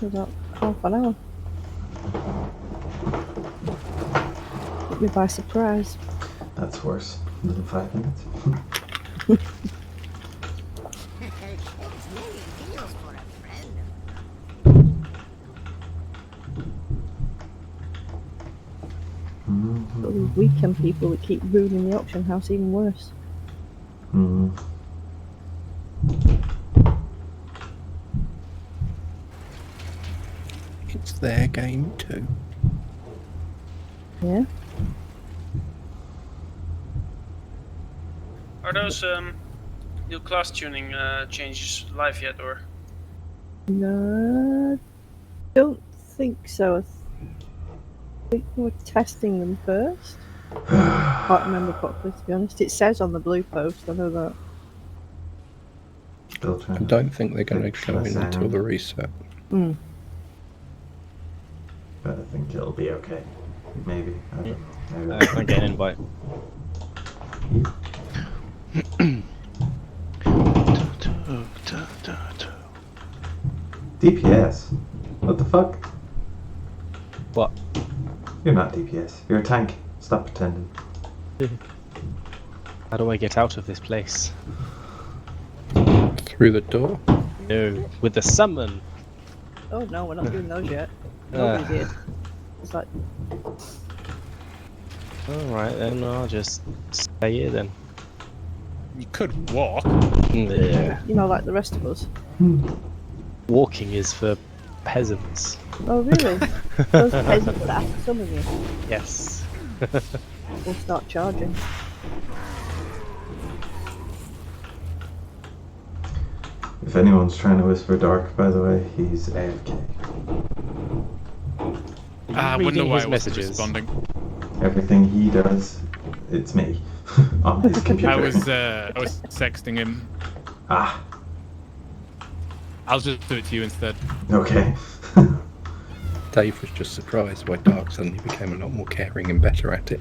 about half an hour. Took me by surprise. That's worse than 5 minutes. But these weekend people that keep ruining the auction house even worse. It's their game too. Yeah. Are those new class tuning changes live yet, or? No, don't think so. I think we're testing them first. Can't remember properly, to be honest. It says on the blue post, I know that. Still I trying don't think they're going to fix go my in until sound, the reset. Mm. but I think it'll be okay. Maybe. I don't know. Maybe. I can't get an invite. DPS? What the fuck? What? You're not DPS. You're a tank. Stop pretending. How do I get out of this place? Through the door? No, with the summon. Oh no, we're not doing those yet. Nobody did. It's like, Alright then, I'll just stay here then. You could walk. Yeah. you know, like the rest of us. Walking is for peasants. Oh really? Those peasants that have to summon you Yes. will start charging. If anyone's trying to whisper Dark, by the way, he's AFK. I wonder Reading why his I wasn't messages. responding. Everything he does, it's me. On his computer. I was sexting him. Ah, I'll just do it to you instead. okay. Dave was just surprised why Dark suddenly became a lot more caring and better at it.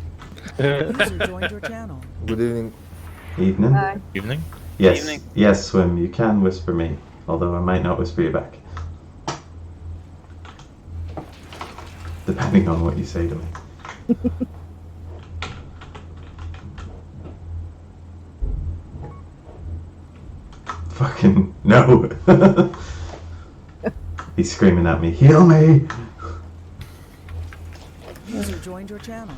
User joined your channel. Good evening. Evening? Hi. Evening. Yes, Evening. yes, Swim, you can whisper me, although I might not whisper you back. Depending on what you say to me. Fucking no! He's screaming at me, heal me! User joined your channel.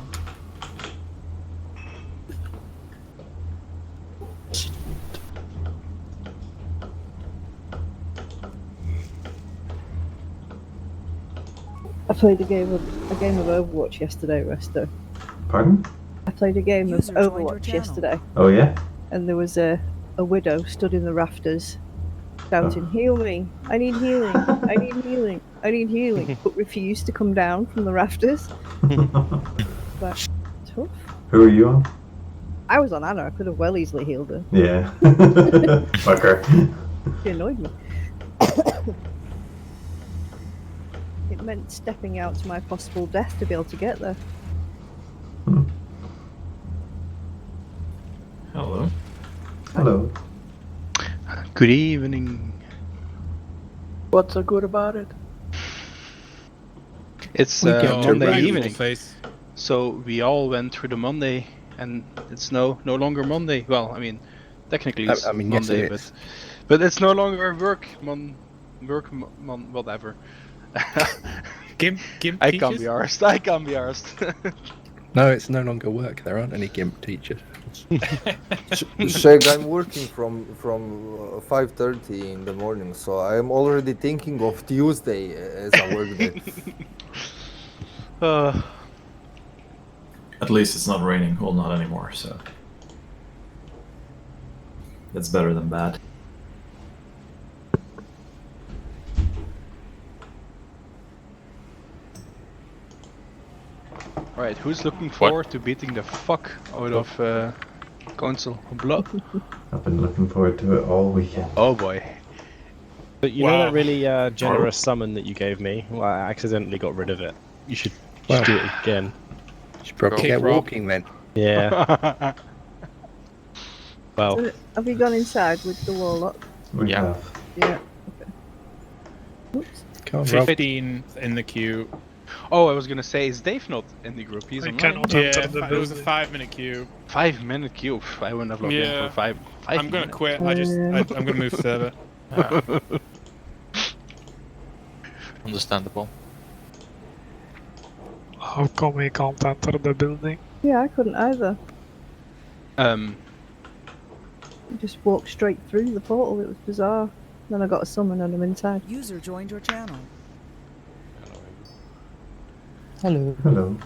I played a game of Overwatch yesterday, Resto. Pardon? I played a game of User joined your Overwatch channel. yesterday, Oh yeah? and there was a widow stood in the rafters shouting, "Heal me! I need healing! I need healing! I need healing!" but refused to come down from the rafters. But tough. Who are you on? I was on Anna. I could have well easily healed her. Yeah. Fucker. She annoyed me. It meant stepping out to my possible death to be able to get there. Hello. Hello. Good evening. What's so good about it? It's We get to Monday ride. evening, Face. so we all went through the Monday, and it's no longer Monday. Well, I mean, technically it's I mean, yes, Monday, it is. but it's no longer whatever. Gimp I teaches? can't be arsed. I can't be arsed. No, it's no longer work. There aren't any GIMP teachers. Shag, I'm working from 5:30 in the morning, so I'm already thinking of Tuesday as a work day. At least it's not raining. Well, not anymore, so. It's better than bad. Right, who's looking forward to beating the fuck out of Council of Blood? I've been looking forward to it all weekend. Oh boy. But you know Wow. that really generous summon that you gave me? Well, I accidentally got rid of it. You should Well. do it again. You should probably Okay, get Rob. walking then. Yeah. Well, So, have you gone inside with the warlock? We Yeah. have. Yeah. Okay. Oops. Can't roll. 15 in the queue. Oh, I was gonna say, is Dave not in the group? He's I online. cannot Yeah, enter the it was a building. 5-minute queue. 5-minute queue. Pff, I wouldn't have logged in Yeah. for five I'm gonna minutes. quit. I'm gonna move server. Understandable. How come we can't enter the building? Yeah, I couldn't either. Um, I just walked straight through the portal. It was bizarre. Then I got a summon and I'm inside. User joined your channel. Hello. Hello.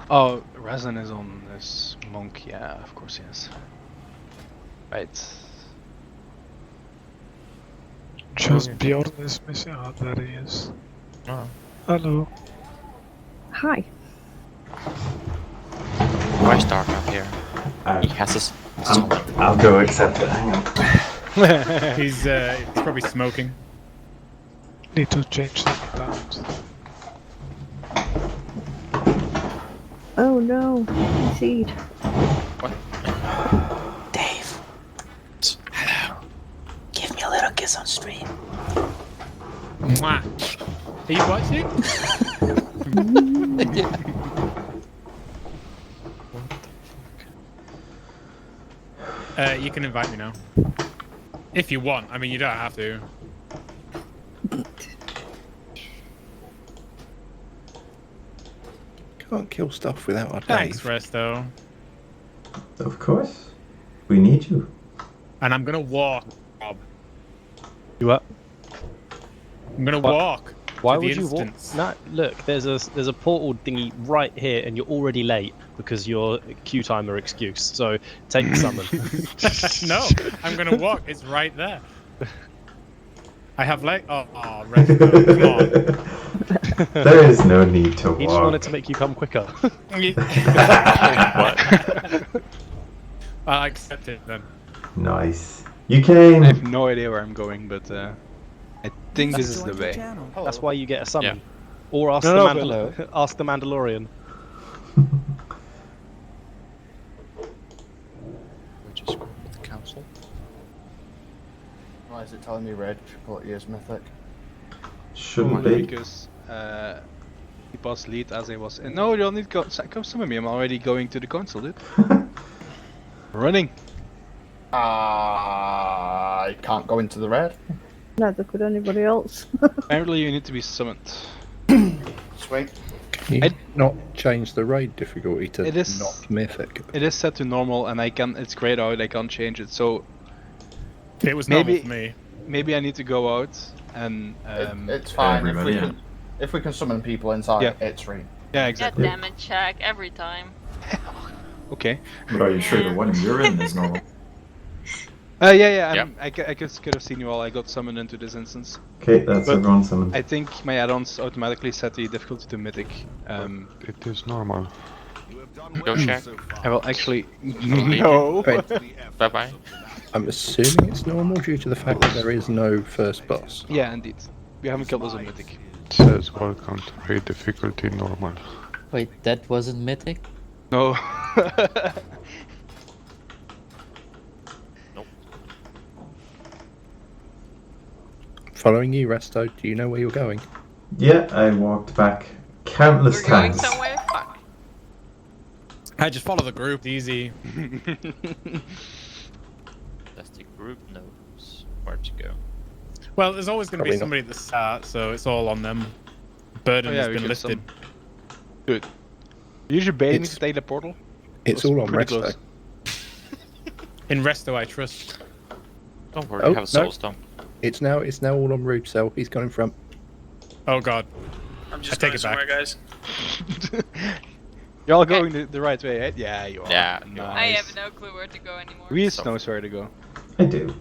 oh, Razan is on this monk. Yeah, of course he is. Right. Just Bjorn is missing. Ah, there he is. Oh. Hello. Hi. Why is Dark up here? Uh, He has his. I'll go accept it. Hang on. He's probably smoking. Need to change some times. Oh no, seed. Dave. Hello. Give me a little kiss on stream. Mwah. Are you watching? Yeah. You can invite me now. If you want. I mean, you don't have to. Can't kill stuff without a Thanks, Dave. Resto. Of course. We need you. And I'm gonna walk, Rob. You what? I'm gonna What? walk. Why to the would you walk? instance. No, look, there's a portal thingy right here, and you're already late because your queue timer excuse. So take the summon. No, I'm gonna walk. It's right there. I have like Resto, come on. There is no need to He just walk. wanted to make you come quicker. I'll accept it then. Nice. You came. I have no idea where I'm going, but I think this is User the joined your way. channel. That's why you get a summon. Yeah. Or ask No, the no, Mandal- ask the Mandalorian. We just go with the council. Why is it telling me red? Triple is mythic. Shouldn't be. Because he was lead as I was. No, you don't need to come summon me. I'm already going to the console, dude. Running. I can't go into the red. Neither could anybody else. Apparently, you need to be summoned. Sweet. Can you not change the raid difficulty to It is- not mythic? It is set to normal, and I can. It's grayed out. I can't change it. So It was normal maybe for me. maybe I need to go out and It's fine. everybody, If we can summon people inside, Yeah. it's free. yeah, Get exactly. damage check every time. Okay. But are you sure the one you're in is normal? Yeah. I could have seen you all. I got summoned into this instance. Okay, that's But everyone summoned. I think my add-ons automatically set the difficulty to mythic. It is normal. Go check. I will actually. No. Bye bye. I'm assuming it's normal due to the fact that there is no first boss. Yeah, indeed. We haven't killed us on mythic. It says welcome to raid difficulty normal. Wait, that wasn't mythic? No. Following you, Resto, do you know where you're going? Yeah, I walked back countless We're going times. somewhere? Fuck. I just follow the group. Easy. Does the group knows where to go? Well, there's always going to be Probably not. somebody at the start, so it's all on them. Burden Oh, yeah, has we been should lifted. Good. Use your baiting to It's- stay the portal. It's That's all on pretty Resto. close. In Resto, I trust. Don't worry, Oh, I have a soul no. stone. It's now all on Rude Cell. He's gone in front. Oh god. I'm just I going take it back. somewhere, guys. You're all going the right way, right? Yeah, you are. Yeah, you I have no clue where to go anymore. Reese So- knows where to go. I do.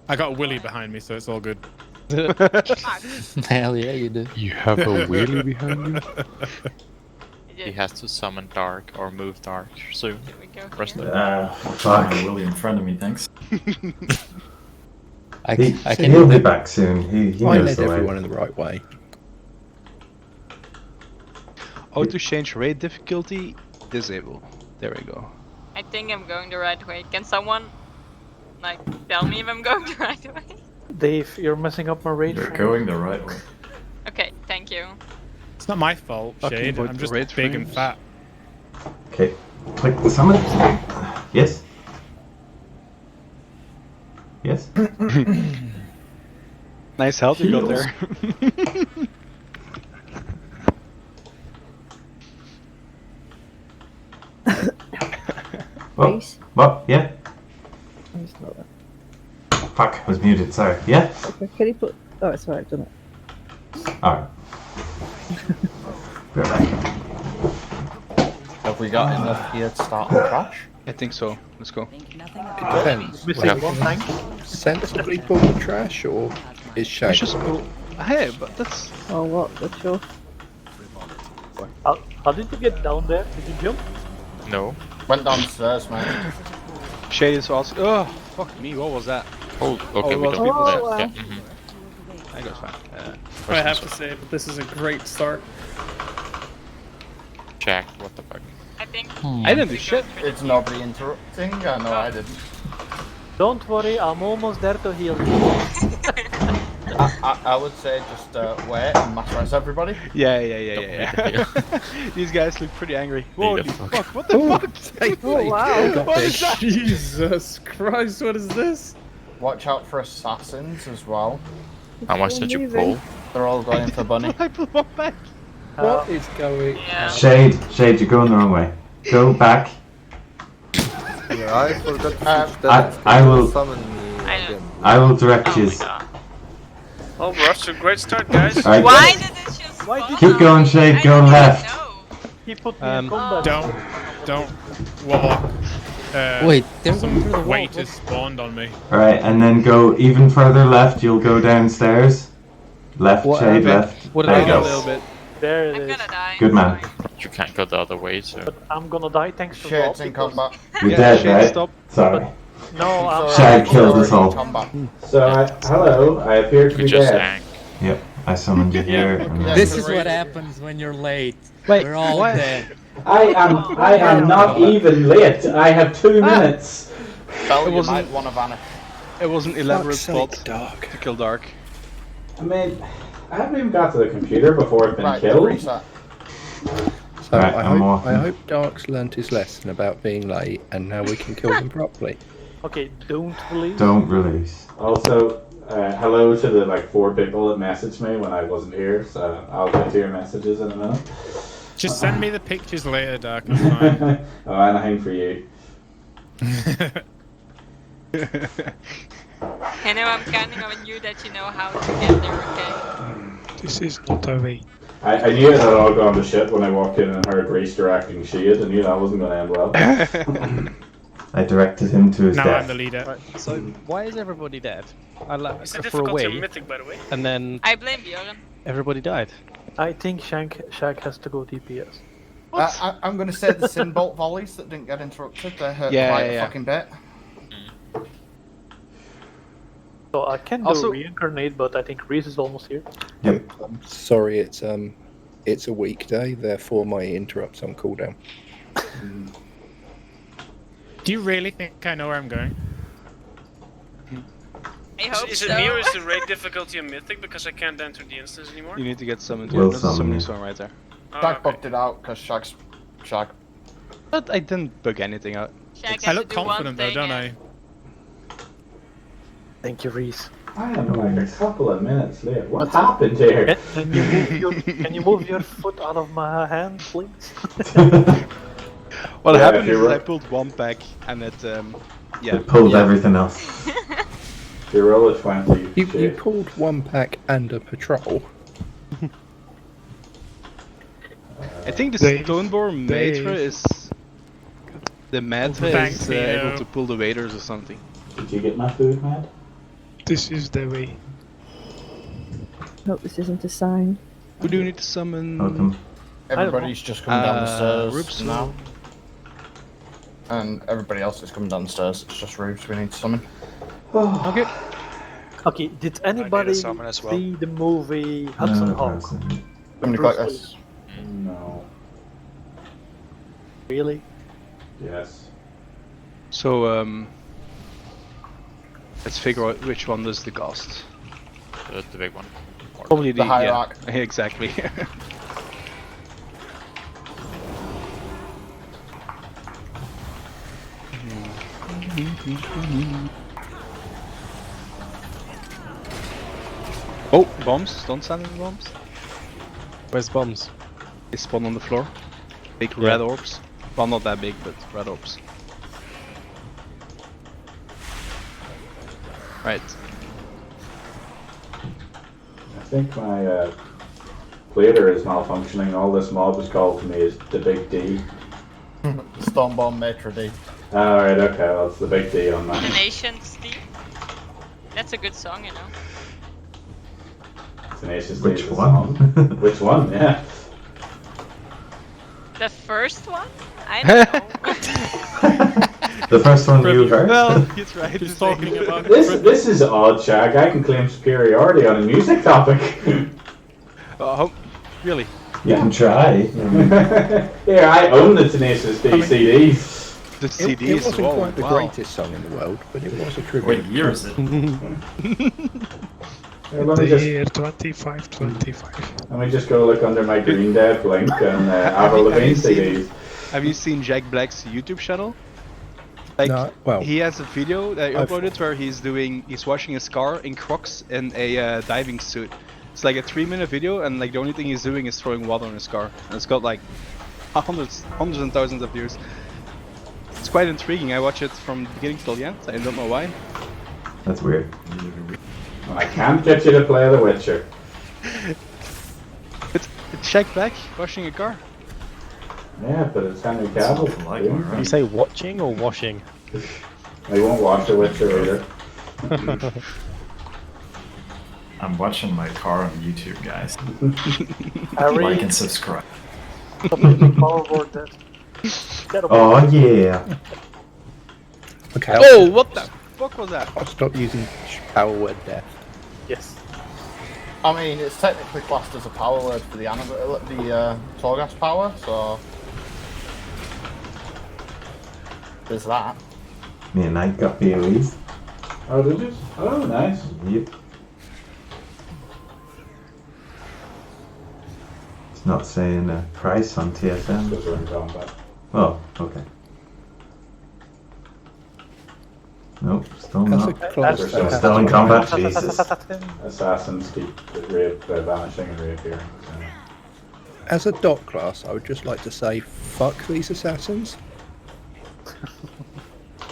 I got Willy behind me, so it's all good. Fuck. Hell yeah, you do. You have a wheelie behind you? He has to summon Dark or move Dark soon. Here we go. Rest Here. Fuck. Willie in front of me, thanks. He'll be back soon. He I knows led the way. everyone in the right way. How to change raid difficulty? Disable. There we go. I think I'm going the right way. Can someone, like, tell me if I'm going the right way? Dave, you're messing up my rage. You're going the right way. Okay, thank you. It's not my fault, Talking Shade. about I'm the just red big and frames. fat. Okay. Click the summon. Yes. Yes. Nice help you got Heals. there. Oh, Base. what? Yeah. It's not that. Fuck, I was muted. Sorry. Yeah. Okay, can you put? Oh, it's alright. I've done it. All right. Be right back. Have we got enough here to start the crash? I think so. Let's go. It depends. Missing Like, one tank. sensibly pull the trash, or is I Shag? just go. Hey, but that's. Oh, what? That's sure. How did you get down there? Did you jump? No. Went downstairs, man. Shade is also. Oh, fuck me. What was that? Oh, okay, Oh, we well, don't. people there. Yeah, Oh, mhm. I got fine. I have to say, but this is a great start. Jack, what the fuck? I think. I didn't do shit. It's nobody interrupting. I know I didn't. Don't worry, I'm almost there to heal you. I would say just wait and mass res everybody. Yeah. These guys look pretty angry. Holy fuck. fuck, what the fuck? Oh, wow. What is that? Jesus Christ, what is this? Watch out for assassins as well. How much did you pull? They're all going for bunny. I pulled one back. What is going Yeah. on? Shade, you're going the wrong way. Go back. Yeah, I forgot to switch I will- summon me I know. again. I will direct Oh you. my god. Oh, we're off to a great start, guys. All right. Why did it just Why spawn did Keep going, Shade. I Go don't even left. know. He put me in Um, combat. Don't walk. Wait, they're going Some through the wall. waiters spawned on me. All right, and then go even further left. You'll go downstairs. Left, What Shade, happened? left. What There did you I A go. little bit. There it I'm is. gonna die. Good man. You can't go the other way, so. But I'm gonna die thanks to Shades Rob. in because- combat. You're Yeah, dead, Shade, right? stop. Sorry. No, I'm Shag killed us Sorry, all. combat. So, hello. I appear to We be just dead. hang. Yep, I summoned you here. and then- This is what happens when you're late. Wait, We're all what? dead. I am not even late. I have 2 minutes. Bell, It you wasn't- might want to vanish. It was an elaborate Fuck's plot sake, Dark. to kill Dark. I mean, I haven't even got to the computer before I've been Right, killed. reset. So Right, I I'm hope walking. Dark's learnt his lesson about being late, and now we can kill them properly. Okay, don't release. Don't release. Also, hello to the 4 people that messaged me when I wasn't here. So I'll get to your messages in a minute. Just send me the pictures later, Dark. It's fine. Oh, anything for you. I know I'm counting on you that you know how to get there, okay? This is not a way. I knew it had all gone to shit when I walked in and heard Reese directing Shade. I knew that wasn't going to end well. I directed him to his Now death. I'm the leader. Right, so why is everybody dead? I It's a for a difficulty of way, mythic, by the way. and then I blame Bjorn. everybody died. I think Shag has to go DPS. I'm going to say the Sin Bolt volleys that didn't get interrupted. They hurt Yeah, quite yeah, a yeah. fucking bit. So I can do Also- reincarnate, but I think Reese is almost here. Yep. Sorry, it's a weekday, therefore my interrupt's on cooldown. Do you really think I know where I'm going? I hope Is so. it me or is the raid difficulty a mythic because I can't enter the instance anymore? You need to get summoned. Will There's a summoning summon. stone right there. Oh, Shag okay. bugged it out because Shag. But I didn't bug anything out. Shag I has look to do one confident though, thing don't and- I? Thank you, Reese. I am like a couple of minutes late. What happened here? Can you move can you move your foot out of my hand, please? What Yeah, happened if you is ro- I pulled one back and it yeah. It pulled everything else. You roll a 20. You pulled one pack and a patrol. I think the Dave, Stoneborn Dave. Matra is the Matra Thanks, is Theo. able to pull the Vaders or something. Did you get my food, Matt? This is the way. Hope this isn't a sign. Who do you need to summon? Welcome. Everybody's just coming down the stairs Rubes. now. And everybody else is coming down the sters. It's just Rubes we need to summon. Okay. Okay, did anybody summon as well. see the movie Hudson No, Hawk? present. Somebody Bruce click this. No. Really? Yes. So Let's figure out which one does the cost. The big one. Probably The hierarch. Yeah, exactly. Oh, bombs! Don't stand in the bombs. Where's bombs? They spawn on the floor. Big red orbs. Well, not that big, but red orbs. Right. I think my plater is malfunctioning. All this mob is called to me is the Big D. Stormbomb Maitre D. Alright, okay, well, it's the Big D on The that. Nation, Steve. That's a good song, you know. Tenacious D Which is the one? song. Which one? Yeah. The first one? I don't know. The first one you heard? Well, he's right. He's talking about This is odd, Shag. I can claim superiority on a music topic. Really? You can try. Here, I own the Tenacious D CDs. The It CDs. wasn't Whoa, quite the wow. greatest song in the world, but it was a tribute. What year is it? Here, let The me just year 2525. let me just go look under my Green Dead link and Avril Lavigne CDs. Have you seen Jack Black's YouTube channel? Like, No, well, he has a video that he I've- uploaded where he's washing his car in Crocs in a diving suit. It's like a 3-minute video, and like the only thing he's doing is throwing water on his car, and it's got like hundreds and thousands of views. It's quite intriguing. I watch it from beginning till the end. I don't know why. That's weird. I can't get you to play The Witcher. It's Jack Black washing a car. Yeah, but it's Henry Cavill. Something like doing it, it. Did you say watching or washing? I won't watch The Witcher either. I'm watching my car on YouTube, guys. Harry, Like and subscribe. powerboard that. Oh yeah. okay, Oh, what the fuck was that? I'll stop using power word death. Yes. I mean, it's technically classed as a power word for the Torghast power, so there's that. Me and Knight got BOEs. Oh, did you? Oh, nice. Yep. It's not saying a price on TSM. Because we're in combat. Oh, okay. Nope, still That's a not. class We're that has Still in to- combat, Jesus. Assassins keep vanishing and reappearing. So. As a dot class, I would just like to say, fuck these assassins.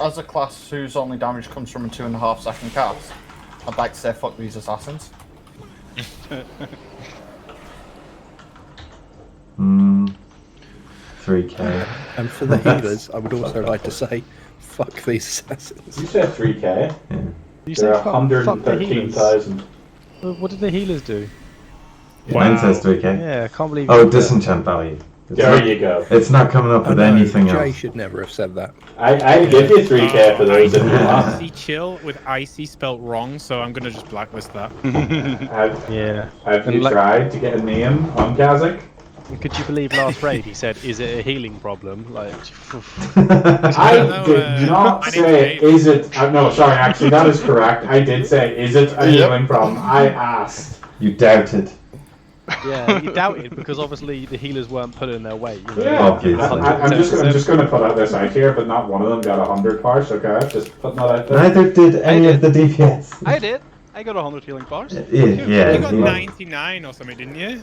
As a class whose only damage comes from a 2.5 second cast, I'd like to say fuck these assassins. 3k. And for the healers, I would also like to say, fuck these assassins. You said 3k? Yeah. You There say are fuck the healers. 113,000. Well, what did the healers do? Mine says 3k. Yeah, I can't believe. Oh, you did that. disenchant value. It's There not, you go. It's not coming up Oh, with no, anything Jay else. should never have said that. I give you 3k for those if you want. Icy chill with icy spelt wrong, so I'm gonna just blacklist that. Yeah. Have And you like- tried to get a name on Kazakh? Could you believe last raid he said, "Is it a healing problem?" Like, I know, did not my name's say, Dave. is it? No, sorry, actually, that is correct. I did say, is it a healing problem? I asked. You doubted. yeah, you doubted because obviously the healers weren't pulling their weight. You know, Yeah, Obviously. I'm just going to put out this out here, but not one of them got 100 parts, okay? Just putting that out there. Neither did any of the DPS. I did. I got 100 healing bars. Yeah, You got yeah. 99 or something, didn't you?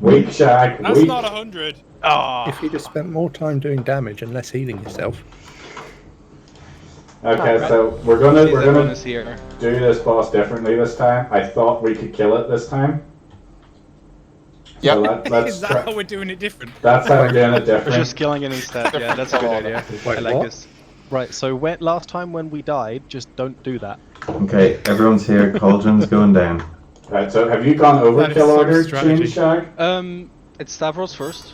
Weak, Shag, That's weak. not 100. Oh, If you just spent more time doing damage and less healing yourself. Okay, so we're gonna bonus here. do this boss differently this time. I thought we could kill it this time. Yep. So let's Is that try. how we're doing it different? That's how we're doing it We're different. just killing it instead. Yeah, that's a good idea. Wait, I like what? this. Right. So last time when we died, just don't do that. Okay, everyone's here. Cauldron's going down. Right, so have you gone That is overkill some order, strategy. Change Shag? It's Stavros first.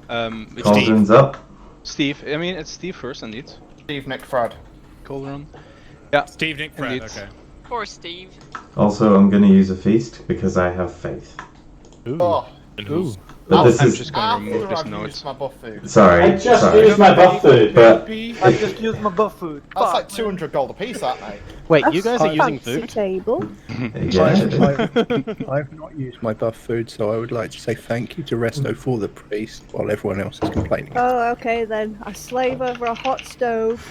It's Cauldron's up. Steve. I mean, it's Steve first, indeed. Steve, Nick, Fred. Cauldron. Yeah. Steve, Nick, Fred, Indeed. okay. Poor Steve. Also, I'm going to use a feast because I have faith. Ooh. Oh, Ooh. But this I'm is... just gonna remove this I've note. used my buff food. Sorry, I just sorry. used my buff food, but... I just used my buff food. That's like 200 gold a piece, that mate. Wait, That's you guys are using fancy food? table. I've not used my buff food, so I would like to say thank you to Resto for the priest, while everyone else is complaining. Oh, okay then. I slave over a hot stove.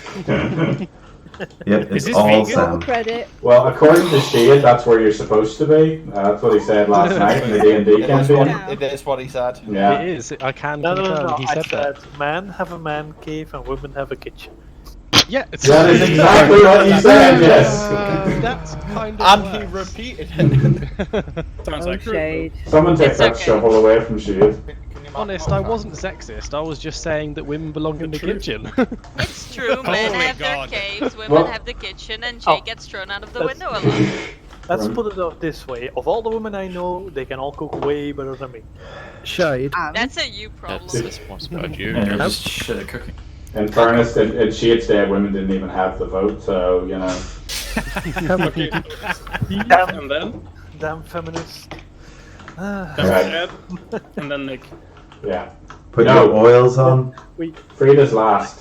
Yep, Is it's this all vegan? Full Sam. credit. Well, according to Shade, that's where you're supposed to be. That's what he said last night in the D&D campaign. It is what he said. Yeah. It is. I can No, confirm. no, no, He I said said that. men have a man cave and women have a kitchen. Yeah. That is exactly what he said, yes. That's kind of. And he repeated it. Sounds Oh, like shade. Someone take It's that okay. shovel away from Shade. Honest, I wasn't sexist. I was just saying that women belong in the truth. kitchen. It's true, men Holy have God. their caves, women Well- have the kitchen, and Jay Oh. gets thrown out of the That's- window a lot. Let's put it out this way. Of all the women I know, they can all cook way better than me. Shade. That's a you problem. That's more about you. Yeah, you're just shit at cooking. In fairness, in Shade's day, women didn't even have the vote, so, you know. Okay. And then? Damn feminist. Then Right. Ed, and then Nick. Yeah. Put No. your oils on. Frida's last.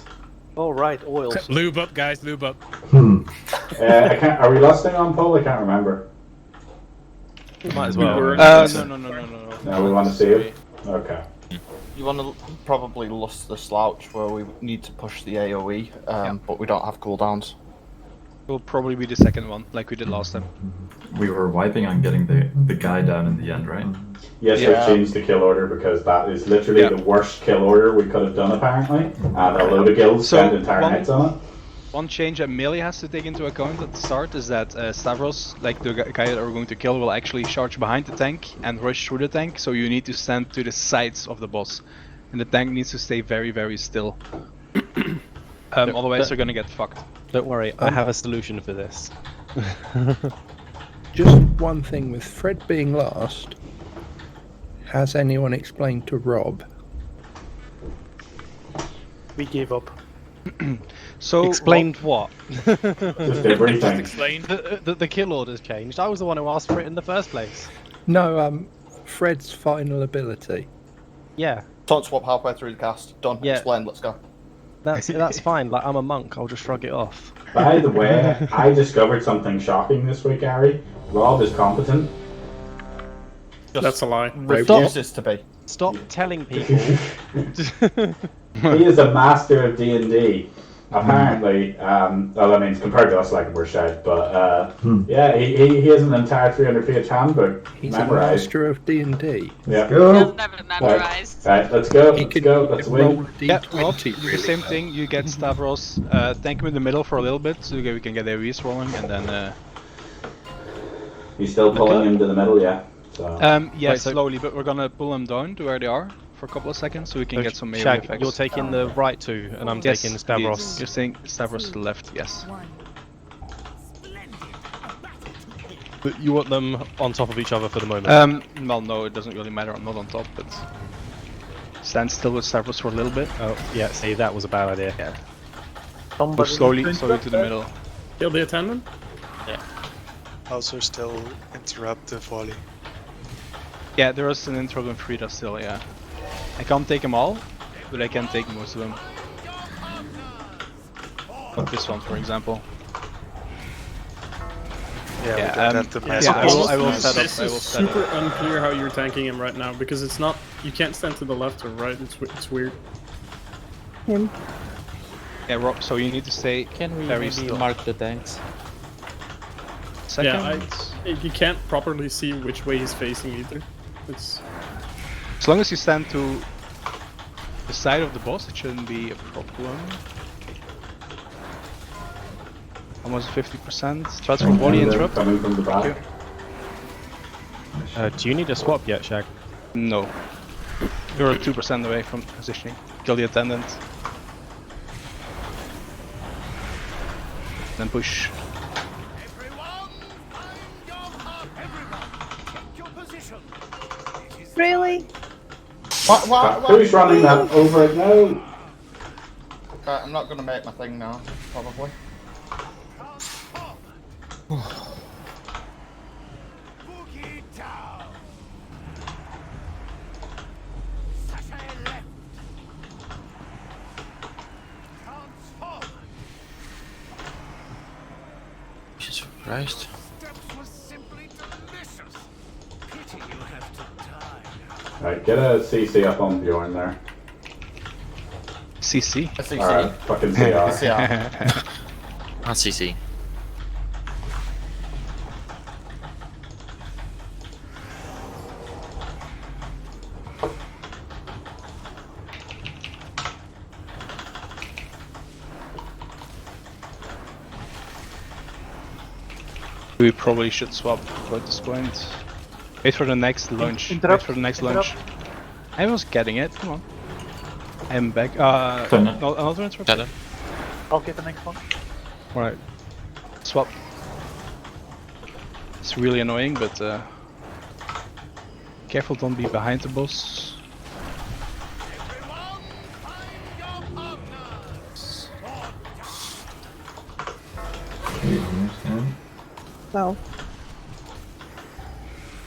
Oh right, oils. Lube up, guys, lube up. I can't. Are we lusting on Paul? I can't remember. Might as We well. were- No. No, we want to see it. Okay. You want to probably lust the slouch where we need to push the AoE, but we don't have cooldowns. Will probably be the second one, like we did last time. We were wiping on getting the guy down in the end, right? Yes, Yeah. I've changed the kill order because that is literally Yeah. the worst kill order we could have done apparently, and a load of guilds So, spent entire one- nights on it. One change that Melee has to take into account at the start is that Stavros, like the guy that we're going to kill, will actually charge behind the tank and rush through the tank, so you need to stand to the sides of the boss. And the tank needs to stay very, very still. Otherwise they're gonna get fucked. Don't worry, I have a solution for this. Just one thing with Fred being last. Has anyone explained to Rob? We gave up. So Explained what? Just everything. Explain. The kill order's changed. I was the one who asked for it in the first place. No, Fred's final ability. Yeah, Don't swap halfway through the cast. Done. Yeah. Explain. Let's go. that's fine. Like, I'm a monk. I'll just shrug it off. By the way, I discovered something shocking this week, Gary. Rob is competent. That's a lie. Refuses to be. Stop telling people. He is a master of D&D. Apparently, well, I mean, compared to us, like, we're shite, but yeah, he has an entire 300-page handbook He's a memorized. master of D&D. Yeah. He doesn't have it memorized. Right, let's go. He Let's could go. Let's roll win. a Yeah, D20 Rob, do the really same well. thing. You get Stavros, tank him in the middle for a little bit, so we can get AoEs rolling, and then He's still pulling him to the middle, yeah. So. yeah, Wait, so- slowly, but we're gonna pull them down to where they are for a couple of seconds, so we can get some melee Shag, effects. you're taking the right two, and I'm Yes, taking Stavros. You're saying Stavros to the left, yes. But you want them on top of each other for the moment. Well, no, it doesn't really matter. I'm not on top, but stand still with Stavros for a little bit. Oh, yeah. See, that was a bad idea. Yeah. Somebody Move slowly, needs to slowly to the interrupt middle. Kill the attendant? Also still interrupt the volley. Yeah, there is an intro in Frida still, yeah. I can't take them all, but I can take most of them. Like this one, for example. Yeah, we Yeah, don't have to mess yeah, with I will Honestly, set up. this I will is set super up. unclear how you're tanking him right now because it's not. You can't stand to the left or right. It's weird. Him. Yeah, Rob. So you need to stay Can we very maybe still. mark the tanks? Second. Yeah, you can't properly see which way he's facing either. It's As long as you stand to the side of the boss, it shouldn't be a problem. Almost 50%. Try for volley interrupt. Coming from the back. Do you need a swap yet, Shag? No. You're 2% away from positioning. Kill the attendant. Then push. Really? Who's running that over it now? I'm not gonna make my thing now, probably. Christ. Right, get a CC up on Bjorn there. CC? A CC? Fucking CR. Not CC. We probably should swap at this point. Wait for the next launch. Wait for the next launch. I was getting it, come on. I'm back. No, another interrupt. I'll get the next one. Alright. Swap. It's really annoying, but careful, don't be behind the boss. Well.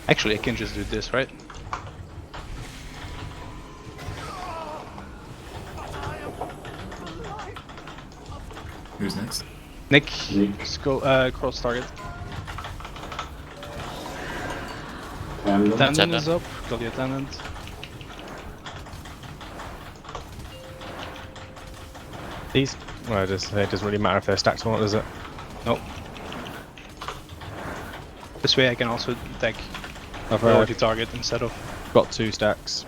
Actually, I can just do this, right? Who's next? Nick. Let's go cross target. Attendant is up. Got the attendant. These. Well, it doesn't really matter if they're stacked or not, does it? Nope. This way I can also attack I've priority target instead of. got 2 stacks.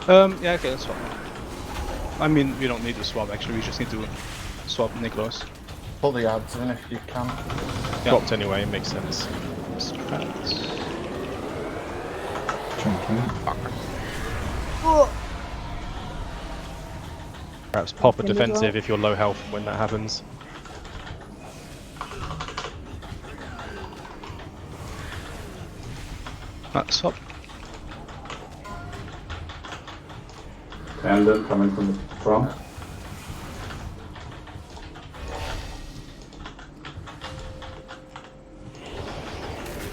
Yeah, okay, let's swap. I mean, we don't need to swap actually, we just need to swap Nicholas. Pull the ads in if you can. Yeah. Dropped anyway, makes sense. Perhaps pop a defensive if you're low health when that happens. Swap. Attendant coming from the front.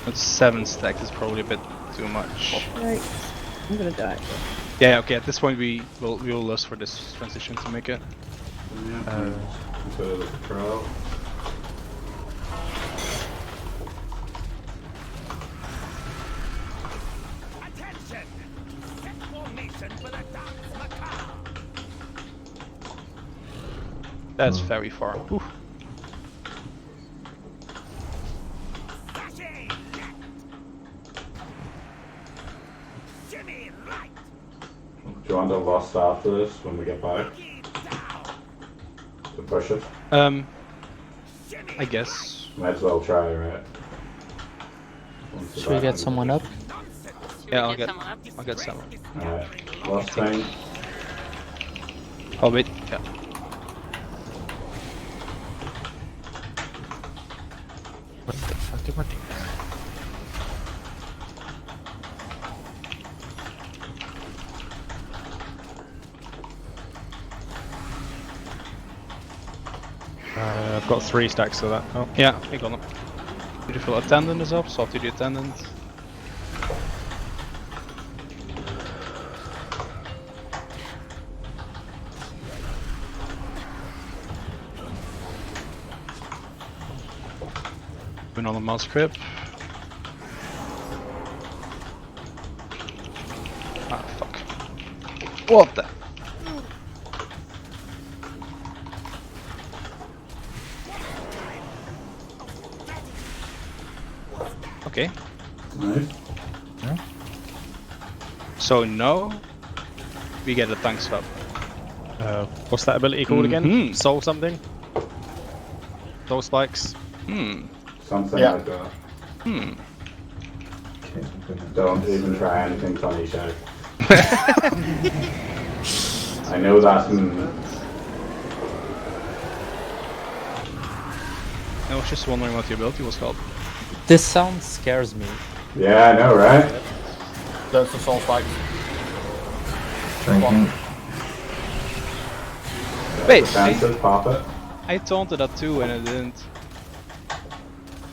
That's 7 stacks is probably a bit too much. Right. I'm gonna die. Yeah, okay, at this point we will lose for this transition to make it. So the patrol. That's very far. Oof. Do you want to lost after this when we get back? To push it? I guess. Might as well try, right? Should we get someone up? Yeah, I'll get someone. Alright, last thing. I'll wait. Yeah. What the fuck am I doing? I've got 3 stacks of that. Oh. Yeah, I got them. Beautiful. Attendant is up, so after the attendant. Win on the mouse grip. Ah, fuck. What the? Okay. Nice. Yeah. So no, we get a tank swap. What's that ability called again? Soul something? Soul spikes? Something like that. Don't even try anything funny, Shaq. I know that. I was just wondering what the ability was called. This sound scares me. Yeah, I know, right? There's the soul spikes. Drinking. Wait, Defensive, pop it. I taunted that too and it didn't.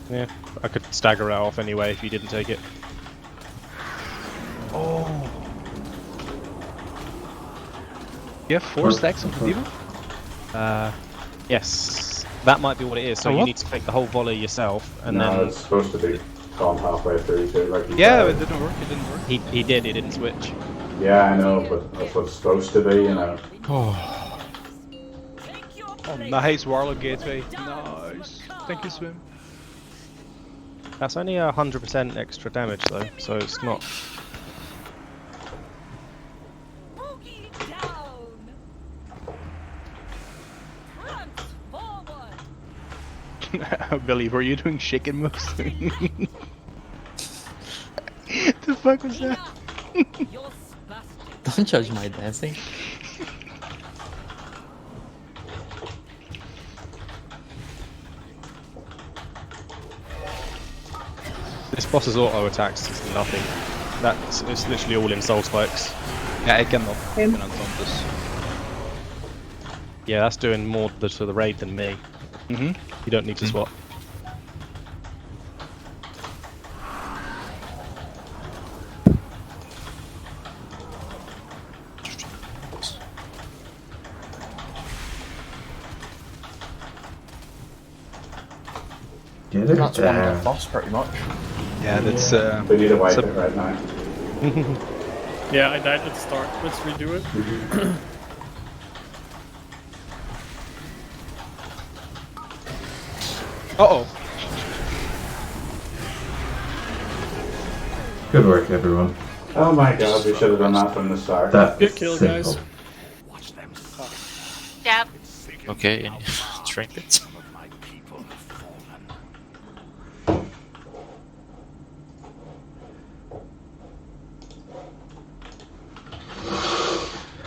Yeah, I could stagger it off anyway if you didn't take it. Oh. You have 4 stacks of Diva? Yes. That might be what it is. So Oh, you what? need to take the whole volley yourself, and No, then it's supposed to be gone halfway through too. Like you Yeah, said. it didn't work. It didn't work. he did. He didn't switch. Yeah, I know, but that's what it's supposed to be, you know. Oh, nice Warlock Gateway. Nice. Thank you, Swim. That's only 100% extra damage though, so it's not. Billy, were you doing shaking moves? The fuck was that? Don't judge my dancing. This boss's auto attacks is nothing. It's literally all in soul spikes. Yeah, I cannot Him. this. Yeah, that's doing more to the raid than me. Mm-hmm. You don't need to swap. Get it That's one of there. the boss, pretty much. Yeah, that's. We need to wipe it right now. Yeah, I died at the start. Let's redo it. Uh-oh. Good work, everyone. Oh my god, we should have done that from the start. That Good is kill, simple. guys. Yep. Okay, trinkets.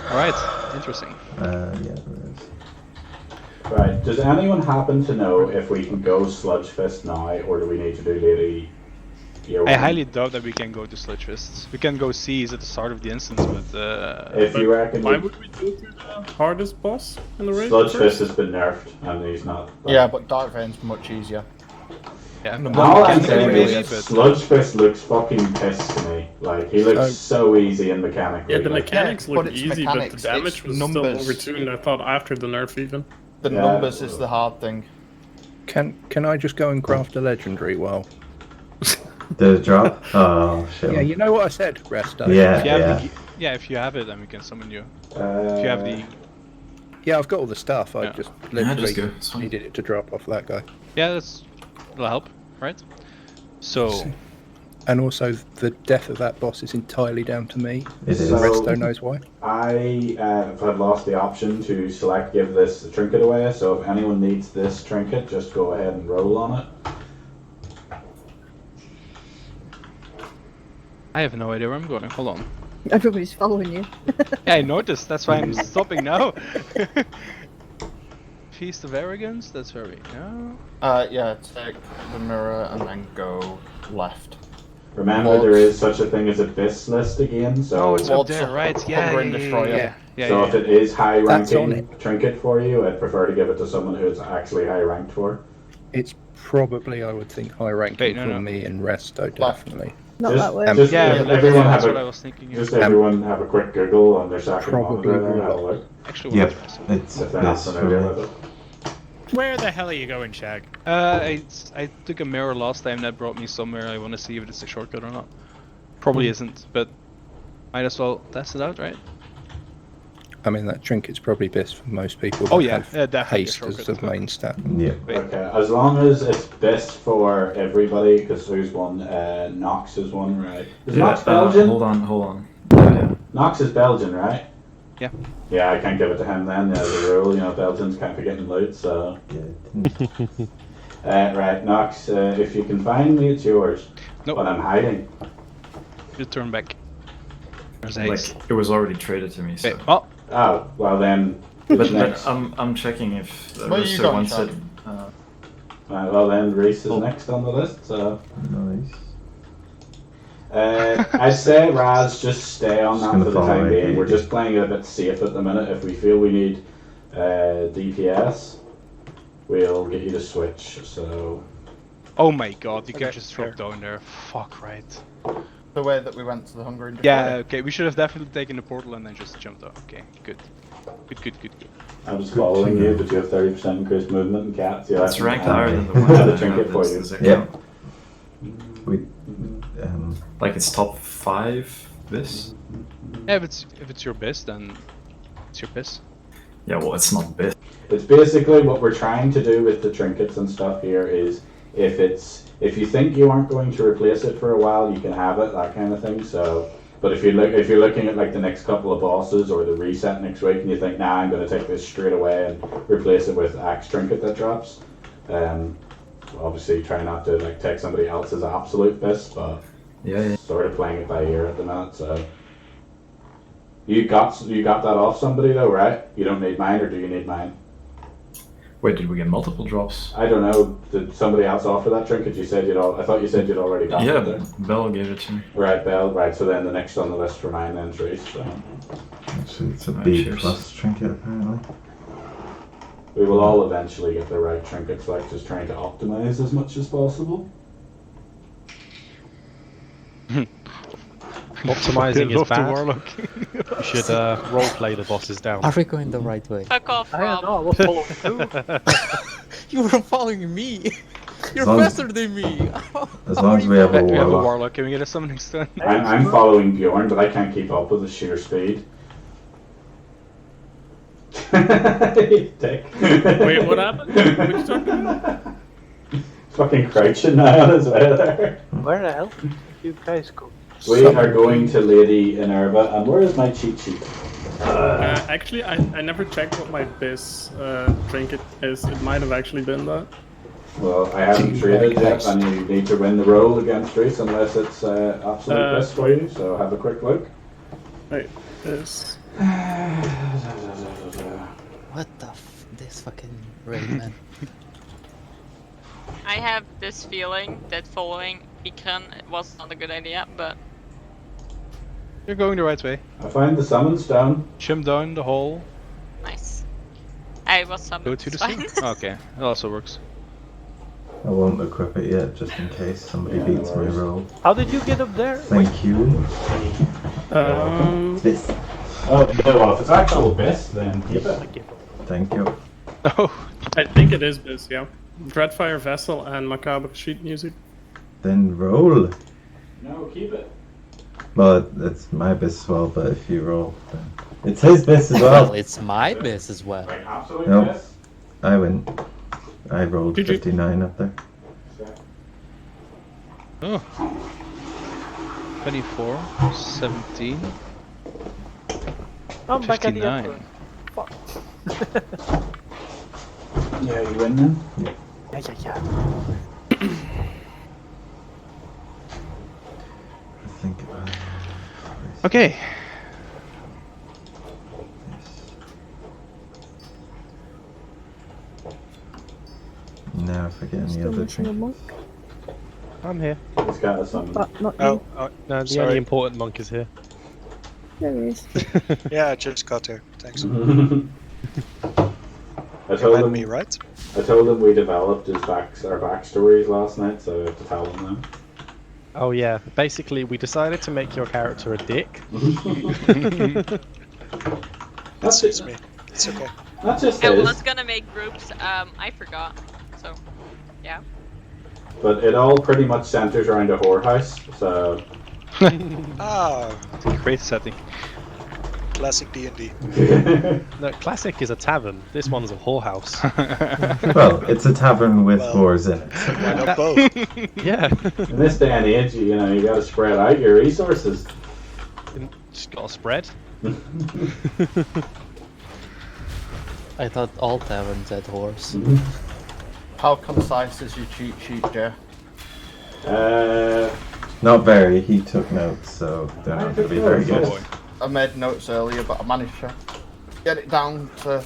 Alright, interesting. Yeah, there is. Right, does anyone happen to know if we can go Sludge Fist now, or do we need to do Lady Year I 1? highly doubt that we can go to Sludge Fist. We can go Seize at the start of the instance, but If you reckon Why we- would we go to the hardest boss in the raid? Sludge first? Fist has been nerfed, and he's not... Yeah, but Dark Veins much easier. yeah. All I'm Mechanically, saying maybe, is, but- Sludge Fist looks fucking pissed to me. Like, he looks so easy and mechanically. Yeah, the like, mechanics Yeah, look but it's easy, mechanics, but the damage it's was numbers. still overtuned, I thought, after the nerf even. The Yeah. numbers is the hard thing. Can I just go and craft a legendary while? Did it drop? Oh, shit. Yeah, you know what I said, Resto? Yeah, If you have yeah. the, if you have it, then we can summon you. If you have the... Yeah, I've got all the stuff. I Yeah. just Yeah, literally just go. It's fine. needed it to drop off that guy. Yeah, that'll help, right? So... And also, the death of that boss is entirely down to me. It is. Resto knows why. I have lost the option to give this trinket away, so if anyone needs this trinket, just go ahead and roll on it. I have no idea where I'm going. Hold on. Everybody's following you. Yeah, I noticed. That's why I'm stopping now. Feast of Arrogance. That's where we go. Yeah, take the mirror and then go left. Remember, there is such a thing as Abyss list again, so... Oh, it's up What's there, the right? Yeah, Hunger yeah, and yeah, Destroyer? yeah, yeah. So yeah, if it is high That's on ranking trinket for you, I'd prefer to give it to someone who's actually high ranked for. It's probably, I would think, high ranking Wait, no, for no. me and Resto, definitely. Not Just- that way. just Yeah, if but everyone that's have what I a, was thinking. Yeah. just everyone have a quick Google on their second Probably monitor there, will. have a look. Actually, Yep, what it's If they're not this. familiar with it. Where the hell are you going, Shag? I took a mirror last time. That brought me somewhere. I want to see if it's a shortcut or not. Probably isn't, but might as well test it out, right? I mean, that trinket's probably best for most people. Oh that yeah, have definitely a haste as shortcut. the main stat. Yeah. Okay, as long as it's best for everybody, because who's one? Nox is one, right? Is Nox Belgian? Hold on. Yeah. Nox is Belgian, right? Yeah. Yeah, I can't give it to him then. As a rule, you know, Belgians can't be getting loot, so. Right, Nox, if you can find me, it's yours. Nope. But I'm hiding. You turn back. There's Like, haste. it was already traded to me, so. Wait, oh, Oh, well then. But next. I'm checking if Where you Rooster going, wants Chad? it. Well then, Reese is Oh. next on the list, so. Nice. I'd say Raz, just stay on Just that gonna for the follow time it, being. maybe. We're just playing it a bit safe at the minute. If we feel we need DPS, we'll get you to switch. So oh my god, you Okay, can just drop down there. Fuck, right. The way that we went to the Hunger and Yeah, Destroyer. okay, we should have definitely taken the portal and then just jumped off. Okay, good. Good. I was following you, but you have 30% increased movement and cats. Yeah, It's ranked higher than the one I had a that I trinket have. for Does you. it count? We, like it's top 5 this? Yeah, if it's your best, then it's your best. Yeah, well, it's not best. It's basically what we're trying to do with the trinkets and stuff here is if you think you aren't going to replace it for a while, you can have it, that kind of thing. So, but if you're looking at like the next couple of bosses or the reset next week, and you think, nah, I'm going to take this straight away and replace it with Axe trinket that drops, obviously try not to like take somebody else's absolute best, but yeah, sort of playing it by ear at the minute. So you got that off somebody though, right? You don't need mine, or do you need mine? Wait, did we get multiple drops? I don't know. Did somebody else offer that trinket? You said I thought you said you'd already got it there. Belle gave it to me. Right, Belle. Right, so then the next on the list for mine then, Trace. So. Actually, it's a B plus trinket apparently. We will all eventually get the right trinkets, like just trying to optimize as much as possible. Optimizing is Love the bad. warlock. You should roleplay the bosses down. Are we going the right way? Fuck off, I Rob. don't know, I was following too. You were following me. You're long- faster than me. As long as we have a We have a warlock. warlock. Can we get a summoning stone? I'm following Bjorn, but I can't keep up with his sheer speed. Dick. Wait, what happened? What you talking about? Fucking crouching now on his way there. Where the hell did you guys go? We are going to Lady Inerva, and where is my cheat sheet? Actually, I never checked what my biz trinket is. It might have actually been that. Well, I haven't traded yet, and you need to win the roll against Reese unless it's absolute best for you, so have a quick look. Wait, this. What the this fucking rain, man. I have this feeling that following Ikran was not a good idea, but You're going the right way. I find the summon stone. Shim down the hole. nice. I was summoned. Go to the fine. sea. Okay, that also works. I won't equip it yet, just in case somebody beats my roll. How did you get up there? Thank you. This. Oh, well, if it's actual best, then keep it. Thank you. Oh, I think it is biz, yeah. Dreadfire Vessel and Macabre sheet music. Then roll. No, keep it. Well, it's my best as well, but if you roll, then it's his best as well. Well, it's my best as well. Like absolute No, best? I win. I rolled Did you- 59 up there. oh. 24, 17, I'm back at the 59. end. Fuck. Yeah, you win then? Yeah. I think. Okay. Now, if I get any Still other missing a drink. monk. I'm here. He's got a summon. But not Oh, you. No, the sorry. only important monk is here. There he is. Yeah, I just got here. Thanks. I You told met him. me, right? I told him we developed our backstories last night, so I have to tell him now. Oh yeah, basically we decided to make your character a dick. That suits me. It's okay. Not just I his, was gonna make groups, I forgot. So, yeah. but it all pretty much centers around a whorehouse. So Ah, Great setting. classic D&D. No, classic is a tavern. This one's a whorehouse. Well, it's a tavern with Well- whores in it. Why not both? Yeah. in this day and age, you know, you got to spread out your resources. Just got a spread. I thought all taverns had horse. How concise is your cheat sheet, Joe? Not very. He took notes, so they're not going to be very good. I made notes earlier, but I managed to get it down to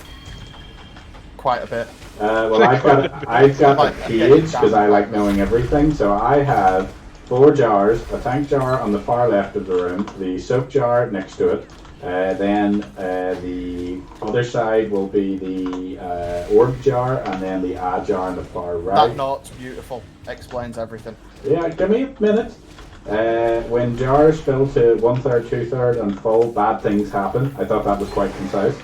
quite a bit. Well, I've got a page because I like knowing everything. So I have 4 jars, a tank jar on the far left of the room, the soap jar next to it. Then the other side will be the orb jar, and then the A jar on the far right. That note's beautiful. Explains everything. Yeah, give me a minute. When jars fill to 1/3, 2/3, and full, bad things happen. I thought that was quite concise.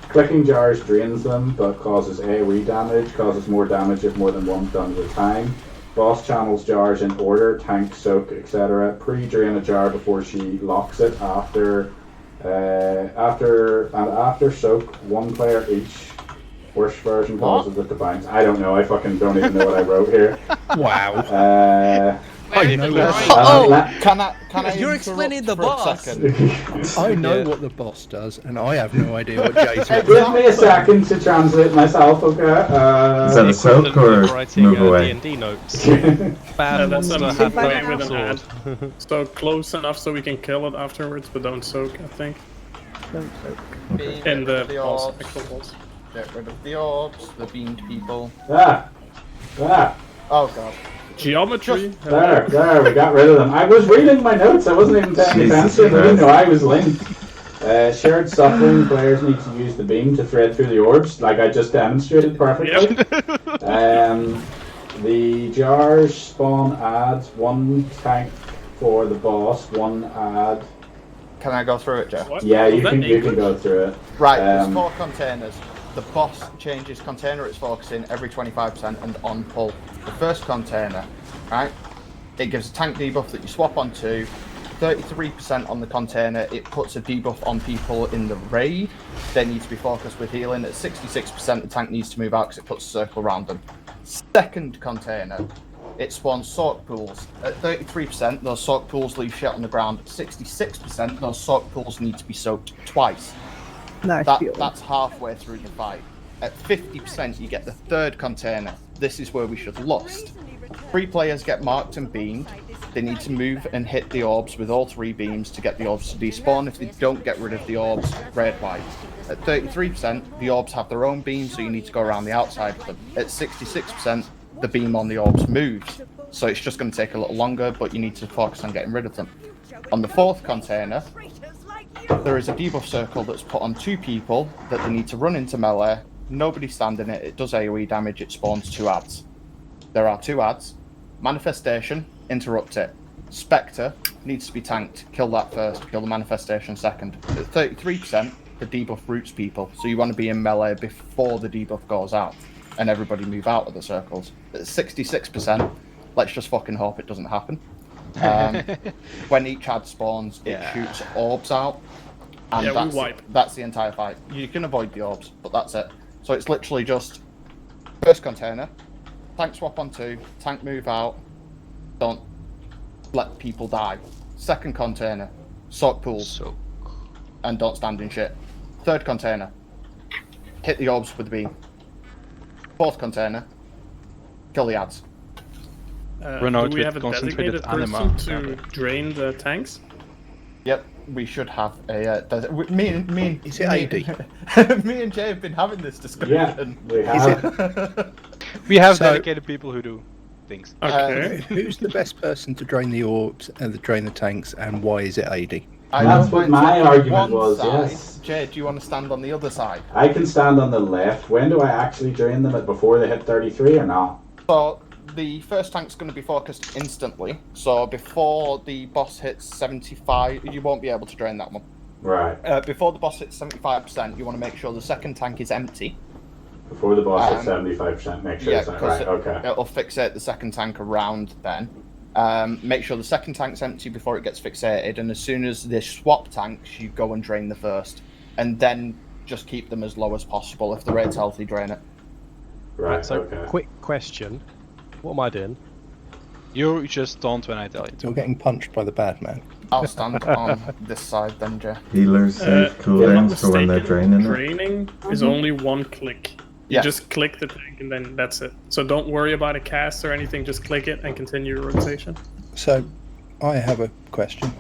Clicking jars drains them, but causes AoE damage, causes more damage if more than one's done at a time. Boss channels jars in order, tank, soak, etc. Pre-drain a jar before she locks it. After soak, one player each. Worst version causes it to bounce. I don't know. I fucking don't even know what I wrote here. Wow. I know Can I You're explaining the for a boss. second? I know what the boss does, and I have no idea what Jason Give me a second to translate myself, okay? Is that a soak or move away? D&D notes. That's monster something have with no an sword. ad. So close enough so we can kill it afterwards, but don't soak, I think. Don't soak. In the the boss, orbs. actual boss. Get rid of the orbs, the beamed people. Ah! Oh god. Geometry. There, we got rid of them. I was reading my notes, I wasn't even paying attention, I didn't know I was linked. Shared suffering, players need to use the beam to thread through the orbs, like I just demonstrated perfectly. The jars spawn adds, one tank for the boss, one ad. Can I go through it, Jeff? Yeah, you can go through it. Right, there's 4 containers. The boss changes container it's focusing every 25% and on pull. The first container, right, it gives a tank debuff that you swap onto. 33% on the container, it puts a debuff on people in the raid. They need to be focused with healing. At 66%, the tank needs to move out because it puts a circle around them. Second container, it spawns soak pools. At 33%, those soak pools leave shit on the ground. At 66%, those soak pools need to be soaked twice. Nice. That's halfway through the fight. At 50%, you get the third container. This is where we should have lost. 3 players get marked and beamed. They need to move and hit the orbs with all 3 beams to get the orbs to despawn. If they don't get rid of the orbs, raid wipe. At 33%, the orbs have their own beam, so you need to go around the outside of them. At 66%, the beam on the orbs moves. So it's just going to take a little longer, but you need to focus on getting rid of them. On the 4th container, there is a debuff circle that's put on 2 people that they need to run into melee. Nobody stand in it. It does AoE damage. It spawns 2 ads. There are 2 ads. Manifestation, interrupt it. Spectre needs to be tanked. Kill that first. Kill the manifestation second. At 33%, the debuff roots people. So you want to be in melee before the debuff goes out. And everybody move out of the circles. At 66%, let's just fucking hope it doesn't happen. When each ad spawns, it shoots orbs out. And we wipe. That's the entire fight. You can avoid the orbs, but that's it. So it's literally just first container, tank swap on 2, tank move out, don't let people die. Second container, soak pools, and don't stand in shit. Third container, hit the orbs with the beam. 4th container, kill the ads. Do we have a designated person to drain the tanks? Yep, we should have a. Me and Is it AD? Me and Jay have been having this discussion. Yeah, we have. We have dedicated people who do things. Okay. Who's the best person to drain the orbs and drain the tanks, and why is it AD? That's what my argument was, yes. Jay, do you want to stand on the other side? I can stand on the left. When do I actually drain them? Before they hit 33 or not? So, the first tank's going to be focused instantly. So, before the boss hits 75, you won't be able to drain that one. Right. Before the boss hits 75%, you want to make sure the second tank is empty. Before the boss hits 75%, make sure it's not right. Okay. It'll fixate the second tank around then. Make sure the second tank's empty before it gets fixated, and as soon as they swap tanks, you go and drain the first. And then just keep them as low as possible. If the raid's healthy, drain it. Right, So, okay. quick question. What am I doing? You just don't when I tell you to. You're getting punched by the bad man. I'll stand on this side then, Jay. Healers save cooldowns for when they're draining it. Draining is only 1 click. You just click the tank and then that's it. So don't worry about a cast or anything, just click it and continue your rotation. So, I have a question.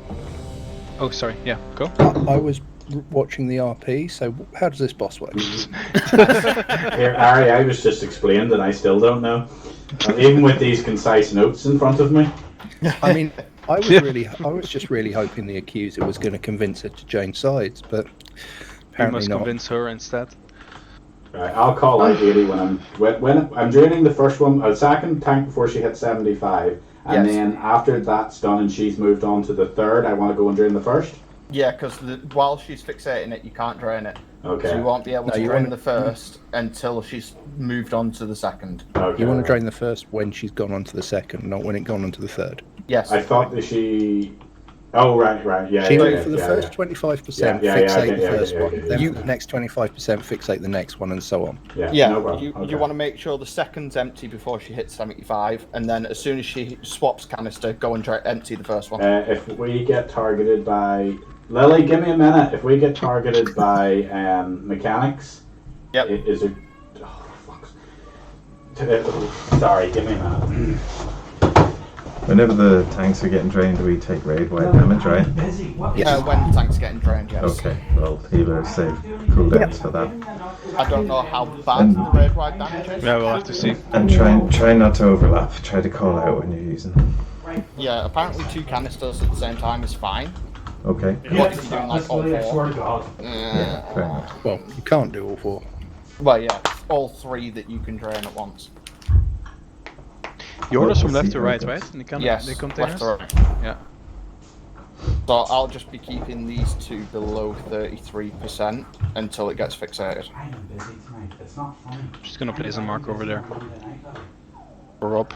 Oh, sorry. Yeah, go. I was watching the RP, so how does this boss work? Here, Ari, I was just explained and I still don't know. Even with these concise notes in front of me. I mean, I was just really hoping the accuser was going to convince her to change sides, but You apparently must not. convince her instead. Right, I'll call out Haley when I'm draining the first one, a second tank before she hits 75, and then after that's done and she's moved on to the third, I want to go and drain the first. Yeah, because while she's fixating it, you can't drain it. Okay. So you won't be able No, to you drain wanna- the first until she's moved on to the second. Okay. You want to drain the first when she's gone on to the second, not when it gone on to the third. Yes. I thought that she. Oh right, yeah. She yeah, for the yeah, first yeah. 25%, Yeah, fixate the first yeah, one. yeah, Then yeah. for the next 25%, fixate the next one, and so on. Yeah, Yeah, no problem. you Okay. want to make sure the second's empty before she hits 75, and then as soon as she swaps canister, go and empty the first one. If we get targeted by Lily, give me a minute. If we get targeted by mechanics, yep. Is it? Oh, fuck. Sorry, give me a minute. Whenever the tanks are getting drained, we take raid wide damage, right? When tanks getting drained, yes. Okay, well, healers save cooldowns for that. I don't know how bad the red wide damage is. Yeah, we'll have to see. And try not to overlap. Try to call out when you're using them. Yeah, apparently 2 canisters at the same time is fine. Okay. What if you're doing like all 4? Yeah, fair enough. Well, you can't do all 4. Well, yeah, all 3 that you can drain at once. The orders from left to right, right? In the Yes, the left containers? to right. Yeah. So I'll just be keeping these 2 below 33% until it gets fixated. I am busy tonight. It's not funny. Just gonna place a mark over there. For Rob.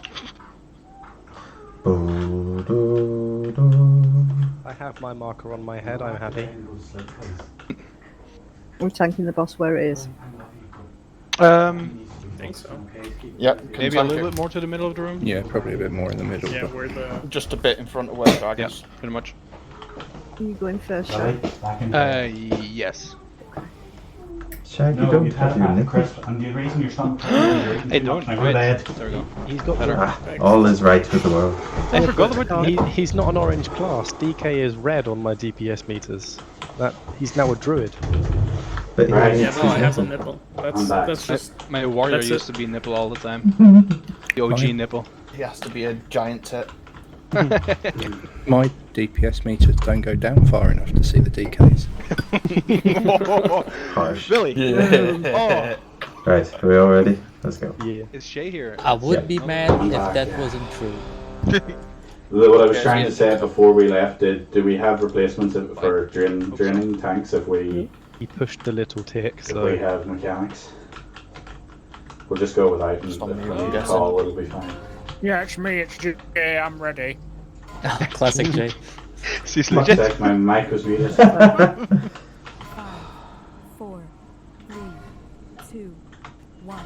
I have my marker on my head, I'm happy. We're tanking the boss where it is. I think so. Yep. Maybe a little bit more to the middle of the room? Yeah, probably a bit more in the middle. Yeah, but... where the... Just a bit in front of where the dragon is. Yeah, pretty much. Are you going first, Shag? Yes. Shag, you don't have your nipple. And the reason you're stuck. I don't. Wait. There we go. He's got Ah, all is right with the world. I forgot about He's not an orange class. DK is red on my DPS meters. He's now a druid. But Right, he Yeah, needs no, I his have a nipple. nipple. That's just... My warrior That's used it. to be nipple all the time. The OG Fine. nipple. He has to be a giant tit. My DPS meters don't go down far enough to see the DKs. Harsh. Really? Yeah. Right, are we all ready? Let's go. Yeah. Is Shay here? I would Yeah. be mad if that wasn't true. What I was trying to say before we left, do we have replacements for draining tanks if we He pushed the little tick, if so we have mechanics? We'll just go without and if we need a call, it'll be fine. Yeah, it's me, it's Jay, I'm ready. Classic Jay. She's Fuck's legit. sake, my mic was muted. 5, 4, 3, 2, 1.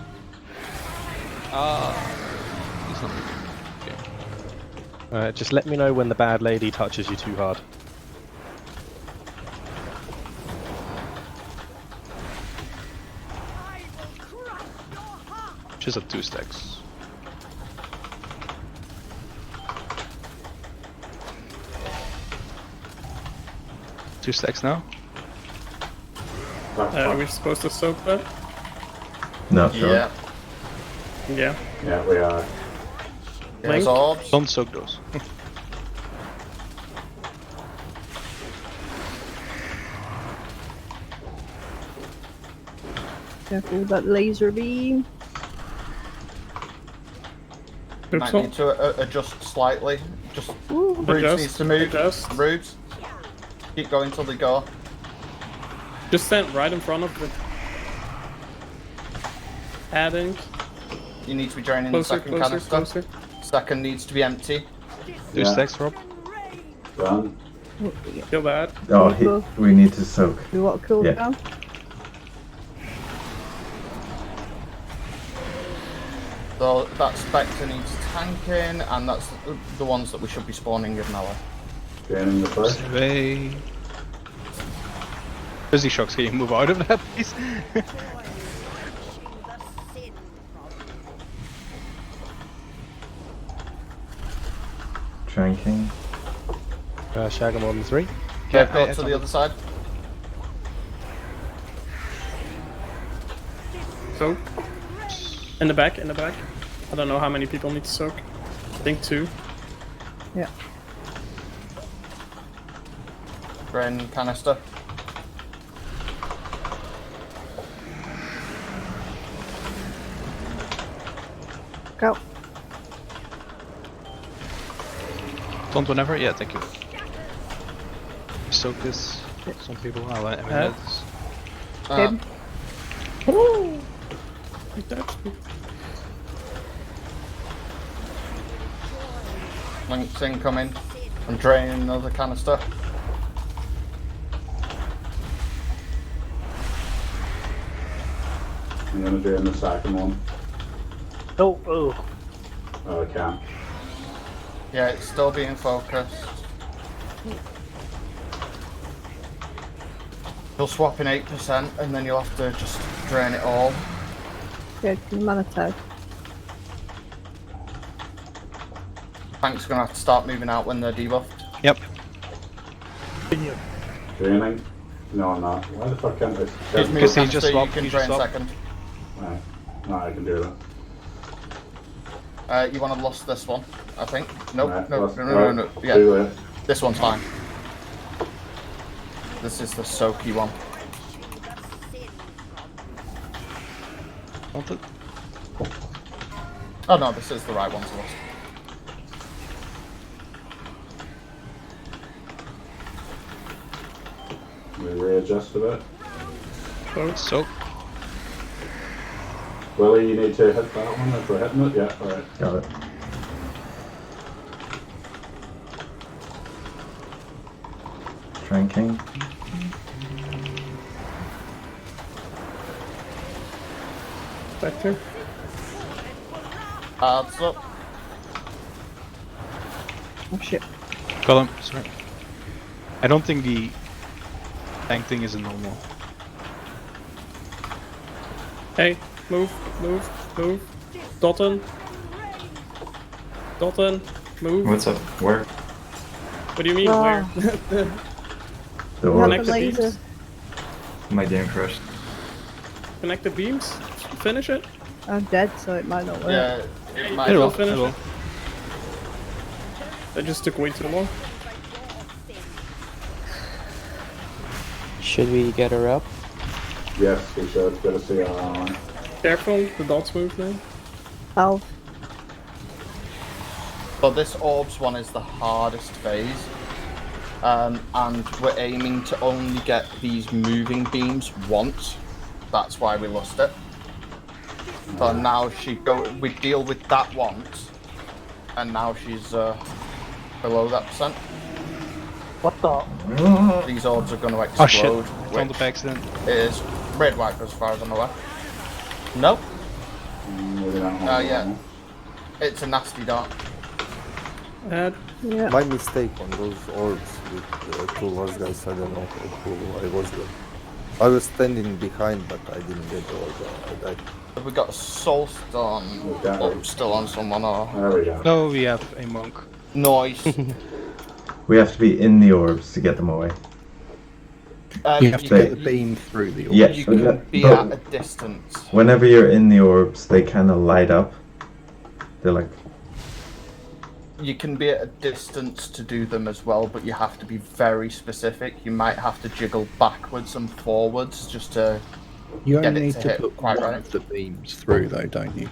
just let me know when the bad lady touches you too hard. She's at 2 stacks. Two stacks now? Are we supposed to soak that? No, sure. Yeah. Yeah. Yeah, we are. There's orbs. Don't soak those. Careful with that laser beam. Might need to adjust slightly. Just Roots Adjust, needs to move. adjust. Roots. Keep going till they go. Just stand right in front of the... Adding. You need to be draining Closer, the second closer, canister. closer. Second needs to be empty. 2 stacks, Rob. Done. Feel that. Oh, we need to soak. You want to cool Yeah. down? So that Spectre needs tanking, and that's the ones that we should be spawning in now. Draining the first. Survey. Busy shocks, can you move out of that, please? Tranking. Shag him on 3. Okay, go to the other side. Soak. In the back, in the back. I don't know how many people need to soak. I think 2. Yeah. Drain canister. Go. Don't whenever? Yeah, thank you. soak this. Some people. I mean, it's... Him. He touched me. Links incoming. I'm draining another canister. I'm gonna drain the second one. Oh, oh. Oh, I can't. Yeah, it's still being focused. You'll swap in 8% and then you'll have to just drain it all. Yeah, mana tag. Tank's gonna have to start moving out when they're debuffed. Yep. Draining? No, I'm not. Why the fuck can't I? Give me a canister, you can drain second. Right. No, I can do You want to lost this one, I think. Nope, Right, no. Yeah, do it. this one's fine. This is the soaky one. Oh no, this is the right one to lost. We readjust a bit. Soak. Willie, you need to hit that one if we're hitting it. Yeah, alright. Got it. Drinking. Spectre. Odds up. Oh shit. Got him. Sorry. I don't think the tank thing is a normal. Hey, move. Dalton, move. What's up? Where? What do you mean, where? The Connect the laser. beams. My game crashed. Connect the beams. Finish it. I'm dead, so it might not work. Yeah, it might It will. not It will. That just took way too long. Should we get her up? Yes, we should. Get a CR on. Careful, the dots move now. How? But this orbs one is the hardest phase. And we're aiming to only get these moving beams once. That's why we lost it. So now we deal with that once. And now she's below that percent. What the? These orbs are going to Oh shit. explode. It's on the back then. It is red white as far as I'm aware. Nope. Maybe that one. Yeah. It's a nasty dart. Yeah. My mistake on those orbs with the two last guys, I don't know who I was with. I was standing behind, but I didn't get the orb. I died. Have we got a soulstone orb still on someone or? There we go. No, we have a monk. Nice. We have to be in the orbs to get them away. You have to get the beam through the orbs. Yeah, You can be but at a distance. whenever you're in the orbs, they kind of light up. They're like, You can be at a distance to do them as well, but you have to be very specific. You might have to jiggle backwards and forwards just to You get only it need to to hit put quite one right. of the beams through, though, don't you?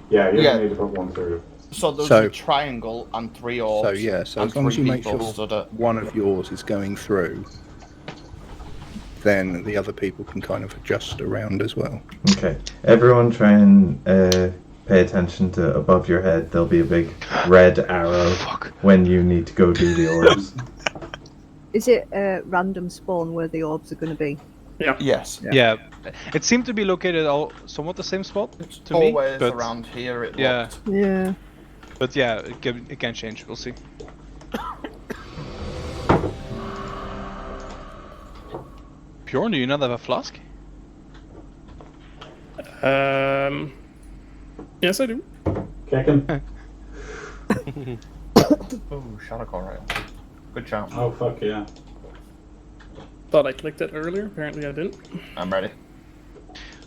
Yeah, you Yeah. need to put one through. So there's So- a triangle and three orbs. So yeah, so and as long as three you make people sure stood at- one of yours is going through, then the other people can kind of adjust around as well. okay. Everyone try and pay attention to above your head. There'll be a big red arrow when you need to go do the orbs. Is it a random spawn where the orbs are going to be? Yeah. Yes. Yeah. It seemed to be located all somewhat the same spot to me. Always But around here. It yeah. looked. Yeah. But yeah, it can change. We'll see. Bjorn, do you not have a flask? Yes, I do. Kick him. Oh, Shadow Rail. Good job. Oh, fuck yeah. Thought I clicked it earlier. Apparently, I didn't. I'm ready.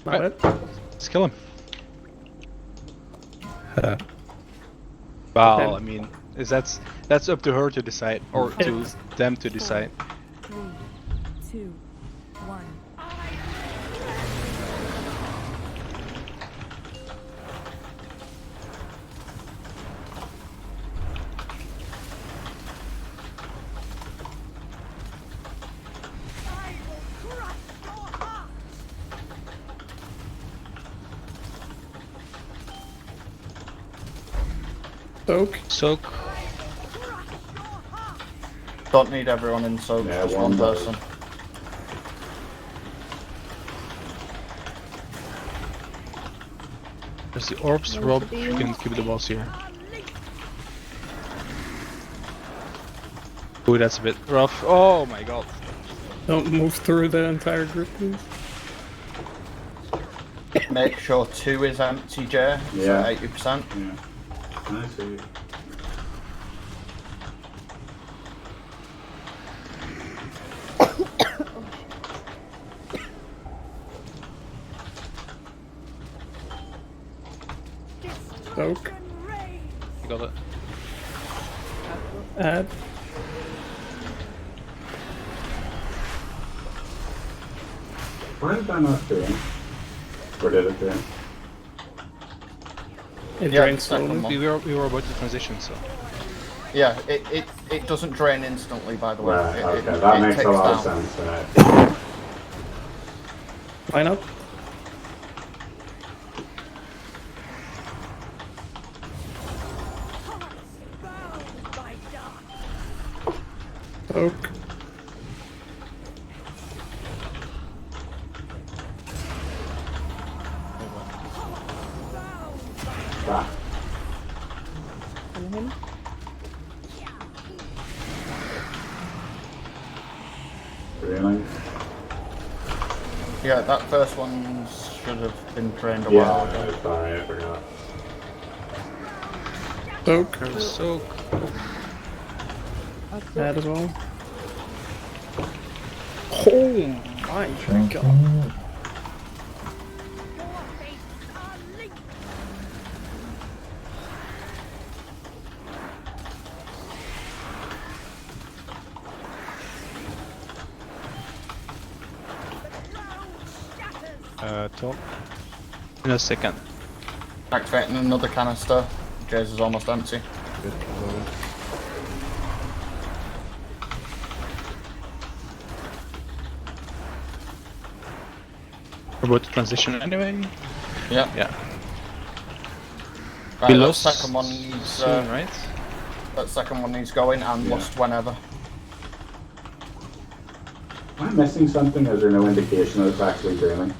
My bad. Let's kill him. Well, Okay. I mean, that's up to her to decide, or to them to decide. 3, 2, 1. Soak. Soak. Don't need everyone in soak, Yeah, just one one does. person. There's the orbs. Rob, you can keep the boss here. Ooh, that's a bit rough. Oh my god. Don't move through the entire group, please. Make sure 2 is empty, Jay. Yeah. So 80%. Yeah. I see. Soak. You got it. Add. Why did that not drain? Or did it drain? It Yeah, drains second slowly. one. We were about to transition, so. Yeah, it doesn't drain instantly, by the way. Right, okay, It that makes takes a lot down. of sense. Line up. Soak. Ah. Anything? Really? Yeah, that first one should have been drained a Yeah, while ago. sorry, I forgot. Soak. Soak. Add as well. Oh my god. Tom. In a second. Activating another canister. Jay's is almost empty. Good. We're about to transition anyway. Yeah. Yeah. Right, We that lost second one needs soon, right? That second one needs going and lost whenever. Am I missing something? Is there no indication that it's actually draining?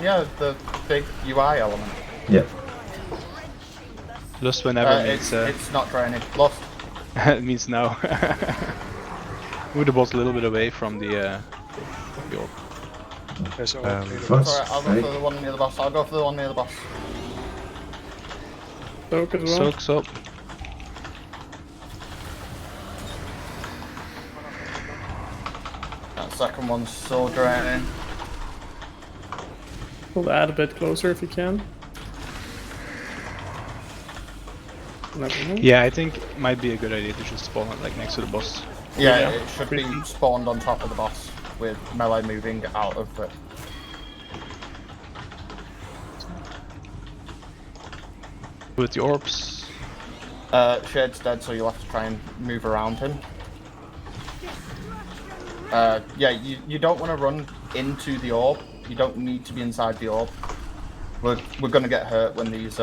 Yeah, the big UI element. Yep. Lost whenever means it's not draining. Lost. it means no. Move the boss a little bit away from the orb. There's all It's alright, I'll go for the one near the boss. I'll go for the one near the boss. Soak as well. Soaks up. That second one's so draining. Pull the ad a bit closer if you can. Yeah, I think it might be a good idea to just spawn it like next to the boss. Yeah, it should be spawned on top of the boss with melee moving out of it. With the orbs. Shade's dead, so you'll have to try and move around him. Yeah, you don't want to run into the orb. You don't need to be inside the orb. We're gonna get hurt when these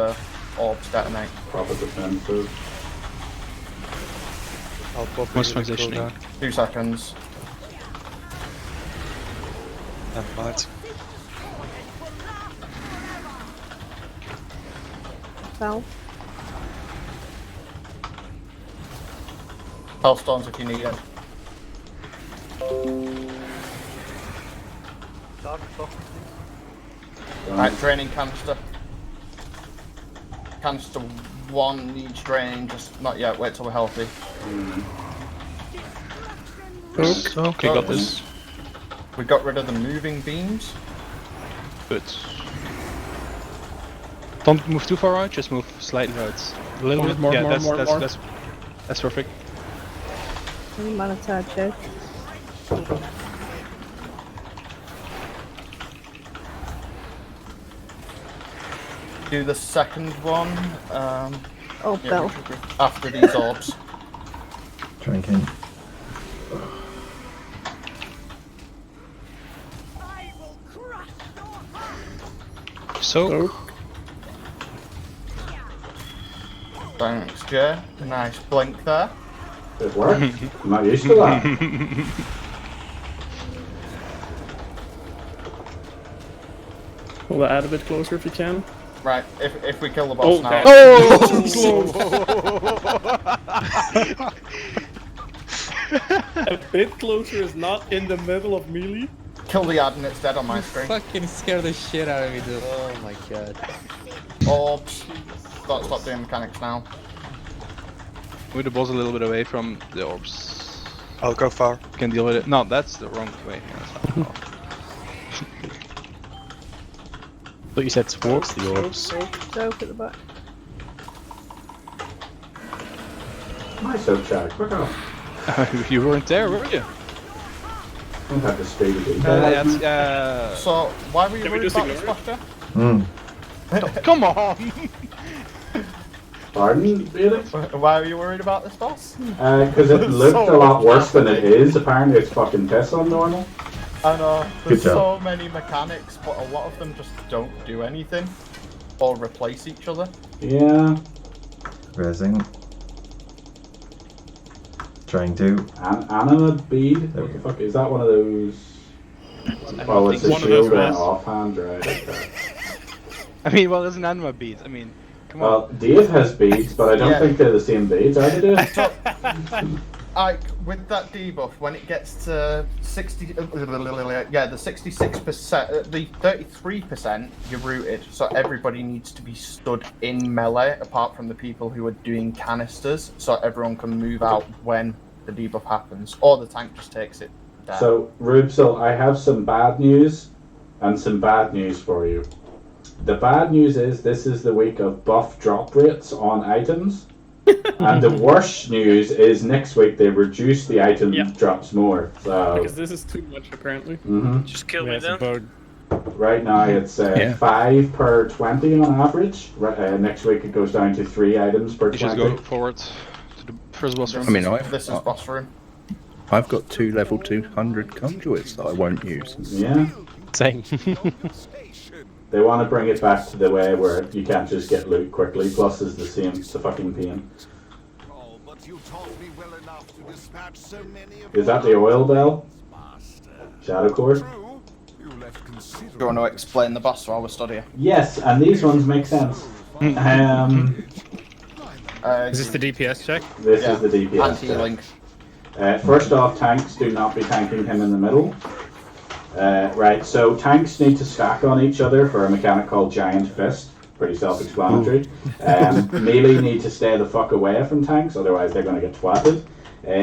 orbs detonate. Proper defensive. I'll pop Most you the transitioning. cooldown. 2 seconds. And light. Spell. Hellstones if you need it. Right, draining canister. Canister 1 needs draining, just not yet, wait till we're healthy. Okay, got this. We got rid of the moving beams. Good. Don't move too far out, just move slightly out. A little bit More, yeah, more, more, more. that's perfect. Any mana tag, Jay? Do the second one. Oh, yeah, Bell. we should be after these orbs. Drinking. Soak. Thanks, Jay. Nice blink there. It worked. I'm not used to that. Pull that a bit closer if you can. Right, if we kill the boss now. A bit closer is not in the middle of melee. Kill the ad and it's dead on my screen. Fucking scared the shit out of me, dude. Oh my god. Orbs. Stop doing mechanics now. Move the boss a little bit away from the orbs. I'll go far. Can deal with it. No, that's the wrong way. Yeah, that's not far. Thought you said towards the orbs. Soap at the back. My soap shag, quick off. You weren't there, were you? Don't have to speed it. So, why were you worried about this, Buster? Come on! Pardon, really? Why were you worried about this boss? Because it looked a lot worse than it is. Apparently it's fucking piss on normal. I know, there's Good job. so many mechanics, but a lot of them just don't do anything. Or replace each other. Yeah. Raising. Trying to. Anima bead? What the fuck? Is that one of those? Oh, it's a shield and offhand, right? Okay. I mean, well, there's an anima bead. I mean, come on. Well, Dave has beads, but I don't think they're the same beads, are they, Dave? With that debuff, when it gets to 60, the 66%, the 33%, you're rooted. So everybody needs to be stood in melee, apart from the people who are doing canisters, so everyone can move out when the debuff happens, or the tank just takes it down. So, Rubesel, I have some bad news and some bad news for you. The bad news is this is the week of buff drop rates on items. And the worst news is next week they reduce the item drops more. So Because this is too much, apparently. Just kill me then. right now it's 5 per 20 on average. Next week it goes down to 3 items per 20. Just go forward to the first boss room. I mean, This is boss room. I've got 2 level 200 conduits that I won't use. Yeah. Same. They want to bring it back to the way where you can't just get loot quickly. Plus is the same. It's a fucking pain. Is that the oil bell? Shadow core? Do you want to explain the boss while we're studying? Yes, and these ones make sense. Is this the DPS check? This is the DPS Anti-healing. check. First off, tanks do not be tanking him in the middle. Right, so tanks need to stack on each other for a mechanic called Giant Fist. Pretty self-explanatory. Melee need to stay the fuck away from tanks, otherwise they're going to get twatted.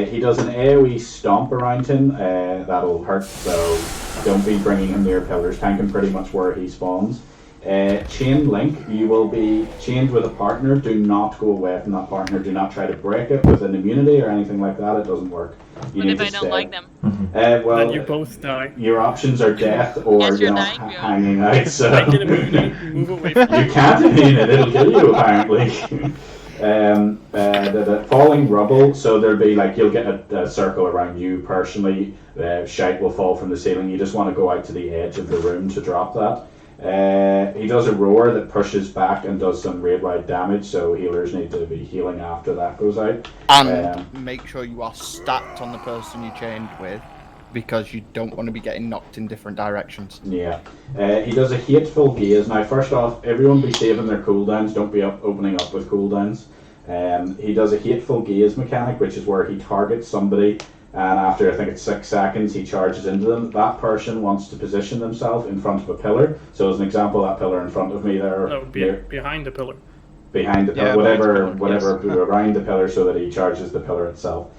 He does an AoE stomp around him, that'll hurt, so don't be bringing him near pillars. Tank him pretty much where he spawns. Chain link, you will be chained with a partner. Do not go away from that partner. Do not try to break it with an immunity or anything like that. It doesn't work. You What if I don't like them? Well, Then you both die. Your options are death or Yes, you're dying, dying, hanging out. So I can move away from you can't immune it. It'll kill you apparently. The falling rubble. So there'll be like you'll get a circle around you personally. Shite will fall from the ceiling. You just want to go out to the edge of the room to drop that. He does a roar that pushes back and does some raid-wide damage, so healers need to be healing after that goes out. And make sure you are stacked on the person you chained with, because you don't want to be getting knocked in different directions. Yeah. He does a hateful gaze. Now, first off, everyone be saving their cooldowns. Don't be opening up with cooldowns. He does a hateful gaze mechanic, which is where he targets somebody, and after I think it's 6 seconds, he charges into them. That person wants to position themselves in front of a pillar. So, as an example, that pillar in front of me there. No, behind the pillar. Behind the pillar, whatever, around the pillar, so that he charges the pillar itself.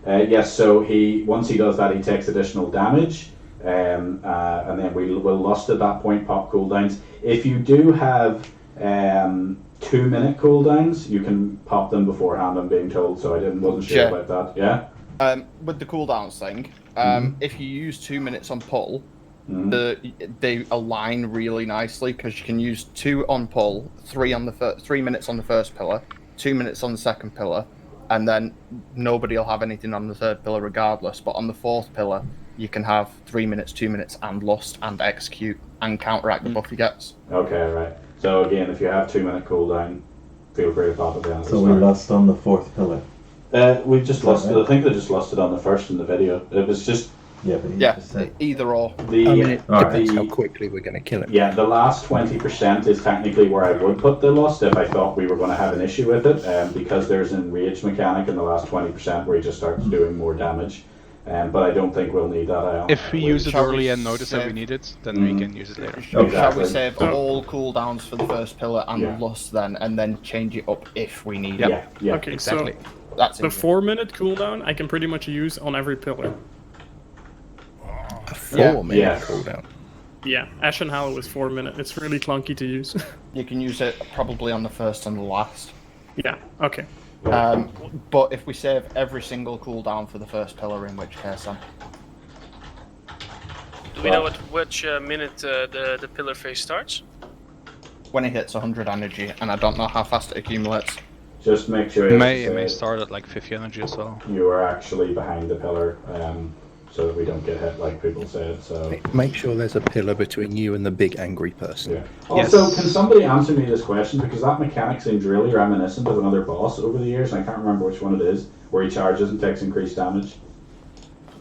Yes, so once he does that, he takes additional damage, and then we'll lust at that point, pop cooldowns. If you do have 2-minute cooldowns, you can pop them beforehand, I'm being told, so I wasn't sure about that. Yeah? With the cooldowns thing, if you use 2 minutes on pull, they align really nicely, because you can use 2 on pull, 3 minutes on the first pillar, 2 minutes on the second pillar, and then nobody will have anything on the third pillar regardless. But on the fourth pillar, you can have 3 minutes, 2 minutes, and lust, and execute, and counteract the buff he gets. Okay, right. So again, if you have 2-minute cooldown, feel free to pop it down. So we lost on the fourth pillar. We just lost. Right. I think they just lost it on the first in the video. It was just. Yeah, but Yeah, either or. I mean, it depends how quickly we're going to kill it. Yeah, the last 20% is technically where I would put the lust if I thought we were going to have an issue with it, because there's an enrage mechanic in the last 20% where he just starts doing more damage. But I don't think we'll need that. If we use it early and notice that we need it, then we can use it later. Shall we save all cooldowns for the first pillar and Yeah. the lust then, and then change it up if we need Yeah, it? yeah. Okay, exactly. so That's the easy. 4-minute cooldown I can pretty much use on every pillar. A 4-minute cooldown. Yeah, Ashen Hallow is 4 minutes. It's really clunky to use. You can use it probably on the first and the last. Yeah, okay. But if we save every single cooldown for the first pillar, in which case then? Do we know at which minute the pillar phase starts? When it hits 100 energy, and I don't know how fast it accumulates. Just make sure It may start at like 50 energy as well. you are actually behind the pillar, so that we don't get hit like people said. So Make sure there's a pillar between you and the big angry person. yeah. Also, can somebody answer me this question, because that mechanic seems really reminiscent of another boss over the years, and I can't remember which one it is, where he charges and takes increased damage.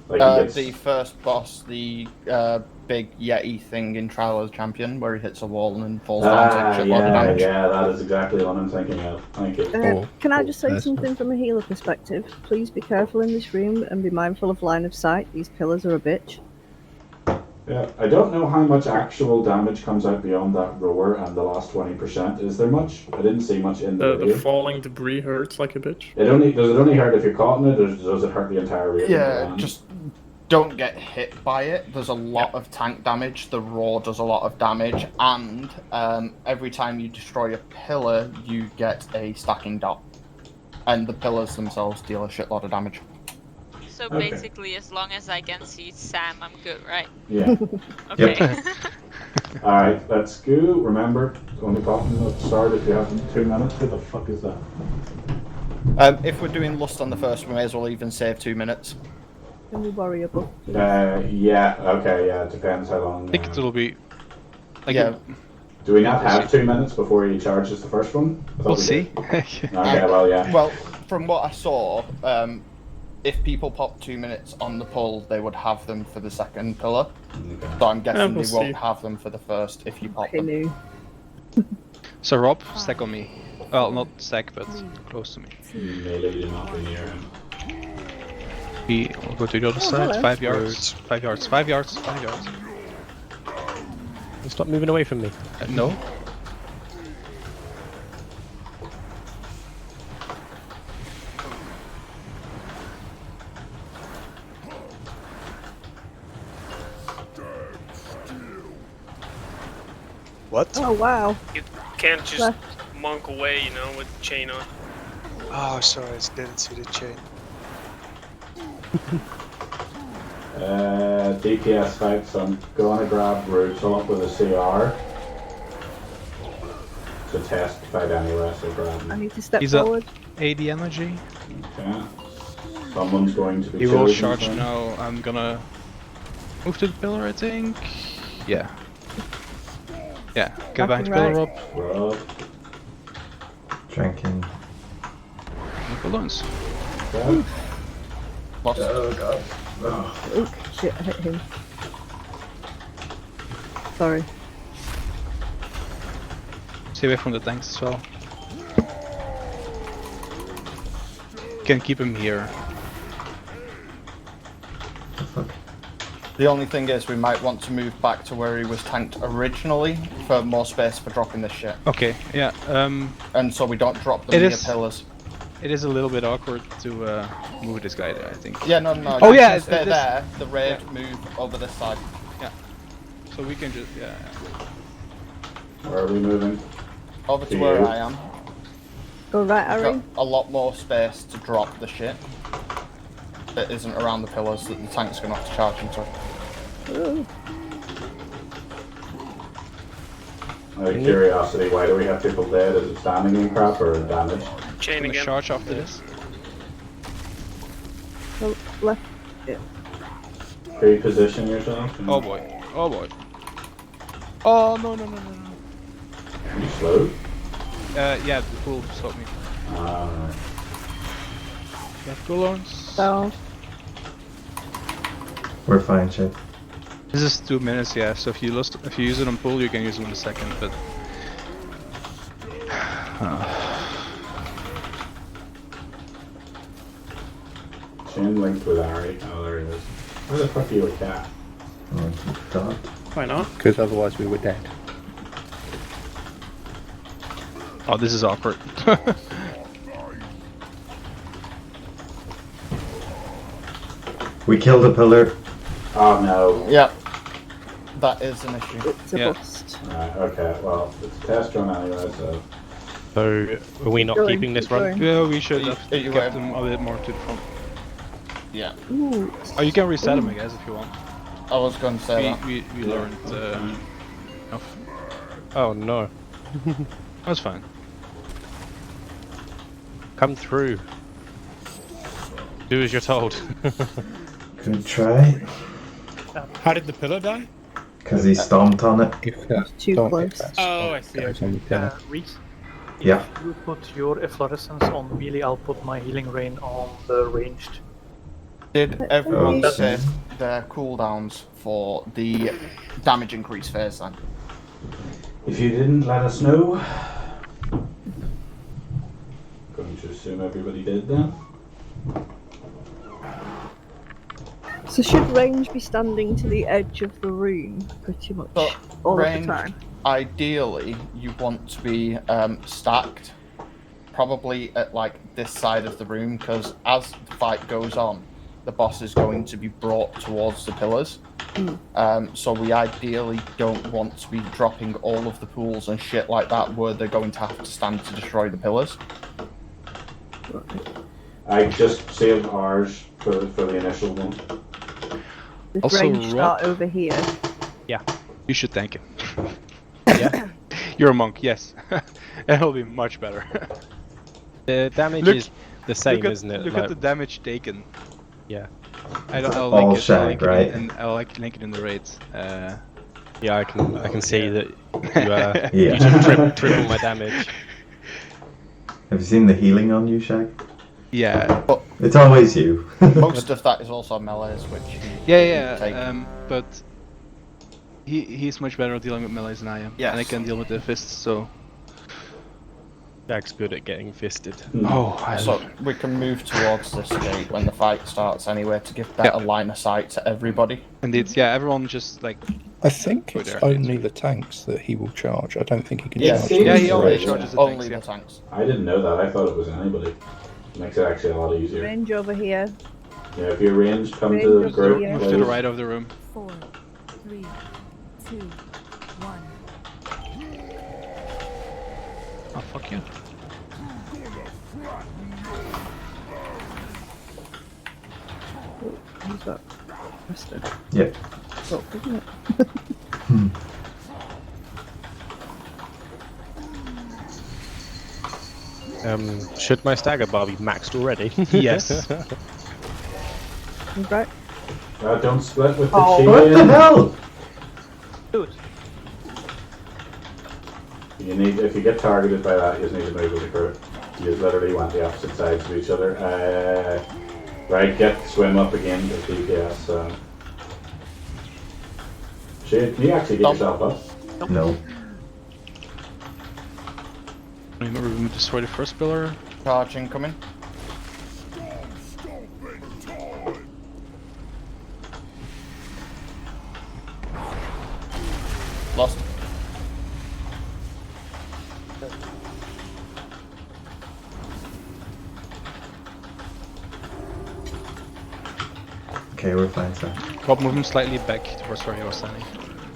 Like he gets... The first boss, the big Yeti thing in Trial of the Champion, where he hits a wall and falls down to a lot of damage. Yeah, that is exactly what I'm thinking of. Thank you. Can I just say something from a healer perspective? Please be careful in this room and be mindful of line of sight. These pillars are a bitch. Yeah, I don't know how much actual damage comes out beyond that roar and the last 20%. Is there much? I didn't see much in the The video. falling debris hurts like a bitch. Does it only hurt if you're caught in it, or does it hurt the entire room? Yeah, just don't get hit by it. There's a lot of tank damage. The roar does a lot of damage, and every time you destroy a pillar, you get a stacking dot, and the pillars themselves deal a shitload of damage. So Okay. basically, as long as I can see Sam, I'm good, right? Yeah. Okay. Alright, let's go. Remember, only popping at the start if you have 2 minutes. What the fuck is that? If we're doing lust on the first, we may as well even save 2 minutes. Can we borrow your book? Yeah, okay, yeah, it depends how long. I think it'll be. Like Yeah. Do we not have 2 minutes before he charges the first one? I thought We'll we see. did. Okay, well, yeah. Well, from what I saw, if people pop 2 minutes on the pull, they would have them for the second pillar. So I'm guessing we'll they won't see. have them for the first if you pop them. Canoe. So Rob, stack on me. Well, not stack, but close to me. Melee did not be near him. We'll go to the other side. hello. 5 yards. 5 yards. 5 yards. 5 yards. Stop moving away from me. No. What? Oh wow. You can't just Left. monk away, you know, with the chain on. Oh, sorry, I didn't see the chain. DPS fight, so I'm going to grab Rootsel up with a CR. To test fight anyway, so grab I him. need to step He's forward. at 80 energy. Okay. Someone's going to be He will chosen, charge so- now. I'm gonna move to the pillar, I think. Yeah. Yeah, go back to pillar, Right. Rob. Rob. Drinking. Balloons. Okay. Lost. Oh god. Oh shit, I hit him. Sorry. Stay away from the tanks as well. Can keep him here. The only thing is we might want to move back to where he was tanked originally for more space for dropping this shit. Okay, yeah. And so we don't drop them It near is- pillars. It is a little bit awkward to move this guy there, I think. Yeah, no. Oh you yeah, can stay this- there. The raid move over this side. Yeah. So we can just yeah. Where are we moving? Over to To where you. I am. Go right, We've Harry. got a lot more space to drop the shit that isn't around the pillars that the tank's gonna have to charge into. Ooh. Out of curiosity, why do we have people dead? Is it standing in crap or damage? Chain I'm gonna again. charge after this. Oh, left. Yeah. Reposition yourself. Oh boy. Oh boy. Oh no. You slowed? Yeah, the pool stopped me. Let's go, Lawrence. Down. We're fine, Chip. This is 2 minutes, yeah. So if you use it on pool, you can use it in a second. But Chain linked with Ari. Oh, there he is. Where the fuck are you with Cat? Why not? Because otherwise we were dead. oh, this is awkward. We killed a pillar. Oh no. Yeah. That is an issue. It's a bust. Right, okay, well, it's a test run anyway, so. So, are we not keeping this run? Yeah, we should have Eat your kept way. them a bit more to the front. Yeah. Ooh. Oh, you can reset them, I guess, if you want. I was going to say that. We learned enough. Oh no. That's fine. Come through. Do as you're told. Good try. How did the pillar die? Because he stomped on it. Too close. Oh, I see. Reese, Yeah. if you put your efflorescence on melee, I'll put my healing rain on the ranged. Did everyone set their cooldowns for the damage increase phase then? If you didn't let us know, going to assume everybody did then. So should range be standing to the edge of the room pretty much all of the time? Ideally, you want to be stacked, probably at like this side of the room, because as the fight goes on, the boss is going to be brought towards the pillars. So we ideally don't want to be dropping all of the pools and shit like that where they're going to have to stand to destroy the pillars. I just saved ours for the initial one. Does Also, range start over here? Yeah. You should thank him. Yeah. You're a monk, yes. It'll be much better. The damage Look- is the same, look at, isn't it? Look Like- at the damage taken. Yeah. I'll All link it. I'll shag, link it right? and I'll link it in the raids. Yeah, I can see that you, Yeah. you took triple my damage. Have you seen the healing on you, Shag? Yeah. But It's always you. most of that is also melees, which Yeah. But he's much better at dealing with melees than I am. Yes. And I can deal with the fists, so. Shag's good at getting fisted. Oh, so we can move towards this gate when the fight starts anyway to give better line of sight to everybody. Indeed, yeah, everyone just like. I think Go it's there. only the tanks that he will charge. I don't think he can Yeah, charge. yeah, he only Right. charges the Only tanks, the tanks. I didn't know that. I thought it was anybody. Makes it actually a lot easier. Range over here. Yeah, if you're ranged, come Range to the over group. here. Move to the right of the room. 4, 3, 2, 1. Oh, fuck you. Who's that? Mister. Yep. Oh, isn't it? Should my stagger bar be maxed already? Yes. Right. Don't split with the What chain. the hell? Dude, You need, if you get targeted by that, you just need to move with the crew. You just literally want the opposite sides of each other. Right, swim up again to DPS. So. Shit, can you actually get yourself up? No. Remember, we destroy the first pillar. Charge incoming. Lost. Okay, we're fine, sir. Bob, move him slightly back towards where he was standing.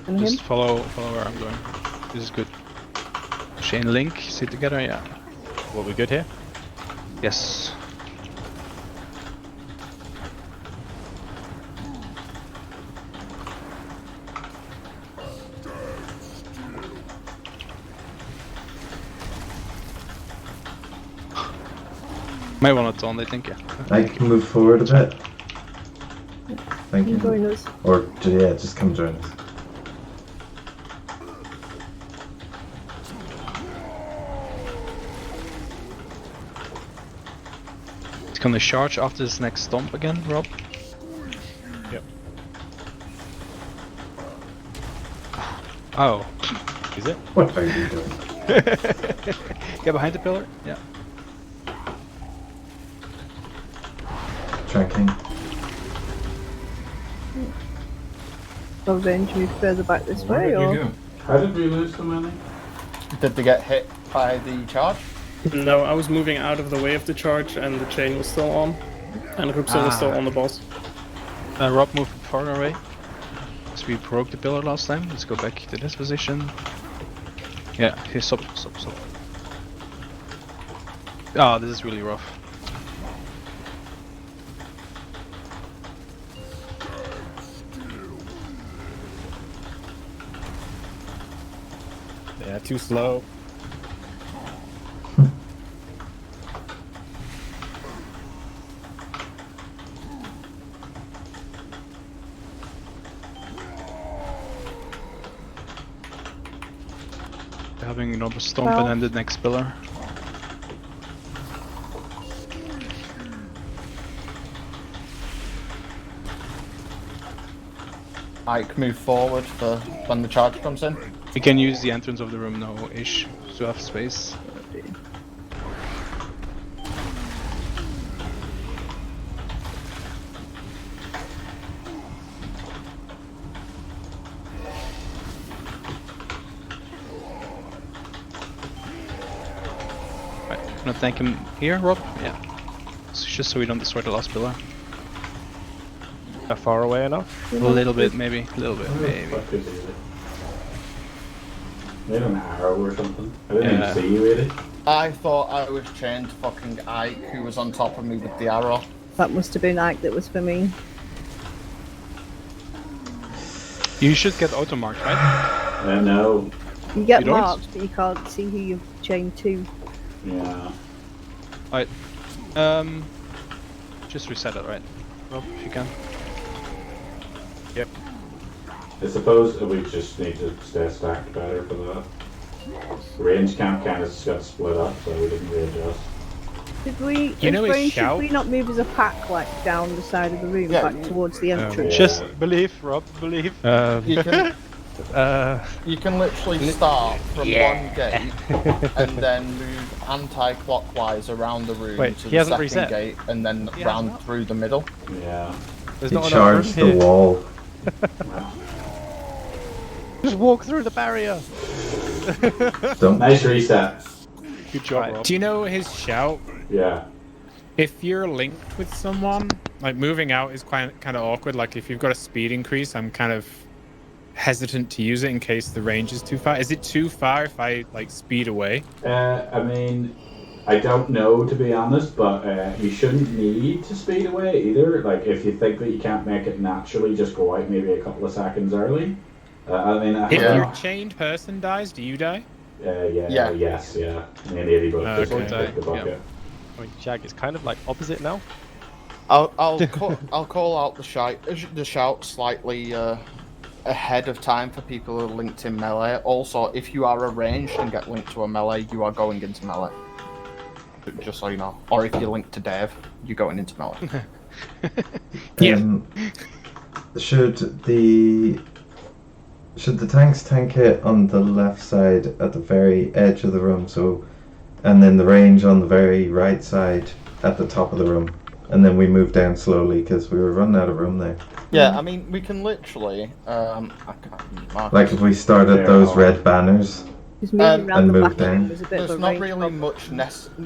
And Just him? follow where I'm going. This is good. Shane, Link, sit together, yeah. Well, we good here? Yes. Might want to taunt, I think, yeah. I can move forward a bit. Thank You you. join us. Or, yeah, just come join us. It's gonna charge after this next stomp again, Rob. Yep. Oh. Is it? What are you doing? Get behind the pillar. Yeah. Tracking. So then, should we further back this way, or? How did we lose so many? Did they get hit by the charge? No, I was moving out of the way of the charge and the chain was still on. And Rupson was still on the boss. Rob moved further away. So we broke the pillar last time. Let's go back to this position. Yeah, here, stop. Oh, this is really rough. Yeah, too slow. Having another stomp and then the next pillar. Ike, move forward for when the charge comes in. You can use the entrance of the room now, ish, to have space. Right, gonna thank him here, Rob? Yeah. So just so we don't destroy the last pillar. Far away enough? A little bit, maybe. A little bit, maybe. Made an arrow or something. I didn't even see you really. I thought I was chained to fucking Ike, who was on top of me with the arrow. That must have been Ike that was for me. You should get auto marked, right? No. You get You don't? marked, but you can't see who you've chained to. Yeah. Alright. Just reset it, right? Rob, if you can. Yep. I suppose we just need to stay stacked better for that. Range camp kind of got split up, so we didn't readjust. Did we? You know his should shout? we not move as a pack, like down the side of the room, back towards the entrance? Just believe, Rob, believe. You can literally start from one gate and then move anti-clockwise around the room Wait, to he the hasn't second reset? gate and then round through the middle. Yeah. There's He not enough charged room the here. wall. Just walk through the barrier. Nice reset. Good job, Rob. Do you know his shout? Yeah. If you're linked with someone, like moving out is kind of awkward. Like if you've got a speed increase, I'm kind of hesitant to use it in case the range is too far. Is it too far if I like speed away? I mean, I don't know, to be honest, but you shouldn't need to speed away either. Like, if you think that you can't make it naturally, just go out maybe a couple of seconds early. I mean, If your chained person dies, do you die? Yes. Me and Eddie both Okay. pick the bucket. I mean, Jag, it's kind of like opposite now. I'll call out the shout slightly ahead of time for people who are linked in melee. Also, if you are arranged and get linked to a melee, you are going into melee. Just so you know. Or if you're linked to Dave, you're going into melee. Should the tanks tank it on the left side at the very edge of the room, and then the range on the very right side at the top of the room, and then we move down slowly because we were running out of room there. Yeah, I mean, we can literally. I can't mark Like if we started those red banners and moved down. There's not really much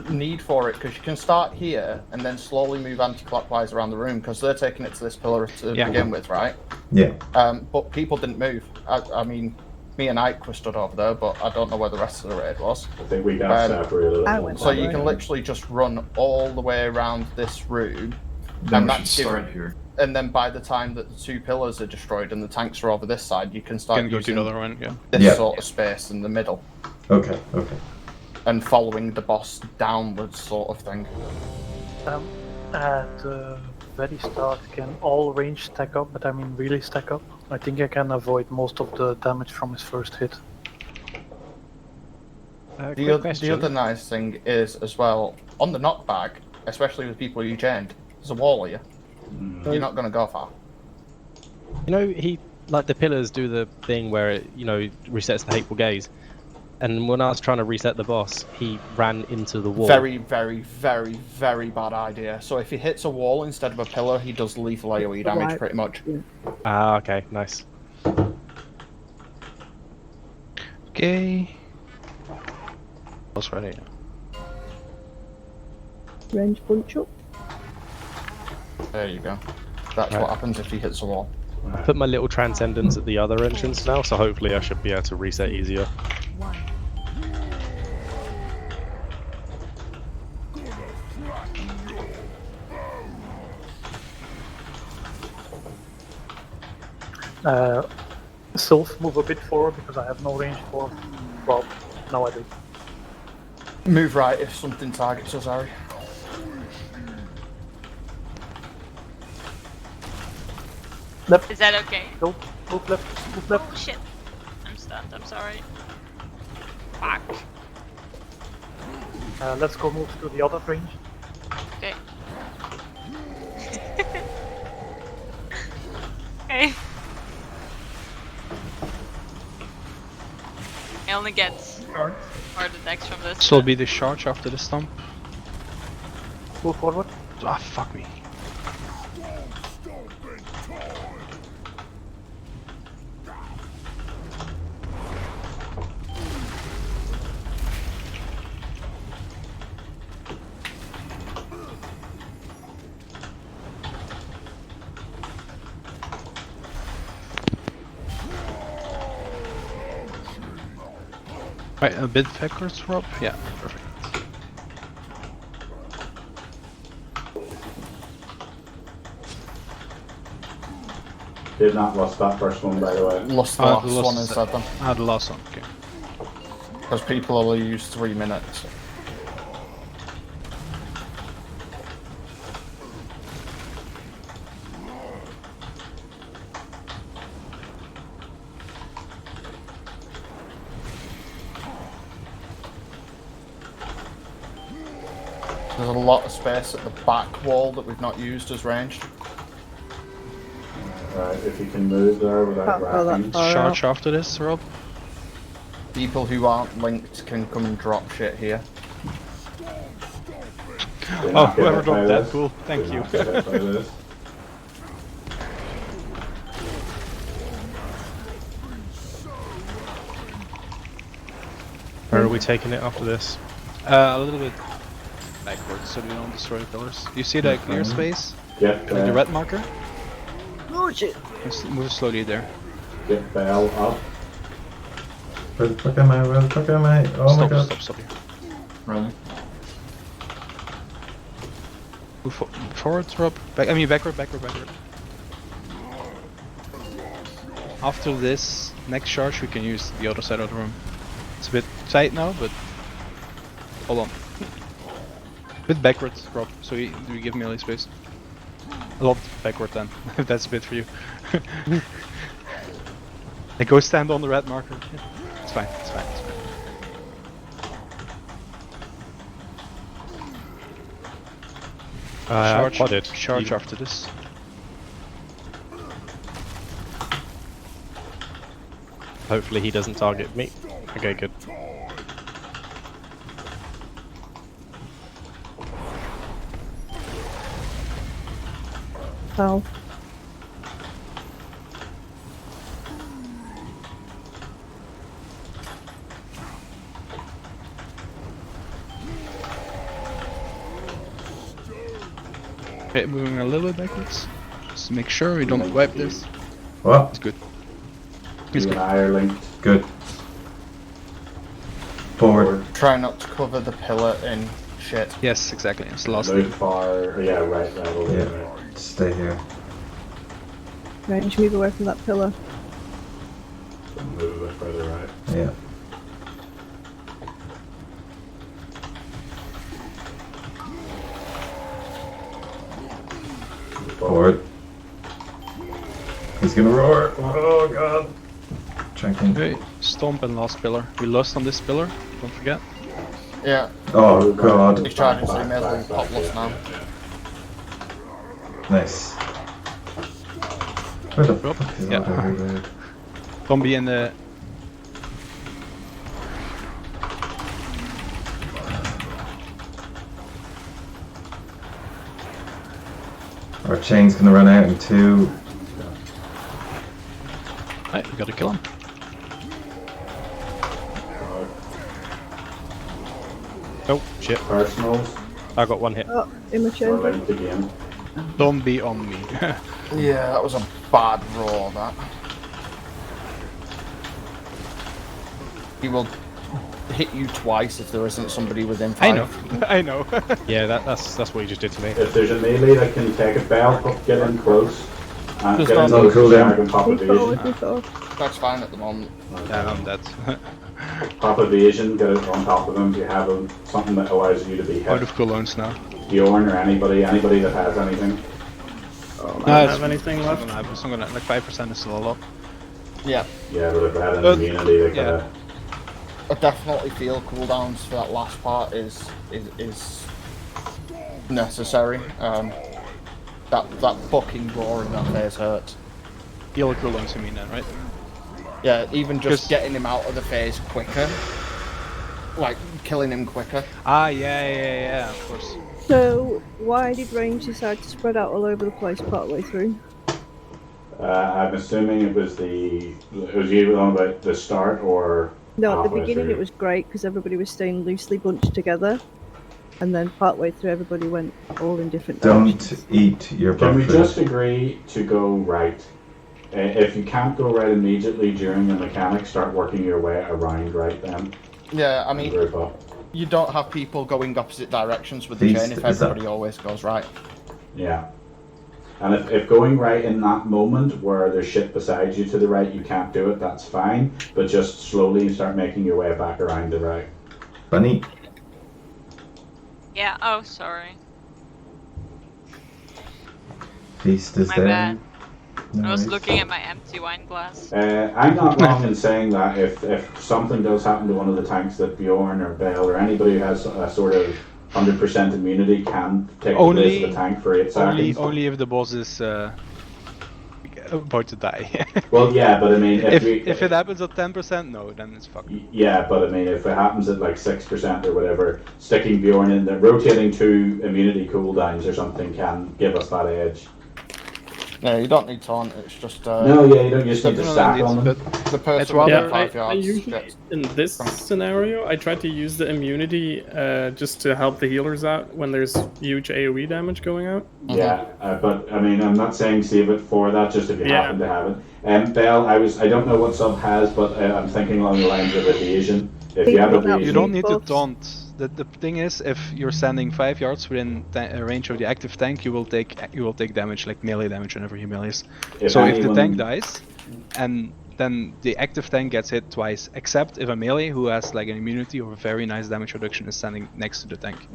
need for it because you can start here and then slowly move anti-clockwise around the room because they're taking it to this pillar to begin with, right? Yeah. But people didn't move. I mean, me and Ike were stood over there, but I don't know where the rest of the raid was. I think we got separated. So you can literally just run all the way around this room. Then and we that's should start here. And then by the time that the two pillars are destroyed and the tanks are over this side, you can start Can go to using the other one, yeah. this sort of space in the middle. Okay. And following the boss downwards sort of thing. At the very start, can all range stack up, but I mean really stack up? I think I can avoid most of the damage from his first hit. The other nice thing is, as well, on the knockback, especially with people you chained. There's a wall here. You're not going to go far. You know, like the pillars do the thing where it, resets the hateful gaze. And when I was trying to reset the boss, he ran into the wall. Very, very, very, very bad idea. So if he hits a wall instead of a pillar, he does lethal AoE damage pretty much. Ah, okay, nice. Okay. Boss ready. Range punch up. There you go. That's Right. what happens if he hits a wall. I put my little transcendence at the other entrance now, so hopefully I should be able to reset easier. Sylph, move a bit forward because I have no range for. Well, now I do. Move right if something targets us, Harry. Left. Is that okay? Go. Move left. Move left. Oh shit. I'm stunned, I'm sorry. Fuck. Let's go move to the other range. Okay. Okay. I only get hard attacks from this. This will be the charge after the stomp. Move forward. Ah, fuck me. Right, a bit backwards, Rob? Yeah, perfect. Did not lost that first one, by the way. Lost the last one instead then. Ah, the last one, okay. Because people only use 3 minutes. There's a lot of space at the back wall that we've not used as ranged. Right, if you can move there without racking. Charge after this, Rob. People who aren't linked can come and drop shit here. Oh, whoever dropped that, cool. Thank you. Where are we taking it after this? A little bit backwards so we don't destroy the pillars. You see that clear space? Yeah. Like the red marker? Oh shit! Just move slowly there. Get Bell up. Where the fuck am I? Where the fuck am I? Oh my god. Stop here. Running. Move forward, Rob. Backward. After this next charge, we can use the other side of the room. It's a bit tight now, but hold on. A bit backwards, Rob, so you give melee space. A lot backward then, if that's a bit for you. Like, go stand on the red marker. Yeah. It's fine. Charge after this. Hopefully he doesn't target me. Okay, good. Ow. Okay, moving a little bit backwards. Just to make sure we don't wipe this. What? It's good. You and I are linked. Good. Forward. Try not to cover the pillar in shit. Yes, exactly. It's the last Move thing. far. Yeah, right. Level. Yeah. Stay here. Range, move away from that pillar. Move a bit further right. Yeah. Forward. He's gonna roar. Oh god. Checking. Okay, stomp and last pillar. We lost on this pillar, don't forget. Yeah. Oh god. He's charging, so he may as well pop loss now. Nice. Where the fuck is Yeah. that everywhere? Zombie in the. Our chain's gonna run out in 2. Right, we gotta kill him. Oh shit. Personals. I got 1 hit. Oh, immature. Linked again. Zombie on me. Yeah, that was a bad roll, that. He will hit you twice if there isn't somebody within 5. I know. I know. Yeah, that's what he just did to me. If there's a melee that can take a bell, get in close. And Just get in don't close cool to down. Shag and pop evasion. That's fine at the moment. Yeah, I'm dead. Pop evasion, get it on top of them. You have something that allows you to be Out hit. of cooldowns now. Bjorn or anybody that has anything. Oh, No, I it's don't have anything left. I'm gonna like 5% is still a lot. Yeah. Yeah, but if they had an immunity, they yeah. I definitely feel cooldowns for that last part is necessary. That fucking roar in that phase hurts. Heal cooldowns, you mean then, right? Yeah, even just getting him out of the phase quicker, like killing him quicker. Ah, yeah, of course. So, why did range decide to spread out all over the place partway through? I'm assuming it was you on about the start or. No, at the halfway beginning through? it was great because everybody was staying loosely bunched together, and then partway through everybody went all in different directions. Don't eat your Can we buffer. just agree to go right? If you can't go right immediately during the mechanic, start working your way around right then. Yeah, I mean, Group up. you don't have people going opposite directions with the chain if everybody always goes right. Yeah. And if going right in that moment where there's shit beside you to the right, you can't do it, that's fine. But just slowly start making your way back around the right. Bunny. Yeah, oh, sorry. Feast is My there. bad. No I was worries. looking at my empty wine glass. I'm not wrong in saying that if something does happen to one of the tanks, that Bjorn or Bell or anybody who has a sort of 100% immunity can take the place of the tank for 8 seconds. Only if the boss is about to die. Well, yeah, but I mean, if it happens at 10%, no, then it's fucked. Yeah, but I mean, if it happens at like 6% or whatever, sticking Bjorn in there, rotating 2 immunity cooldowns or something can give us that edge. Yeah, you don't need taunt, it's just... No, yeah, you don't just need to stack on them. The person It's within rather, 5 I yards usually, gets... in this scenario, I try to use the immunity just to help the healers out when there's huge AoE damage going out. Yeah, but I mean, I'm not saying save it for that, just if you happen to have it. Bell, I don't know what sub has, but I'm thinking along the lines of evasion. If you have evasion, You don't need to taunt. The thing is, if you're standing 5 yards within range of the active tank, you will take damage, like melee damage whenever he melees. So if the tank dies, and then the active tank gets hit twice, except if a melee who has like an immunity or very nice damage reduction is standing next to the tank.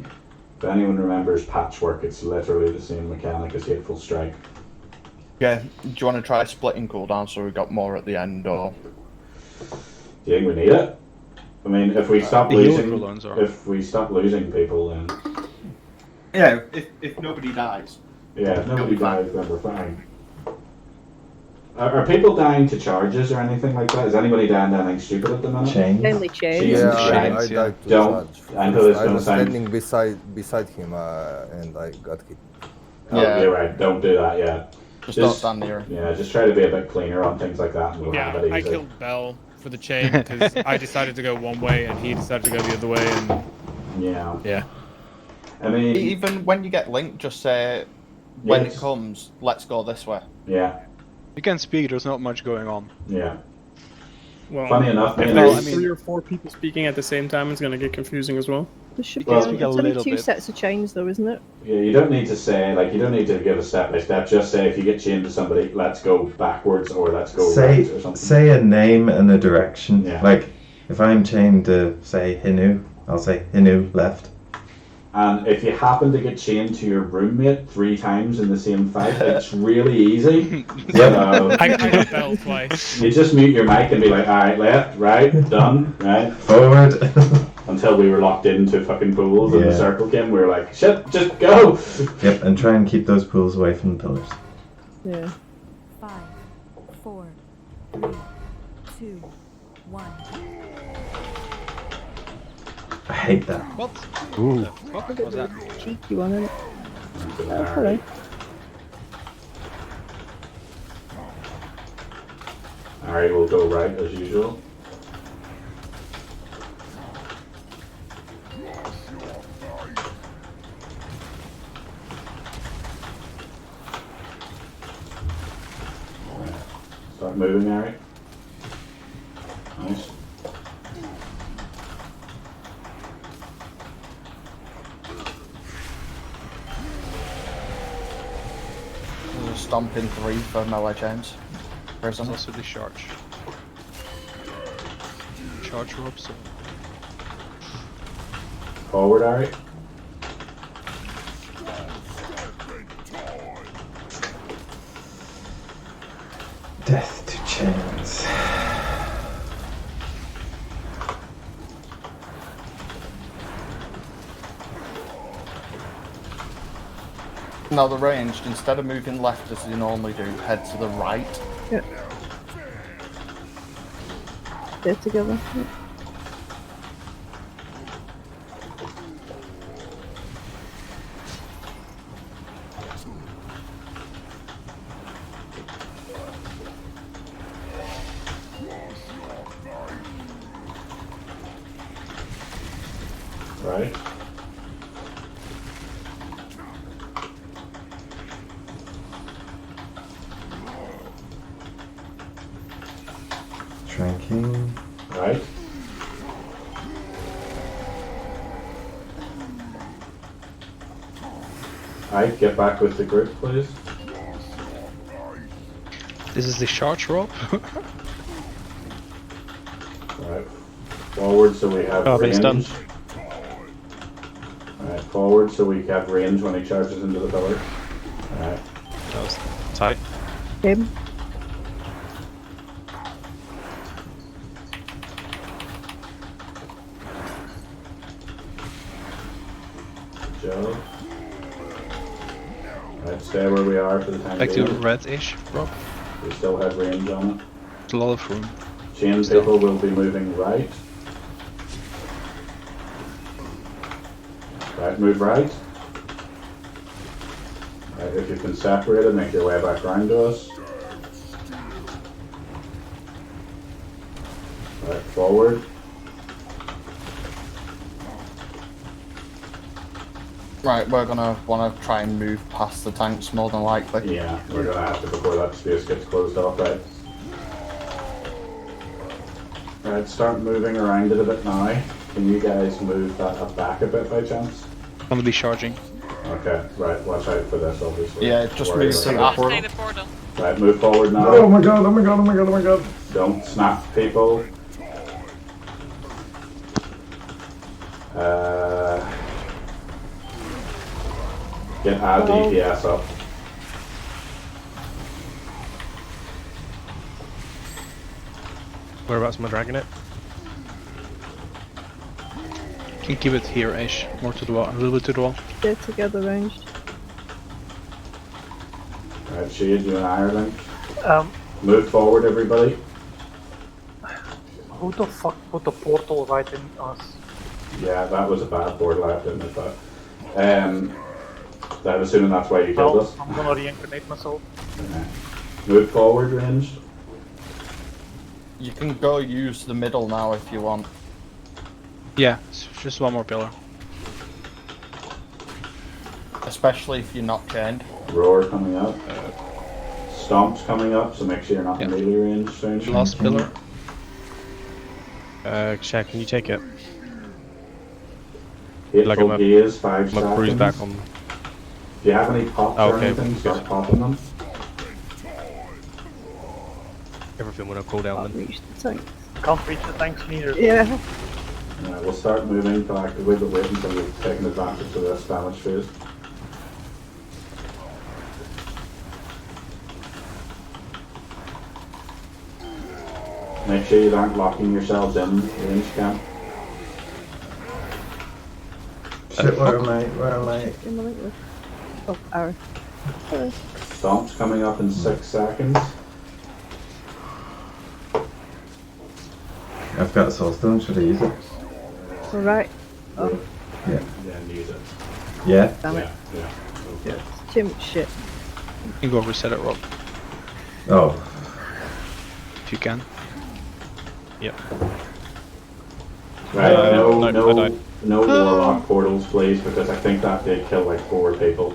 if anyone remembers Patchwork, it's literally the same mechanic as Hateful Strike. Yeah, do you want to try splitting cooldown so we got more at the end, or...? Do you think we need it? I mean, if we stop The healer losing, cooldowns are- if we stop losing people, then Yeah, if nobody dies. yeah, if nobody dies, then we're fine. Are people dying to charges or anything like that? Is anybody dying to anything stupid at the minute? Chains. Mainly chains. Chains, I chains. died to Don't. charge. I know this I don't was sound. standing beside him and I got hit. Oh, Yeah. you're right. Don't do that. Yeah. Just don't stand near him. Yeah, just try to be a bit cleaner on things like that, and we'll Yeah, have it I easy. killed Bell for the chain because I decided to go one way and he decided to go the other way, and Yeah. yeah. I mean, Even when you get linked, just say, when Yes. it comes, let's go this way. yeah, You can speak. There's not much going on. yeah. Well, Funny enough, if man, there's I mean- 3 or 4 people speaking at the same time, it's going to get confusing as well. There should Well, be speak a it's only little 2 bit. sets of chains though, isn't it? Yeah, you don't need to say, like, you don't need to give a step by step. Just say if you get chained to somebody, let's go backwards or let's go right or something. Say a name and a direction. Yeah. Like, if I'm chained to, say, Hinu, I'll say Hinu left. And if you happen to get chained to your roommate 3 times in the same fight, it's really easy. So, I got Bell twice. you just mute your mic and be like, alright, left, right, done, right. Forward. And until we were locked into fucking pools and the Yeah. circle came. We were like, shit, just go. Yep, and try and keep those pools away from the pillars. Yeah. 5, 4, 3, 2, 1. I hate that. What? Ooh. What was that? Cheeky one, isn't it? Alright. Hello. Alright, we'll go right as usual. Start moving, Harry. Nice. There's a stomp in 3 for melee chains. There's also the charge. Charge ropes. Forward, Harry. Death to chains. Now the ranged, instead of moving left as you normally do, head to the right. Yeah. They're together. Yeah. Right. Tranking. Right. Alright, get back with the group, please. This is the charge rope. Right. Forward so we have Oh, been range. stunned. Alright, forward so we have range when he charges into the pillar. Alright. That was tight. Him. Joe. Right, stay where we are for the time Back to being. red-ish rope. We still have range on it. There's a lot of room. Chain people will be moving right. Right, move right. Right, if you can separate it, make your way back round to us. Right, forward. Right, we're gonna want to try and move past the tanks more than likely. Yeah, we're gonna have to before that space gets closed off, right? Right, start moving around it a bit now. Can you guys move that up back a bit by chance? I'm gonna be charging. Okay, right, watch out for this obviously. Yeah, just Worry move about to it. that Stay the portal. Right, move forward now. Oh my god, oh my god, oh my god, oh my god. Don't snap people. Get our DPS up. Whereabouts am I dragging it? Can keep it here-ish, more to the wall, a little bit to the wall. They're together ranged. Right, Shade, you and Ireland. Um, Move forward, everybody. who the fuck put the portal right in us? Yeah, that was a bad board, I have to admit that. I'm assuming that's why you killed Well, us. I'm gonna reincarnate myself. Okay. Move forward, range. You can go use the middle now if you want. Yeah, it's just one more pillar. Especially if you're not chained. Roar coming up. Stomp's coming up, so make sure you're not in melee range soon. Last pillar. Shaq, can you take it? Hateful I'm Gaze, 5 I'm a cruise seconds. back on. If you have any pops Oh, or okay, anything, good. start popping them. Everything will cool down then. Reach the tank. Can't reach the tanks neither. Yeah. Yeah, we'll start moving collectively, but wait until we've taken advantage of this damage phase. Make sure you aren't locking yourselves in range camp. Shit, where am I? Where am I? In the link list. Oh, Aaron. Hello. Stomp's coming up in 6 seconds. I've got a soul stone, should I use it? Alright. Oh. Yeah. Yeah, use it. Yeah? Damn it. Yeah. Yeah. Too much shit. You can go reset it, Rob. Oh. If you can. Yep. Right, no I warlock portals, please, because I think that did kill like 4 people.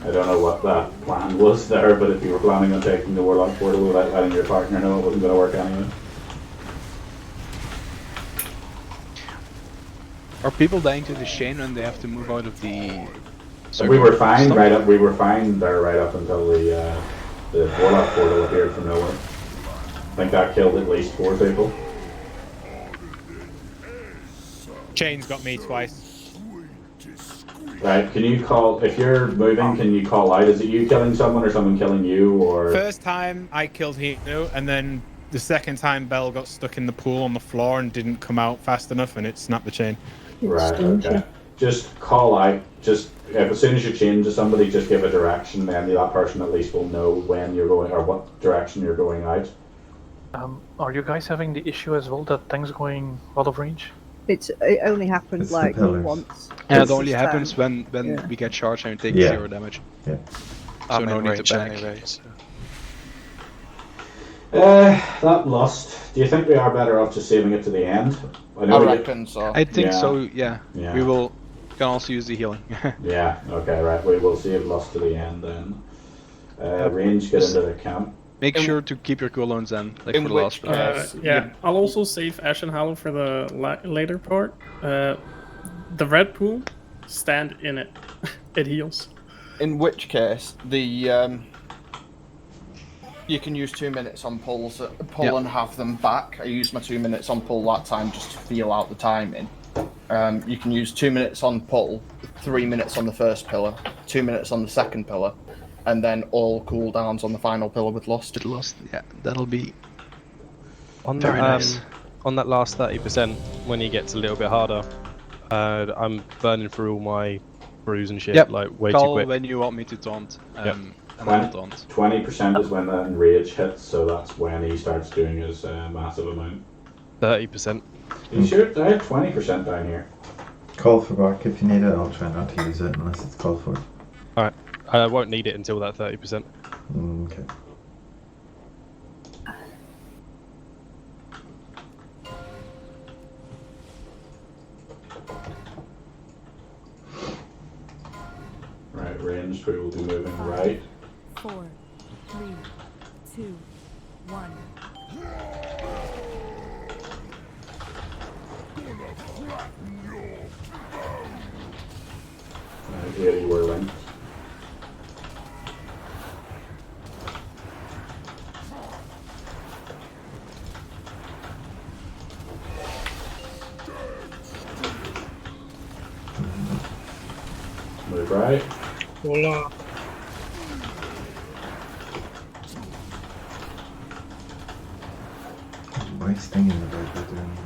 I don't know what that plan was there, but if you were planning on taking the warlock portal without letting your partner know, it wasn't going to work anyway. Are people dying to the chain when they have to move out of the circle? We were fine Stop. right up. We were fine there right up until the warlock portal appeared from nowhere. I think that killed at least 4 people. Chain's got me twice. Right, can you call, if you're moving, can you call out? Is it you killing someone or someone killing you, or? First time I killed Hino, and then the second time Bell got stuck in the pool on the floor and didn't come out fast enough, and it snapped the chain. Right, okay. Just call out, just, as soon as you change to somebody, just give a direction, then that person at least will know when you're going, or what direction you're going out. Are you guys having the issue as well that things going out of range? It only happened like once. Yeah, it only happens when we get charged and we take 0 damage. Yeah. So I'm no in need range to panic. anyway, so. That lost. Do you think we are better off just saving it to the end? I reckon so. I think so, yeah. We will can also use the healing. Yeah, okay, right. We will save lost to the end then. Range, get into the camp. Make sure to keep your cooldowns then, like for the last one. Yeah, I'll also save Ash and Hallow for the later part. The red pool, stand in it. It heals. In which case, the you can use 2 minutes on pull and have them back. I used my 2 minutes on pull that time just to feel out the timing. You can use 2 minutes on pull, 3 minutes on the first pillar, 2 minutes on the second pillar, and then all cooldowns on the final pillar with Lost. Yeah, that'll be on very that, nice. On that last 30%, when he gets a little bit harder, I'm burning through all my brews and shit, like way too Call quick. when you want me to taunt. And When I'll taunt. 20% is when the enrage hits, so that's when he starts doing his massive amount. 30%. You sure? I have 20% down here. Call for bark if you need it. I'll try not to use it unless it's called for. Alright, I won't need it until that 30%. Okay. Right, ranged, we will be moving right. 4, 3, 2, 1. Right, 80 were linked. Move right. Hola. Why is stinging the bird by doing that?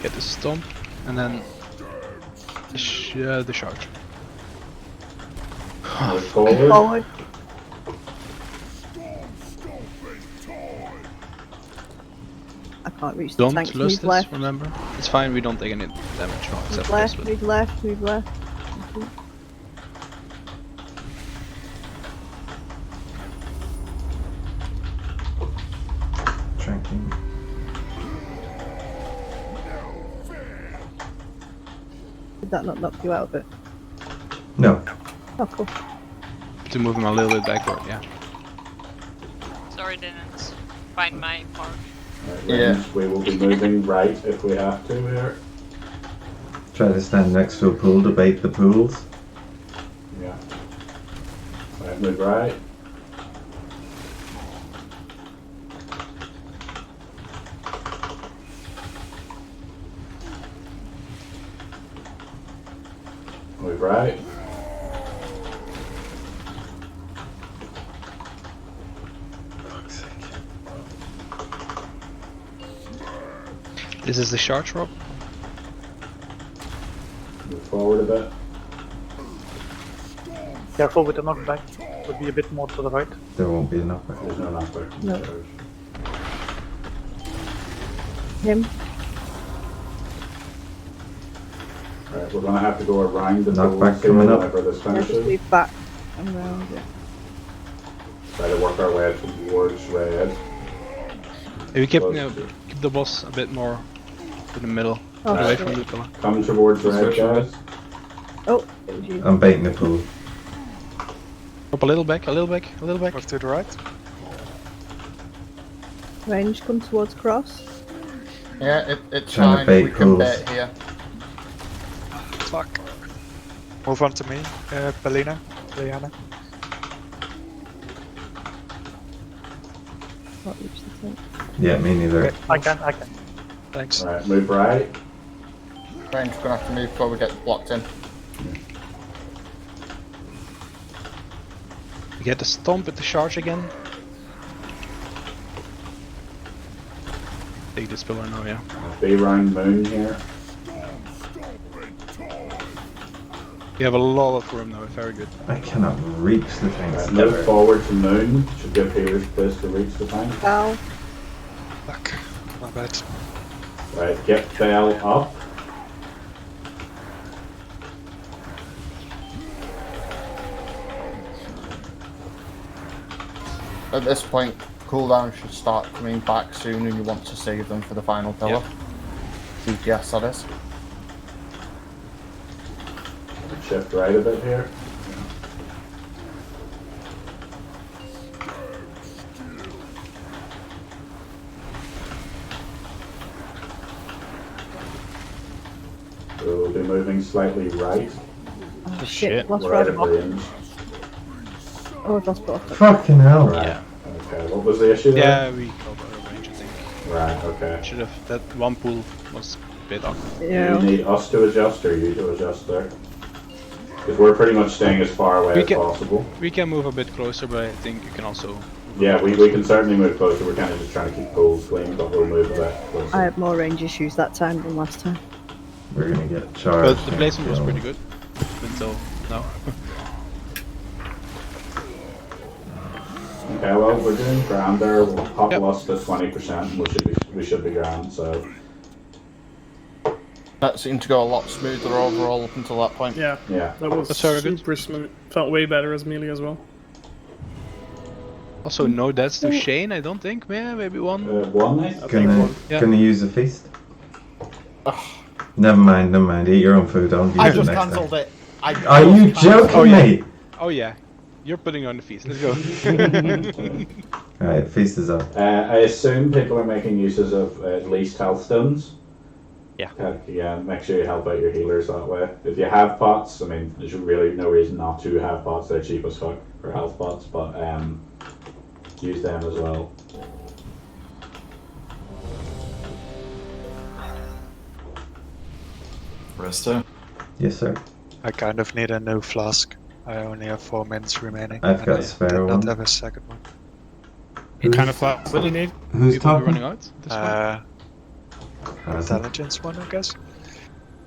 Get the stomp, and then the charge. Move forward. I can't reach the Don't tanks. lose Move this, left. remember? It's fine, we don't take any damage from except Move for left, this. move left, move left. Okay. Tracking. Did that not knock you out a bit? No. Oh, cool. To move him a little bit backward, yeah. Sorry, didn't find my part. Right, ranged, we will be moving right if we have to here. Try to stand next to a pool to bait the pools. Yeah. Right, move right. Move right. This is the charge rope. Move forward a bit. Careful with the knockback. Would be a bit more to the right. There won't be a knockback. There's no knockback. No. Him. Alright, we're gonna have to go around the Knockback pool coming up. whenever this Yeah, just finishes. leave back and round. Yeah. Try to work our way towards red. We keep the boss a bit more to the middle, Oh, away shit. from the pillar. Come towards red, guys. Oh, it was you. I'm baiting the pool. Up a little back, a little back, a little back. Move to the right. Range, come towards cross. Yeah, it's Trying to fine. bait We can pools. bait here. Fuck. Move on to me, Belina. Liana. Can't reach the thing. Yeah, me neither. Okay, I can. Thanks. Alright, move right. Range, we're gonna have to move before we get blocked in. We get the stomp at the charge again. Take this pillar now, yeah. Be round moon here. We have a lot of room now, very good. I cannot reach the things. Right, move forward to moon. Should give healers space to reach the tank. Ow. Fuck. My bad. Right, get Bell up. At this point, cooldown should start coming back soon and you want to save them for the final pillar. DPS, that is. Shift right a bit here. So we'll be moving slightly right. Oh shit, lost We're out of round. range. Oh, I've lost both. Fucking hell. Right. Okay, what was the issue there? Yeah, we got out of range, I think. Right, okay. Should have, that one pool was a bit awkward. Do you need us to adjust or you to adjust there? Because we're pretty much staying as far away as possible. We can move a bit closer, but I think you can also... Yeah, we can certainly move closer. We're kind of just trying to keep pools clean, but we'll move a bit closer. I had more range issues that time than last time. We're gonna get charged. But the placement was pretty good until now. Okay, well, we're doing grand there. We'll pop loss to 20% and we should be grand, so... That seemed to go a lot smoother overall up until that point. Yeah. Yeah. That was super smooth. Felt way better as melee as well. Also, no deaths to Shane, I don't think. Yeah, maybe one. One, I Gonna use a feast? Never mind. Eat your own food. Don't use I it just next cancelled time. it. I Are you just cancelled joking me? Oh yeah. You're putting on the feast. Let's go. Alright, feast is up. I assume people are making uses of at least health stones. Yeah. Yeah, make sure you help out your healers that way. If you have pots, I mean, there's really no reason not to have pots. They're cheap as fuck for health pots, but use them as well. Resto? Yes, sir. I kind of need a new flask. I only have 4 minutes remaining. I've and got I a spare did one. not have a second one. What kind of flask do you need? Who's People talking? running out? This Intelligence one, I guess.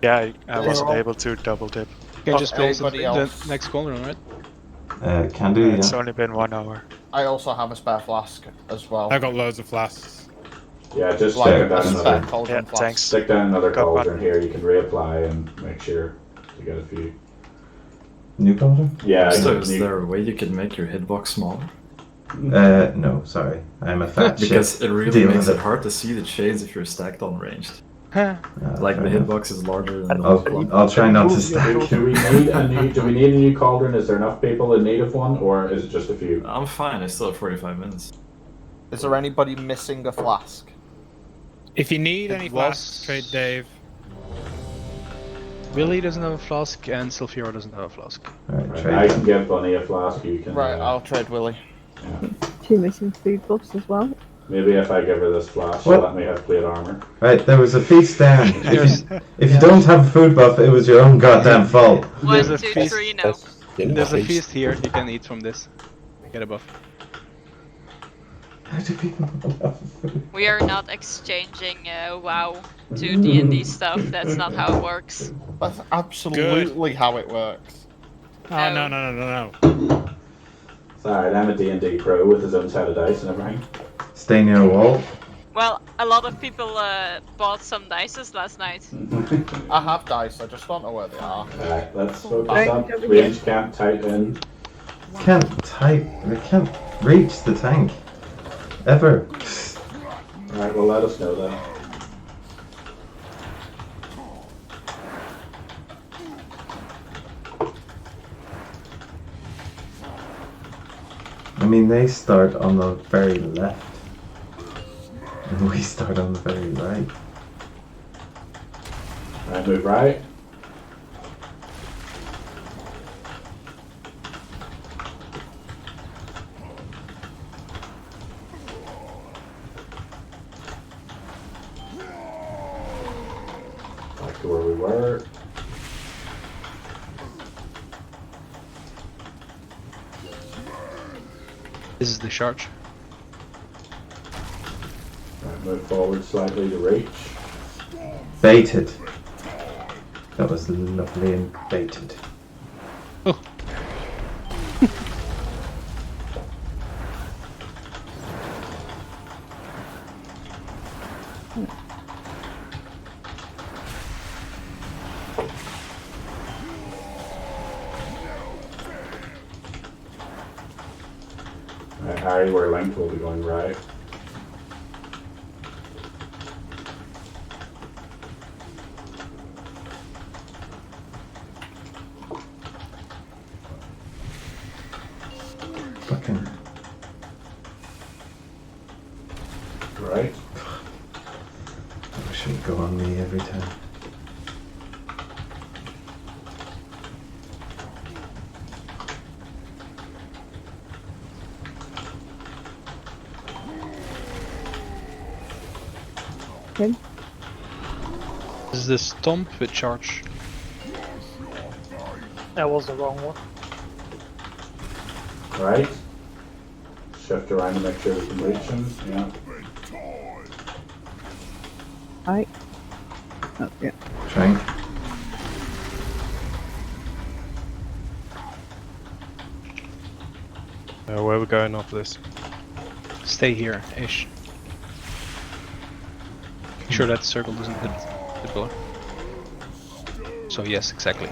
Yeah, I wasn't able to double dip. You can just place it Everybody in the else. next corner, right? Can do, It's yeah. only been 1 hour. I also have a spare flask as well. I got loads of flasks. Yeah, just Like stick a down spare another. cauldron flask. Thanks. Stick down another Got one. cauldron here. You can reapply and make sure to get a few. New cauldron? Yeah. So is there a way you could make your hitbox smaller? No, sorry. I'm a fat shit. Because it really Deal makes with it it. hard to see the chains if you're stacked on ranged. Huh. Like the fair enough. hitbox is larger than the I'll try not to Do stack. we need a new cauldron? Is there enough people in need of one, or is it just a few? I'm fine, I still have 45 minutes. Is there anybody missing a flask? If you need It any was- flasks, trade Dave. Willie doesn't have a flask and Sylphira doesn't have a flask. Right, I can give Bunny a flask. You can. Right, I'll trade Willie. Two missing food buffs as well. Maybe if I give her this flask, she'll What? let me have plate armor. Right, there was a feast down. If you don't have a food buff, it was your own goddamn fault. There's One, a two, feast. three, no. There's a feast here. You can eat from this. Get a buff. How do people not have food? We are not exchanging WoW to D&D stuff. That's not how it works. That's absolutely how it works. Oh, no, no, no, no, no. It's alright, I'm a D&D pro with his own set of dice and everything. Stay near a wall. Well, a lot of people bought some dices last night. I have dice, I just don't know where they are. Alright, let's focus up. Range camp tight in. Can't reach the tank. Ever. Alright, well let us know then. I mean, they start on the very left. And we start on the very right. Alright, move right. Back to where we were. This is the charge. Right, move forward slightly to reach. Baited. That was lovely and baited. Oh. Alright, Harry, we're linked, we'll be going right. Fucking. Right. I wish it would go on me every time. Okay. This is the stomp with charge. That was the wrong one. Right. Shift around to make sure we can reach him. Yeah. Right. Oh, yeah. Shank. Where are we going after this? Stay here, ish. Make sure that circle doesn't hit the pillar. So yes, exactly.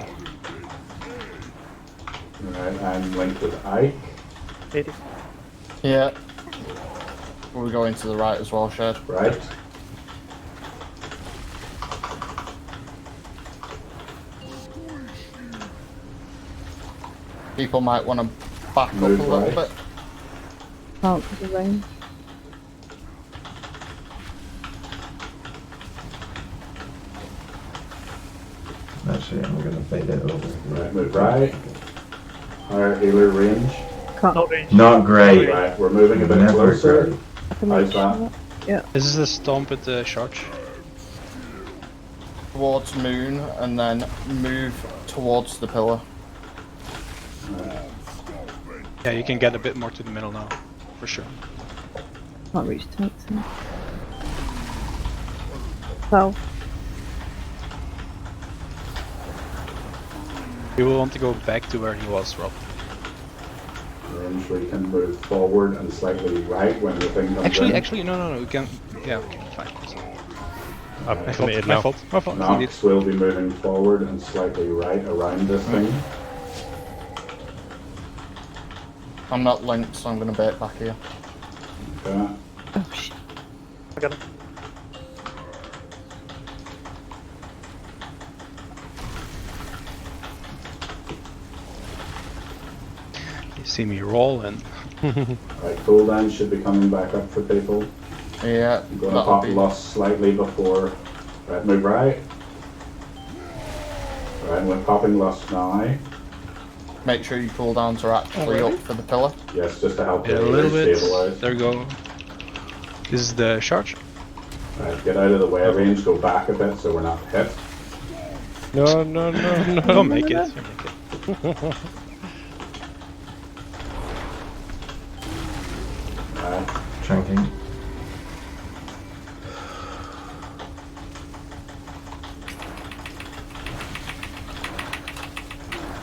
Alright, I'm linked with Ike. 80. Yeah. We're going to the right as well, Shed. Right. People might want to back Move up a little right. bit. Can't for the range. Actually, I'm gonna bait it over. Right, move right. Our healer range. Can't. Not range. Not great. Right, we're moving a bit Never closer. great. I can How's reach that? that. Yeah. This is the stomp with the charge. Towards Moon and then move towards the pillar. Yeah, you can get a bit more to the middle now, for sure. Can't reach tanks. Well, You will want to go back to where he was, Rob. Range we can move forward and slightly right when the thing comes in. Actually, no, we can. Yeah, okay, fine. I've My committed fault, now. my fault. Indeed. Nox will be moving forward and slightly right around this thing. I'm not linked, so I'm going to bait back here. Okay. oh shit. I got it. You see me roll and Right, cooldown should be coming back up for people. Yeah, I'm gonna that'll pop be... lost slightly before. Right, move right. Right, we're popping lost now. Make sure your cooldowns are actually Alrighty. up for the pillar. Yes, just to help yeah, a the little healer bit. stabilize. There we go. This is the charge. Right, get out of the way range, go back a bit so we're not hit. No, no, no, no. Don't make it. You make it. Right. Tranking.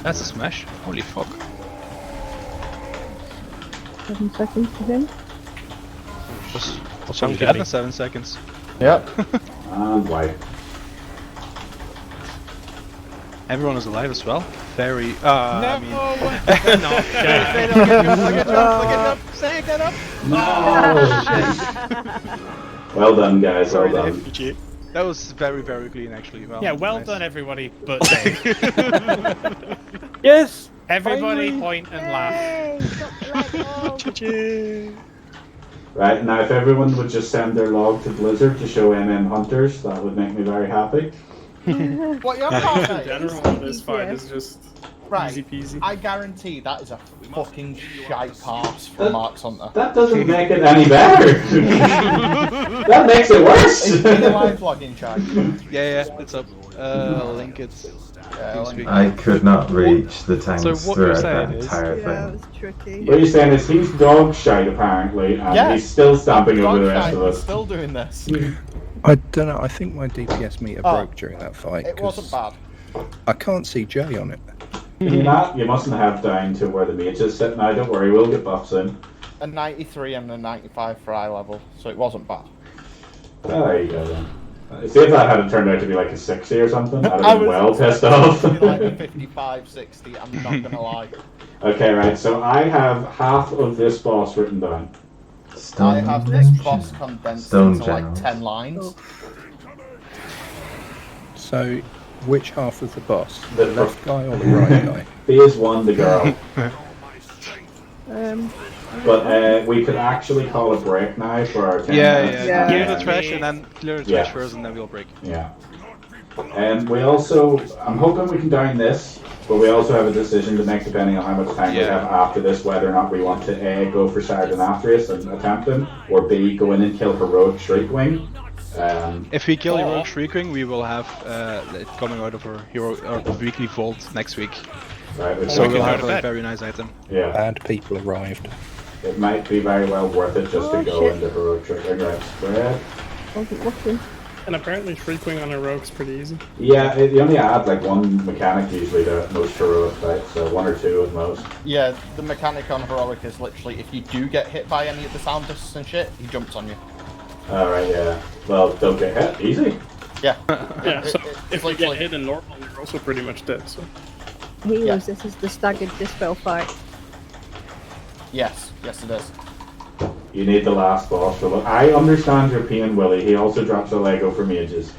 That's a smash. Holy fuck. 7 seconds to him. I'm dead in 7 seconds. Yep. And white. Everyone is alive as well. Very. No, I mean. no. Say that up. No. Well done, guys. Well done. That was very, very clean, actually. Well, Yeah, well nice. done, everybody. But Dave. Yes. Everybody finally. point and laugh. Right, now if everyone would just send their log to Blizzard to show Hunters, that would make me very happy. What you're In talking general, this fight is just right. easy peasy. I guarantee that is a fucking shite pass from Mark's Hunter. That doesn't make it any better. That makes it worse. Is the live log in charge? Yeah, it's up. Link it. I could not reach the tanks So what you're throughout saying that is- entire Yeah, it thing. was tricky. What you're saying is he's dog shite apparently, and Yeah. he's still stamping over the Dog rest shite of is us. still doing this. I don't know. I think my DPS meter Oh. broke during that fight. It wasn't 'cause bad. I can't see Jay on it. You're not, you mustn't have down to where the mage is sitting now. Don't worry, we'll get buffs in. A 93 and a 95 for eye level, so it wasn't bad. Oh, there you go then. See if that had turned out to be like a 60 or something, I'd I have been was well pissed off. like a 55, 60, I'm not gonna lie. Okay, right, so I have half of this boss written down. I have this boss condensed Stone into like Generals. 10 lines. So, which half of the boss? The The left guy or the right guy? Phase 1, the girl. Um, But we could actually call a break now for our 10 Yeah, minutes. yeah. Clear And- the trash and then clear the trash first, and then we'll break. Yeah. And we also, I'm hoping we can down this, but we also have a decision to make depending on how much time we have after this, whether or not we want to A, go for Nathria and attempt him, or B, go in and kill Heroic Shriekwing. If we kill Heroic Shriekwing, we will have it coming out of our weekly vault next week. Right, So we we'll can have go a to very nice item. Yeah. Bad people arrived. It might be very well worth it just to go into Heroic Shriekwing. Right, spread. wasn't looking. And apparently Shriekwing on a rogue's pretty easy. Yeah, you only add like one mechanic usually to most heroic fights, so 1 or 2 at most. Yeah, the mechanic on Heroic is literally if you do get hit by any of the sound discs and shit, he jumps on you. Alright, yeah. Well, don't get hit. Easy. Yeah. Yeah, so if you like- get hit in normal, you're also pretty much dead. So Healers, this is the staggered dispel fight. Yes, yes it is. You need the last boss for look. I understand your pain, Willie. He also drops a Lego for mages.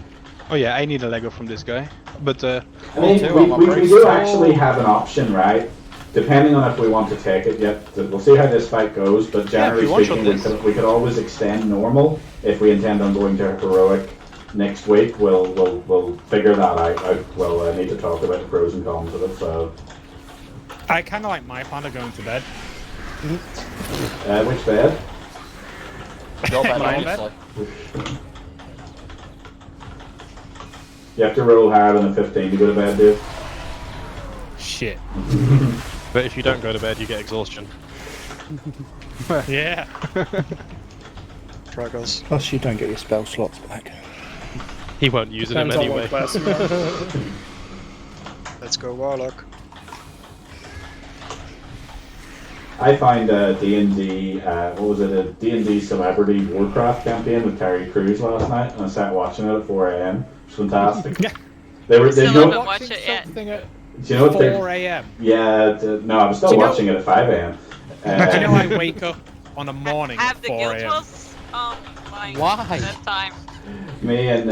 Oh yeah, I need a Lego from this guy. But I mean, we do actually have an option, right? Depending on if we want to take it yet. We'll see how this fight goes, but generally if we speaking, one-shot we could always extend normal if we intend on going to heroic next week. We'll figure that out. We'll need to talk about the pros and cons of it. So, I kind of like my plan of going to bed. which bed? Your bed, My obviously. You have to roll higher than a 15 to go to bed, dude. Shit. But if you don't go to bed, you get exhaustion. Yeah. Struggles. Plus, you don't get your spell slots back. He won't use them Depends on anyway. what class you are. Let's go Warlock. I find D&D, what was it, a D&D Celebrity Warcraft campaign with Terry Crews last night, and I sat watching it at 4 AM. It was fantastic. They Still know, haven't watched it yet. do you know what they- 4 AM. Yeah, no, I was still Do you know- watching it at 5 AM. Do you know I wake up on a morning Have at the 4 guild AM? was like Why? that time. Me and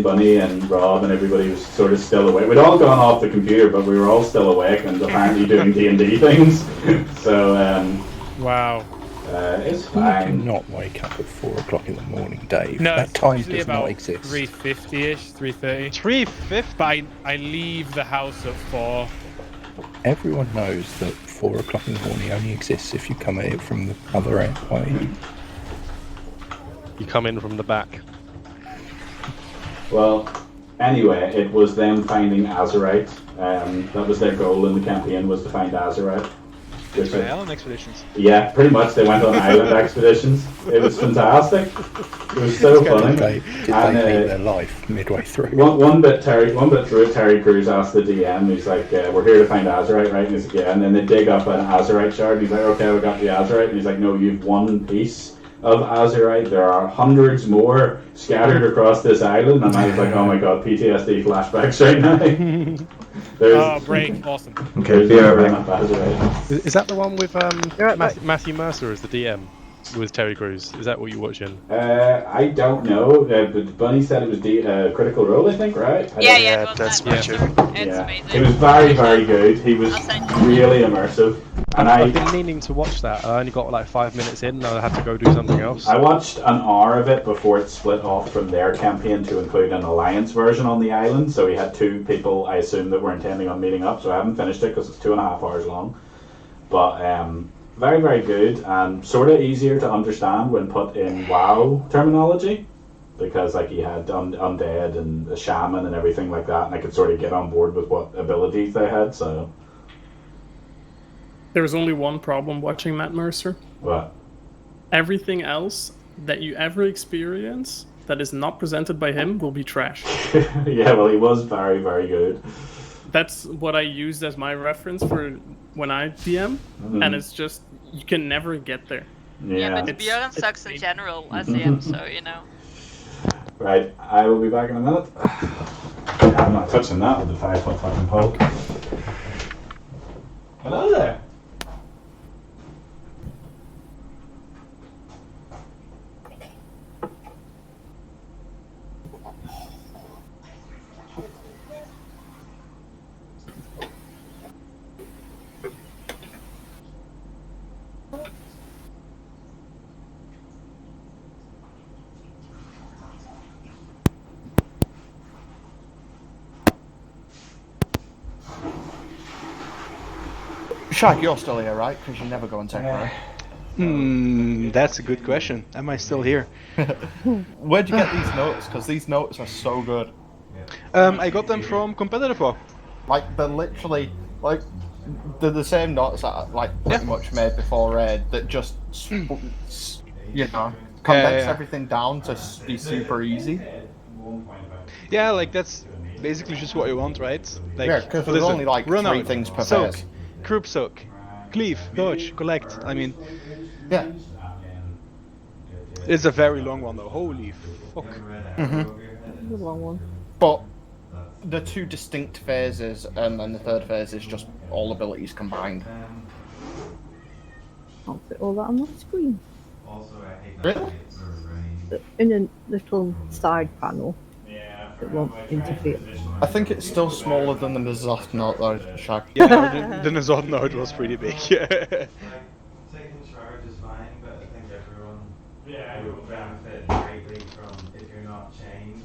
Bunny and Rob and everybody was sort of still awake. We'd all gone off the computer, but we were all still awake and apparently doing D&D things. So, Wow. it's You fine. cannot wake up at 4 o'clock in the morning, Dave. No, That it's time usually does about not exist. 3:50ish, 3:30. 3:50? But I leave the house at 4. Everyone knows that 4 o'clock in the morning only exists if you come at it from the other way. You come in from the back. Well, anyway, it was them finding Azurite. That was their goal in the campaign, was to find Azurite. Which Island expeditions. Yeah, pretty much. They went on island expeditions. It was fantastic. It was so funny. Did they hate their life midway through? One bit through it, Terry Crews asked the DM. He's like, "We're here to find Azurite, right?" And he's like, "Yeah." And then they dig up an Azurite shard. And he's like, "Okay, we got the Azurite." And he's like, "No, you've one piece of Azurite. There are hundreds more scattered across this island." And I was like, "Oh my god, PTSD flashbacks right now." Break, awesome. Okay, be right back. Is that the one with Matthew Mercer as the DM with Terry Crews? Is that what you're watching? I don't know, but Bunny said it was Critical Role, I think, right? Yeah, that's my Matthew. It's amazing. He was very, very good. He was really immersive. And I've been meaning to watch that. I only got like 5 minutes in and I had to go do something else. I watched an hour of it before it split off from their campaign to include an alliance version on the island. So we had two people, I assume, that were intending on meeting up. So I haven't finished it because it's 2.5 hours long. But very, very good and sort of easier to understand when put in WoW terminology. Because like he had undead and a shaman and everything like that, and I could sort of get on board with what abilities they had. So There was only one problem watching Matt Mercer. what? Everything else that you ever experience that is not presented by him will be trash. Yeah, well, he was very, very good. That's what I used as my reference for when I DM, and it's just you can never get there. Yeah, but Bjorn sucks in general as him, so you know. Right, I will be back in a minute. I'm not touching that with the 5-foot fucking pole. Hello there. Shag, you're still here, right? Because you never go on temporary. That's a good question. Am I still here? Where'd you get these notes? Because these notes are so good. I got them from Competitive War. Like, they're literally, like, they're the same notes that I, like, pretty much made before Raid that just, you know, condense everything down to be super easy. Yeah, like, that's basically just what you want, right? Like, Yeah, because there's only, like, run 3 out, things per soak, phase. group soak, cleave, dodge, collect. I mean, yeah. It's a very long one though. Holy fuck. The long one. But the 2 distinct phases, and then the 3rd phase is just all abilities combined. I'll put all that on my screen. Really? In a little side panel. It won't interfere. I think it's still smaller than the Nazot note though, Shag. Yeah, the Nazot note was pretty big. Yeah. Taking charge is fine, but I think everyone would benefit greatly from if you're not chained.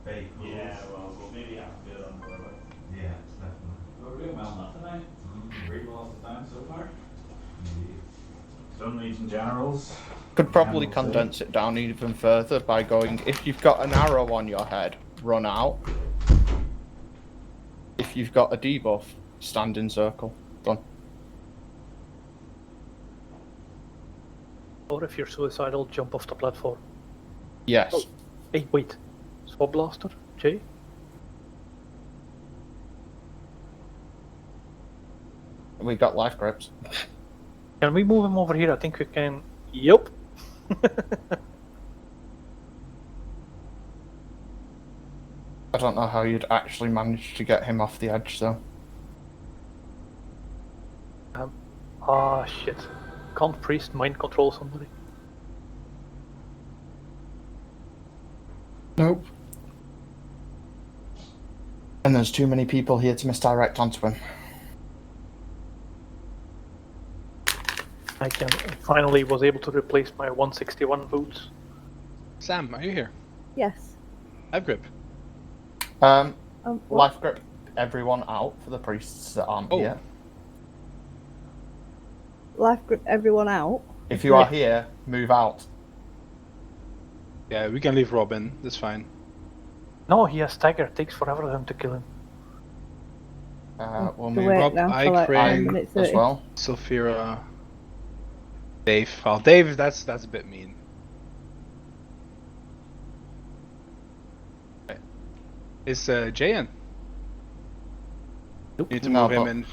Fake rules. Yeah, well, we'll maybe have to do it on Corvette. Yeah, definitely. We're doing well enough tonight. Great loss of time so far. Stone Legion Generals. Could probably condense it down even further by going, if you've got an arrow on your head, run out. If you've got a debuff, stand in circle. Done. Or if you're suicidal, jump off the platform. Yes. Oh, hey, wait. Swab Blaster, Jay? We got life grips. Can we move him over here? I think we can. Yup. I don't know how you'd actually manage to get him off the edge though. Shit. Can't priest mind control somebody? Nope. And there's too many people here to misdirect onto him. I finally was able to replace my 161 boots. Sam, are you here? Yes. Life grip. What? Life grip everyone out for the priests that aren't here. Life grip everyone out. If you are here, move out. Yeah, we can leave Robin. That's fine. No, he has stagger. It takes forever for them to kill him. We'll To move wait Rob, now for I like 1 Crane minute as 30. well. Sulfira, Dave. Oh, Dave, that's a bit mean. Okay. Is Jay in? You need to No, move him but- in.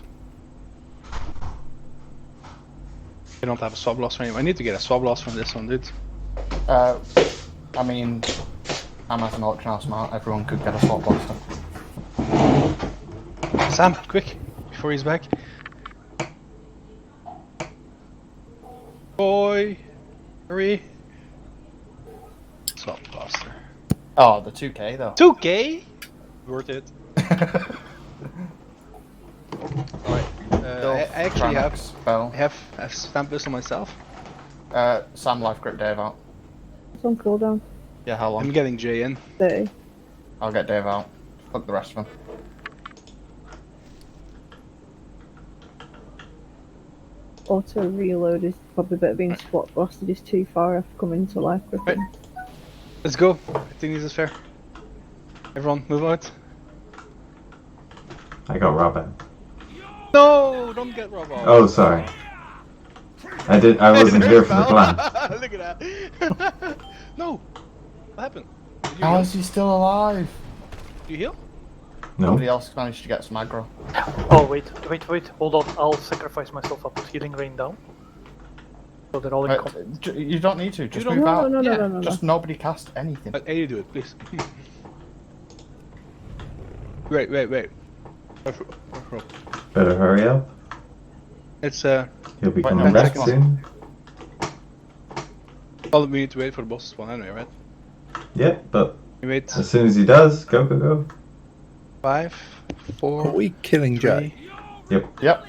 I don't have a swab loss for him. I need to get a swab loss from this one, dude. I mean, I'm at an auction house now. Everyone could get a swap blaster. Sam, quick, before he's back. Boy, hurry. Swap blaster. Oh, the 2K though. 2K? Worth it. Alright, I actually have spell. I have a stamp pistol myself. Sam life grip Dave out. It's on cooldown. Yeah, how long? I'm getting Jay in. 30. I'll get Dave out. Fuck the rest of them. Auto reload is probably better being spot blasted is too far off coming to life gripping. Let's go. I think this is fair. Everyone, move out. I got Robin. No, don't get Rob off. Oh, sorry. I wasn't here for the plan. Look at that. No. What happened? Did you How heal? is he still alive? Did you heal? No. Nobody else managed to get some aggro. Oh, wait, hold on. I'll sacrifice myself. I'll put healing rain down. So they're all in You don't need to. Just don't- move No, out. no, no, Yeah, no, no, no. Just nobody cast anything. Hey, you do it, please. Wait. Better hurry up. It's He'll be Wait, coming no, back that's soon. well, we need to wait for the boss to spawn anyway, right? Yeah, but We wait. as soon as he does, go, go, go. 5, 4. Are we killing Jay? Yep.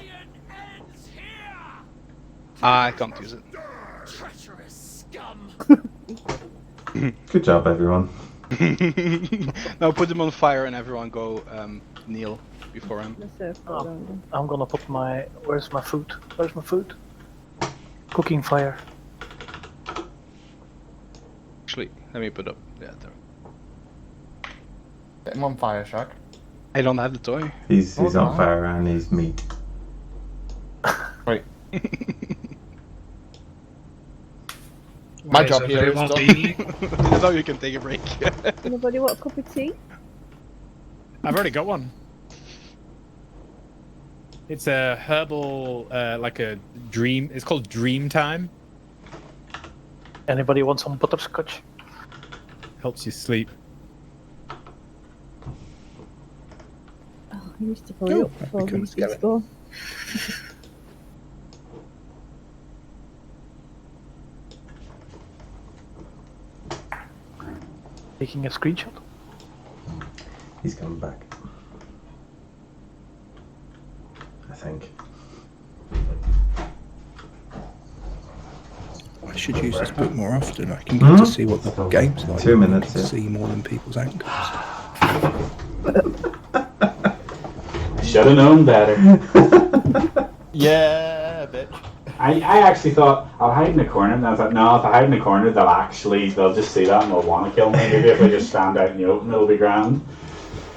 I can't use it. Good job, everyone. No, put him on fire and everyone go kneel before him. I'm gonna put my. Where's my food? Where's my food? Cooking fire. Actually, let me put up. Yeah, there. Get him on fire, Shag. I don't have the toy. He's Oh, on no. fire and he's meat. Wait. My job here is done. Now you can take a break. Anybody want a cup of tea? I've already got one. It's a herbal, like a dream. It's called Dream Time. Anybody want some butterscotch? Helps you sleep. Oh, I used to hurry up before these kids go. Taking a screenshot. He's coming back. I think. I should use this book more often. I can get to see what the game's like. 2 minutes, To yeah. see more than people's ankles. Should have known better. Yeah, bitch. I actually thought I'll hide in the corner, and I thought, no, if I hide in the corner, they'll just see that and they'll want to kill me. Maybe if I just stand out in the open, it'll be grand.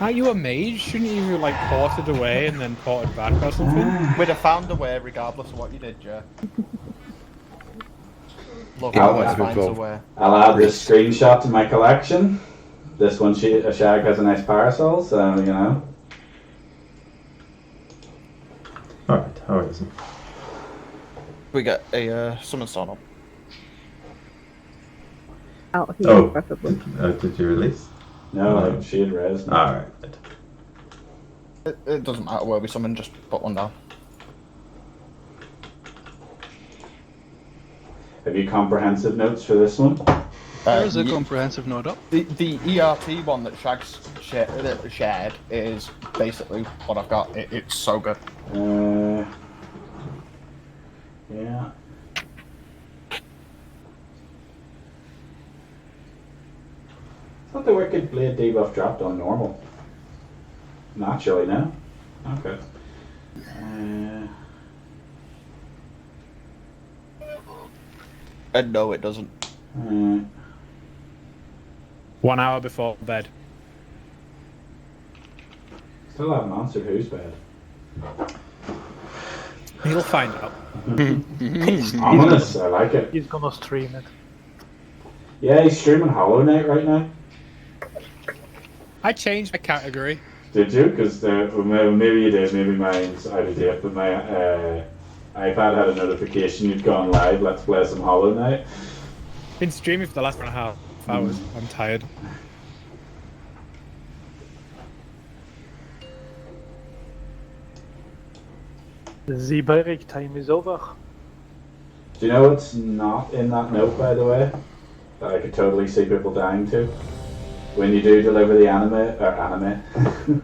Aren't you a mage? Shouldn't you like port it away and then port it back or something? We'd have found a way regardless of what you did, Joe. Love I'll- always finds a way. I'll add this screenshot to my collection. This one, Shag has a nice parasol, so you know. Alright, how is it? We get a summon stone up. Out here, Oh, preferably. did you release? No, she had res. Alright. It doesn't matter where we summon, just put one down. Have you comprehensive notes for this one? There's a comprehensive note up. The ERT one that Shag's shared is basically what I've got. It's so good. Yeah. I thought the Wicked Blade debuff dropped on normal. Naturally, no? Okay. And no, it doesn't. 1 hour before bed. Still haven't answered who's bad. He'll find out. Ominous, I like it. He's gonna stream it. Yeah, he's streaming Hollow Knight right now. I changed my category. Did you? Because maybe you did, maybe mine's out of date, but my iPad had a notification you'd gone live. Let's play some Hollow Knight. Been streaming for the last 1.5 hours. I'm tired. The Z-break time is over. Do you know what's not in that note, by the way? That I could totally see people dying to? When you do deliver the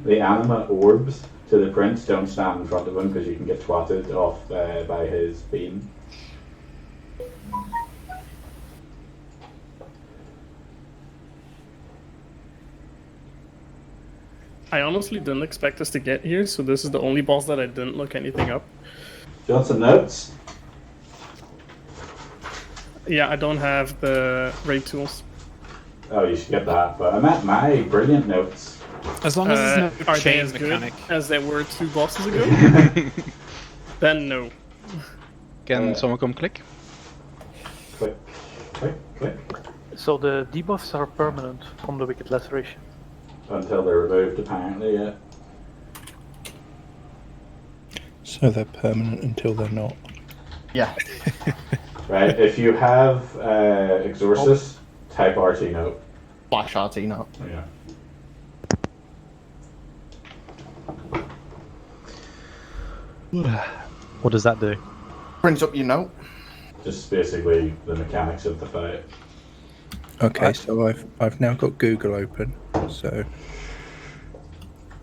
the anima orbs to the prince, don't stand in front of him because you can get twatted off by his beam. I honestly didn't expect us to get here, so this is the only boss that I didn't look anything up. Do you want some notes? Yeah, I don't have the raid tools. Oh, you should get that. But I meant my brilliant notes. As long as there's no are they chain as mechanic. good as they were 2 bosses ago? Then no. Can someone come click? Click, click, click. So the debuffs are permanent from the Wicked Laceration. Until they're removed, apparently, yeah. So they're permanent until they're not. Yeah. Right, if you have Exorcist, type RT note. Flash RT note. Yeah. What does that do? Brings up your note. Just basically the mechanics of the fight. Okay, so I've now got Google open. So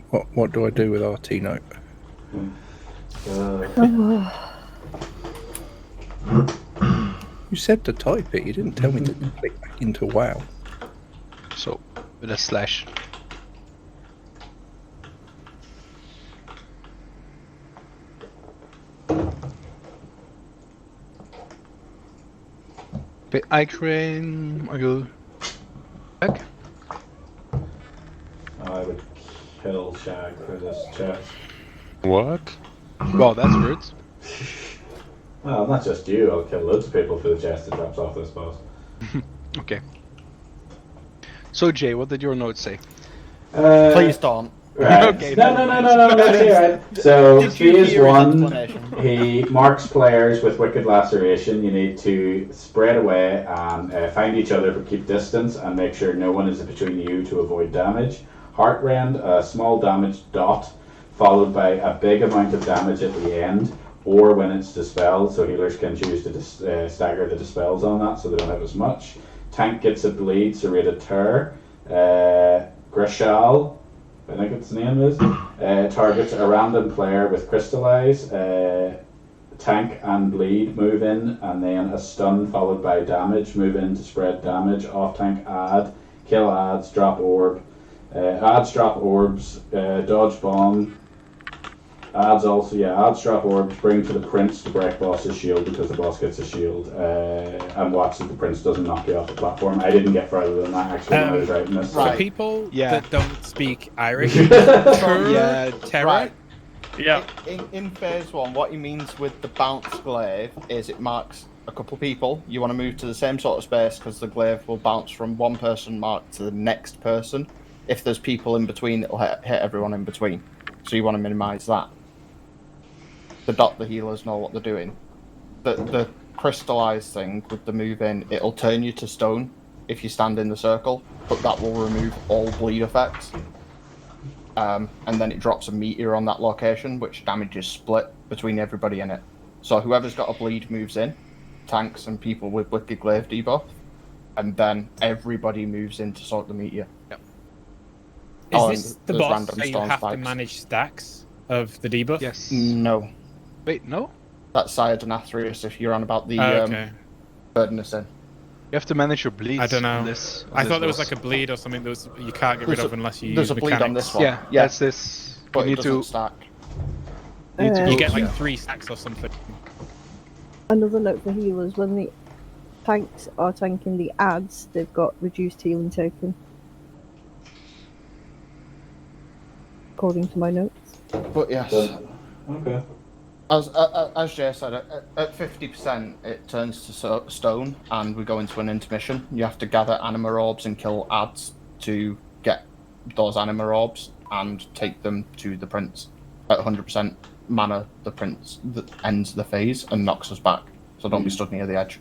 what do I do with RT note? You said to type it. You didn't tell me to click back into WoW. So with a slash. Icrane, are you back? I would kill Shag for this chest. What? Well, that's rude. Well, not just you, I'll kill loads of people for the chest that drops off this boss. Okay. So Jay, what did your notes say? Please don't. Right. Okay, No, that's alright. So, phase 1, he marks players with Wicked Laceration. You need to spread away and find each other but keep distance and make sure no one is between you to avoid damage. Heartrend, a small damage dot, followed by a big amount of damage at the end, or when it's dispelled, so healers can choose to stagger the dispels on that so they don't have as much. Tank gets a bleed, serrated tear. Grishal, I think its name is, targets a random player with crystallize. Tank and bleed move in, and then a stun followed by damage. Move in to spread damage. Off tank add, kill adds, drop orb. Adds drop orbs, dodge bomb. Adds also, adds drop orbs, bring to the prince to break boss's shield because the boss gets a shield, and watch that the prince doesn't knock you off the platform. I didn't get further than that actually when I was writing this. For people that don't speak Irish, Terror. Right. Yeah. In phase 1, what he means with the bounce glaive is it marks a couple people. You want to move to the same sort of space because the glaive will bounce from one person marked to the next person. If there's people in between, it'll hit everyone in between. So you want to minimise that. The dot, the healers know what they're doing. The crystallized thing with the move in, it'll turn you to stone if you stand in the circle, but that will remove all bleed effects. And then it drops a meteor on that location, which damages split between everybody in it. So whoever's got a bleed moves in, tanks and people with Wicked Glaive debuff, and then everybody moves in to sort the meteor. Yep. Is this the boss where you have to manage stacks of the debuff? Yes. No. Wait, no? That's Sire to Nathrius if you're on about the burden of sin. You have to manage your bleeds. I don't know. On this thought there was boss. like a bleed or something that was, you can't get rid of unless you use There's a bleed mechanics. on this one. Yeah, that's this. But you it need doesn't to stack. You get like 3 stacks or something. Another note for healers, when the tanks are tanking the adds, they've got reduced healing token. According to my notes. But yes, Okay. As Jay said, at 50% it turns to stone, and we go into an intermission. You have to gather anima orbs and kill ads to get those anima orbs and take them to the prince. At 100% mana, the prince ends the phase and knocks us back, so don't be stuck near the edge.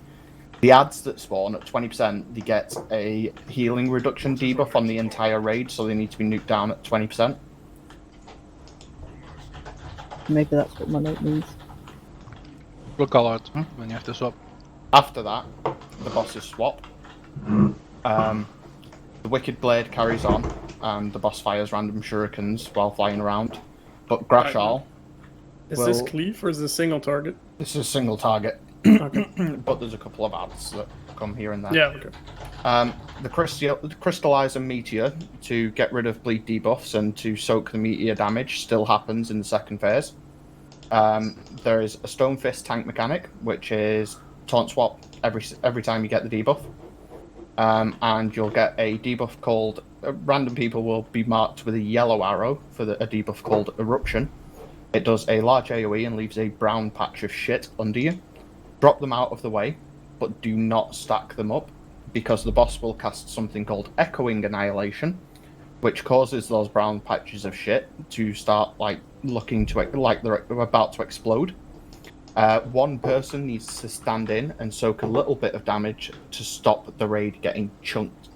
The ads that spawn at 20%, they get a healing reduction debuff on the entire raid, so they need to be nuked down at 20%. Maybe that's what my note means. We'll call out when you have to swap. After that, the bosses swap. The Wicked Blade carries on, and the boss fires random shurikens while flying around. But Grashal... Is this cleave or is this single target? This is a single target. Okay. But there's a couple of ads that come here and there. Yeah, okay. The Crystallizer Meteor, to get rid of bleed debuffs and to soak the meteor damage, still happens in the second phase. There is a Stone Fist tank mechanic, which is taunt swap every time you get the debuff. And you'll get a debuff called... random people will be marked with a yellow arrow for a debuff called Eruption. It does a large AoE and leaves a brown patch of shit under you. Drop them out of the way, but do not stack them up, because the boss will cast something called Echoing Annihilation, which causes those brown patches of shit to start looking to like they're about to explode. One person needs to stand in and soak a little bit of damage to stop the raid getting chunked.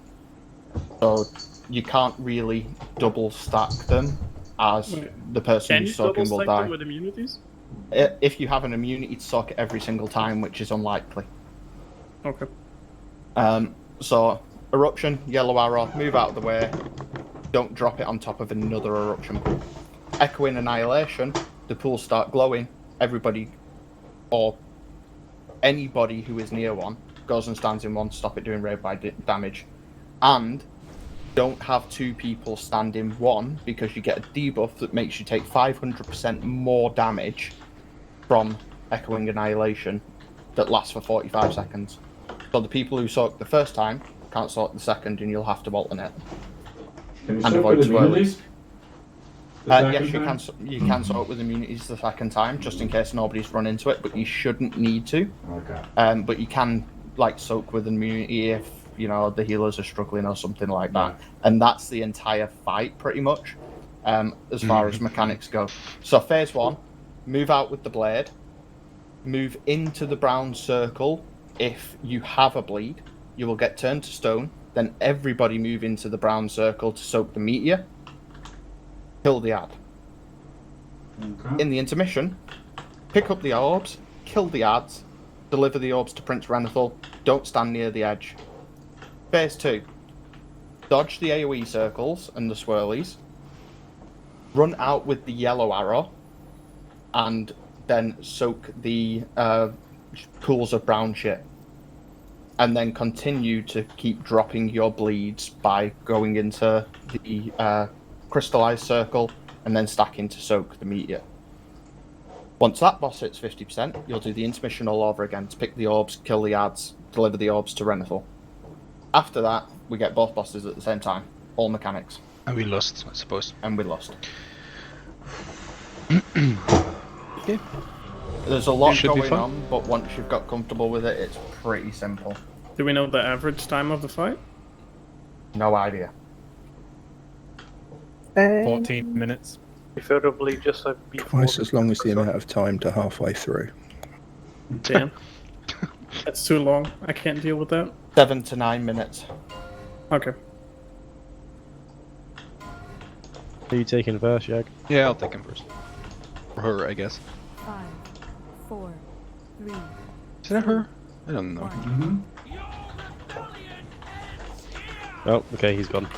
So you can't really double stack them, as the person who's soaking will die. Them with immunities? If you have an immunity to soak every single time, which is unlikely. Okay. So, Eruption, yellow arrow, move out of the way. Don't drop it on top of another eruption pool. Echoing Annihilation, the pools start glowing. Everybody, or anybody who is near one, goes and stands in one to stop it doing raid by damage. And don't have two people stand in one, because you get a debuff that makes you take 500% more damage from Echoing Annihilation that lasts for 45 seconds. So the people who soak the first time can't soak the second, and you'll have to alternate. Can you And soak avoid with swirlies. immunities? Yes, you can soak with immunities the second time, just in case nobody's run into it, but you shouldn't need to. Okay. But you can soak with immunity if the healers are struggling or something like that. And that's the entire fight, pretty much, as far as mechanics go. So phase 1, move out with the blade, move into the brown circle. If you have a bleed, you will get turned to stone. Then everybody move into the brown circle to soak the meteor. Kill the ad. Okay. In the intermission, pick up the orbs, kill the ads, deliver the orbs to Prince Renethal. Don't stand near the edge. Phase 2. Dodge the AoE circles and the swirlies. Run out with the yellow arrow. And then soak the pools of brown shit. And then continue to keep dropping your bleeds by going into the crystallized circle and then stacking to soak the meteor. Once that boss hits 50%, you'll do the intermission all over again to pick the orbs, kill the ads, deliver the orbs to Renethal. After that, we get both bosses at the same time. All mechanics. And we lost, I suppose. And we lost. Okay. There's a lot Should be going fun. on, but once you've got comfortable with it, it's pretty simple. Do we know the average time of the fight? No idea. 14 minutes. Preferably just before. Twice as long as the amount of time to halfway through. Damn. That's too long. I can't deal with that. 7 to 9 minutes. Okay. Are you taking first, Jag? Yeah, I'll take him first. Or her, I guess. 5, 4, 3. Is that her? I don't know. Oh, okay, he's gone.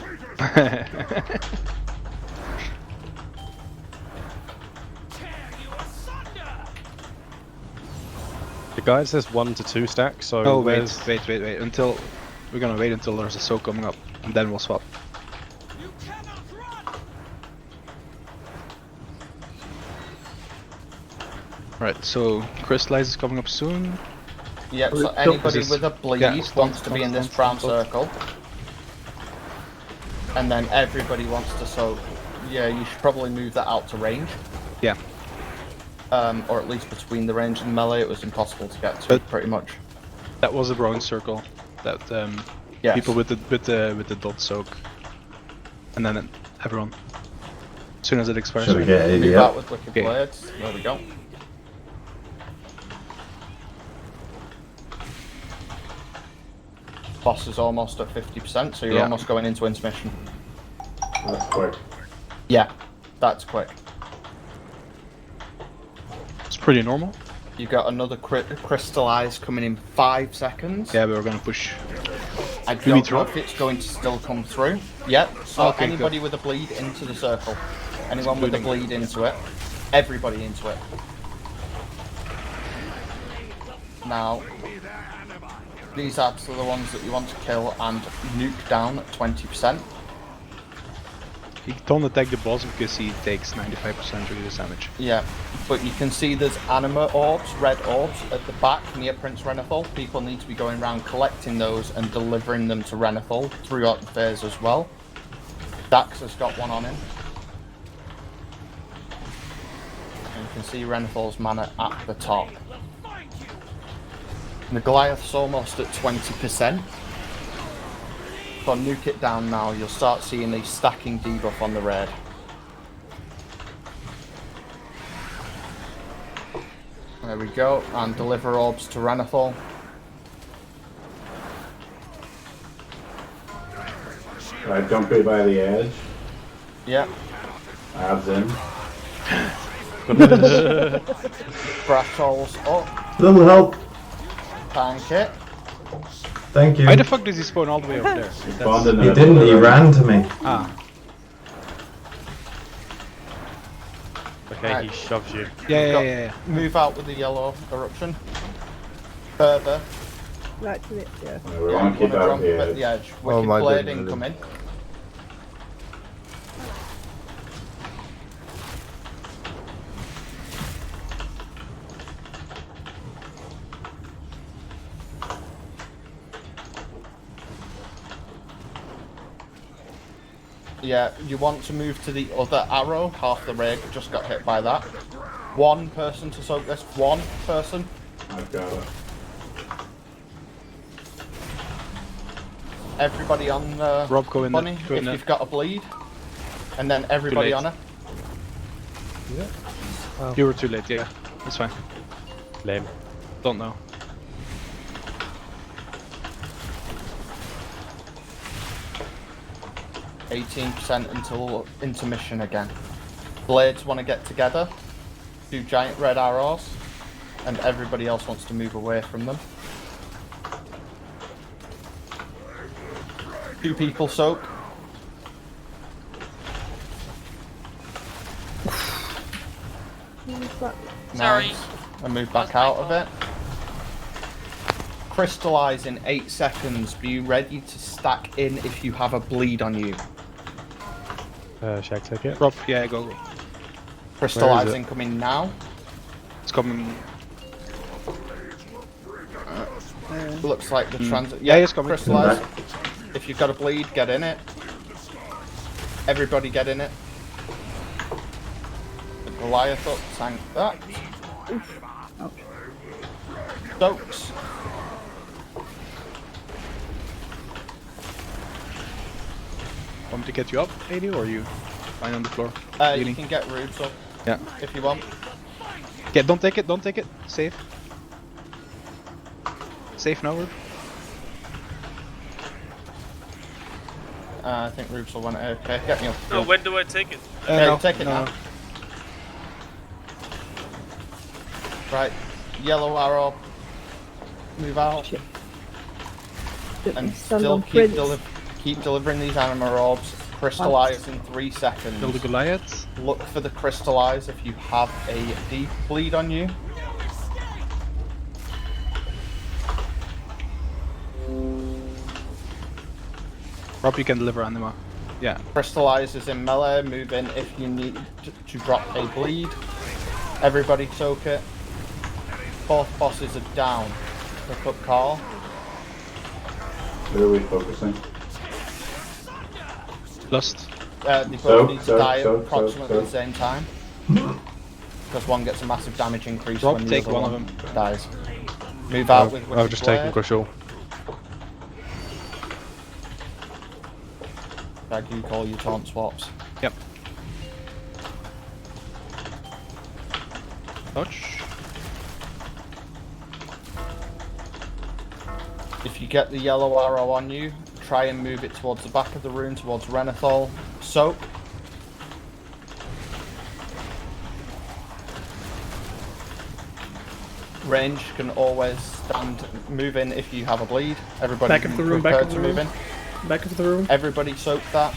The guide says 1 to 2 stacks, so Oh, where's... wait. Until... We're gonna wait until there's a soak coming up, and then we'll swap. Right, so Crystallize is coming up soon. Yep, so anybody with a bleed wants to be in this brown circle. And then everybody wants to soak. Yeah, you should probably move that out to range. Yeah. or at least between the range and melee, it was impossible to get to. Pretty much. That was a bronze circle. That Yes. people with the dot soak, and then everyone. As soon as it expires. Should I get AD Move up? out with wicked blades. There we go. Boss is almost at 50%, so you're almost going into intermission. That's quick. Yeah, that's quick. It's pretty normal. You got another crystallize coming in 5 seconds. Yeah, but we're gonna push. I Do we don't know drop? if it's going to still come through. Yep. So Okay, anybody good. with a bleed into the circle. Anyone with a Including- bleed into it. Everybody into it. Now, these ads are the ones that you want to kill and nuke down at 20%. He don't attack the boss because he takes 95% reduced damage. Yeah, but you can see there's anima orbs, red orbs, at the back near Prince Renethal. People need to be going around collecting those and delivering them to Renethal throughout the phase as well. Dax has got one on him. And you can see Renethal's mana at the top. And the Goliath's almost at 20%. So nuke it down now, you'll start seeing a stacking debuff on the red. There we go, and deliver orbs to Renethal. Right, don't be by the edge. Yeah. Abs in. Thresholds up. Little help. Tank it. Thank you. Why the fuck does he spawn all the way over there? He didn't, he ran to me. Ah. Okay, Right. he shoves you. Yeah. Move out with the yellow eruption. Further. Right to it, yeah. We want to keep Wanna out jump the at edge. the edge. Oh, Wicked my blade bad, my bad. incoming. Yeah, you want to move to the other arrow. Half the rig just got hit by that. One person to soak this. One person. I've got it. Everybody on Rob, go in Bunny, there. if you've got a bleed. And then everybody late. on her. You were too late, yeah. That's fine. Lame. Don't know. %, until intermission again. Blades want to get together. 2 giant red arrows. And everybody else wants to move away from them. 2 people soak. Sorry. Nice. And move back out of it. Crystallize in 8 seconds. Be ready to stack in if you have a bleed on you. Shag take it. Rob, yeah, go. Crystallizing coming now. It's coming. Looks like the transit. Yeah, it's coming. Crystallize. If you've got a bleed, get in it. Everybody get in it. The Goliath up, tank that. Soaks. Want me to get you up, AD, or are you lying on the floor? You Healing? can get roots up. Yeah. If you want. Yeah, don't take it. Safe. Safe now, Rube. I think Rubes will want it. Okay, get me up. No, when do I take it? Okay, no, take it no. now. Right, yellow arrow. Move out. And Stand still on Prince. keep delivering these anima orbs. Crystallize in 3 seconds. Kill the Goliaths. Look for the crystallize if you have a deep bleed on you. Rob, you can deliver anima. Yeah. Crystallize is in melee. Move in if you need to drop a bleed. Everybody soak it. Both bosses are down. Pick up Carl. Where are we focusing? Lust. They both need to die at approximately the same time. because one gets a massive damage increase Rob, when the take other one one of them. dies. Move out with I've Wicked just Blade. taken Crushall. Shag, you call your taunt swaps. Yep. Touch. If you get the yellow arrow on you, try and move it towards the back of the room, towards Renethal. Soak. Range can always stand, move in if you have a bleed. Everybody Back of the room, back prepare of the to room. move in. Back of the room. Everybody soak that.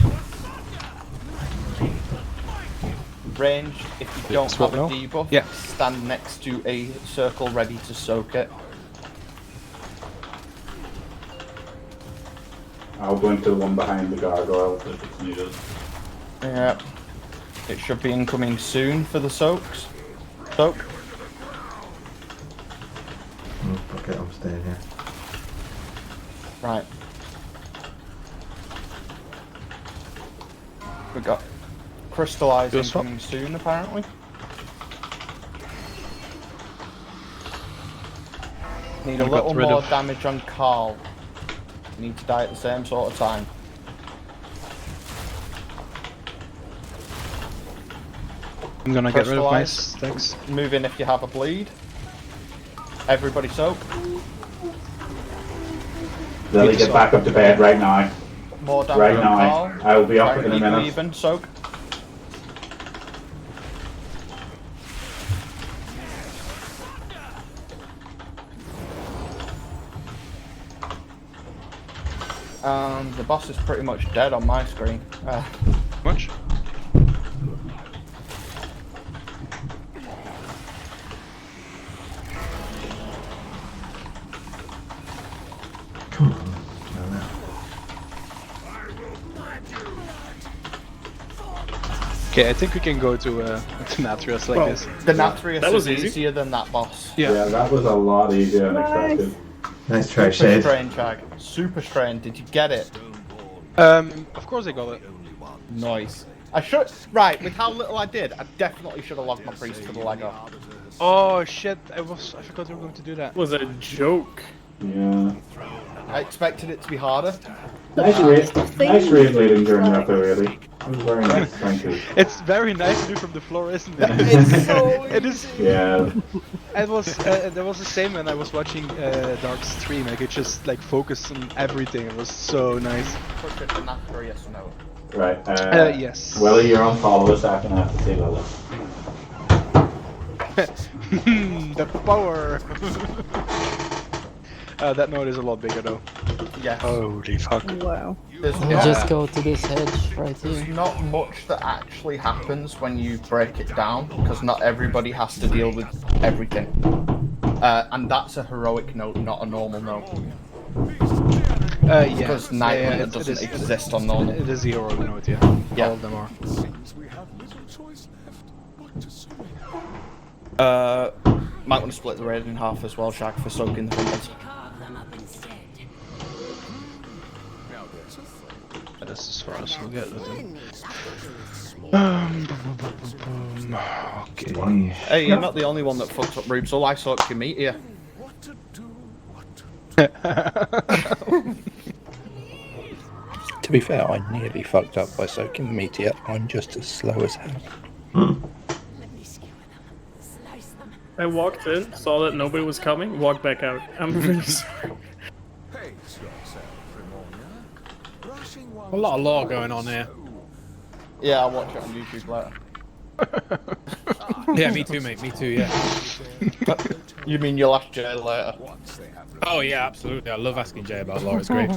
Range, if you don't Swap have a now? debuff, Yeah. stand next to a circle ready to soak it. I'll go into the one behind the gargoyle if it's needed. Yeah. It should be incoming soon for the soaks. Soak. Okay, I'm staying here. Right. We got crystallize incoming soon, apparently. Need a We got little rid more of- damage on Carl. Need to die at the same sort of time. I'm gonna get rid of my Crystallize. stacks. Move in if you have a bleed. Everybody soak. Lily, get back up to bed right now. More damage Right on now. Carl. I will be up Try and in a keep it minute. even. Soak. The boss is pretty much dead on my screen. Much? Come on. No, no. Okay, I think we can go to Nathria's like Well, this. the Nathria that was is easy. easier than that boss. Yeah, that was a lot easier than Nice. expected. Nice try, Super Shade. strain, Chag. Super strain. Did you get it? Of course I got it. Nice. I should. Right, with how little I did, I definitely should have logged my priest for the Lego. Oh shit! I forgot we were going to do that. Was a joke. Yeah. I expected it to be harder. Nice raid leading during that though, really. It was very nice, thank you. It's very nice to do from the floor, isn't it? It's so It is. Yeah. It was. That was the same when I was watching Dark's stream. I could just like focus on everything. It was so nice. Push it to Nathria, yes or no? Right. Yes. Willie, you're on follow us. I can have to see Lily. The power. That note is a lot bigger though. Yes. Holy fuck. Wow. There's You not, just go to this hedge right there's here. not much that actually happens when you break it down, because not everybody has to deal with everything. And that's a heroic note, not a normal note. Yeah. Because Nightmare doesn't exist on normal. It is a heroic note, yeah. Yeah. All of them are. Might want to split the raid in half as well, Shag, for soaking the hunters. That's as far as we'll get with them. Okay. Hey, you're not the only one that fucked up Rubesol. I soaked your meat here. To be fair, I nearly fucked up by soaking the meteor. I'm just as slow as hell. I walked in, saw that nobody was coming, walked back out. I'm really sorry. A lot of lore going on here. Yeah, I'll watch it on YouTube later. Yeah, me too, mate. Me too. Yeah. You mean you'll ask Jay later? Oh yeah, absolutely. I love asking Jay about lore. It's great.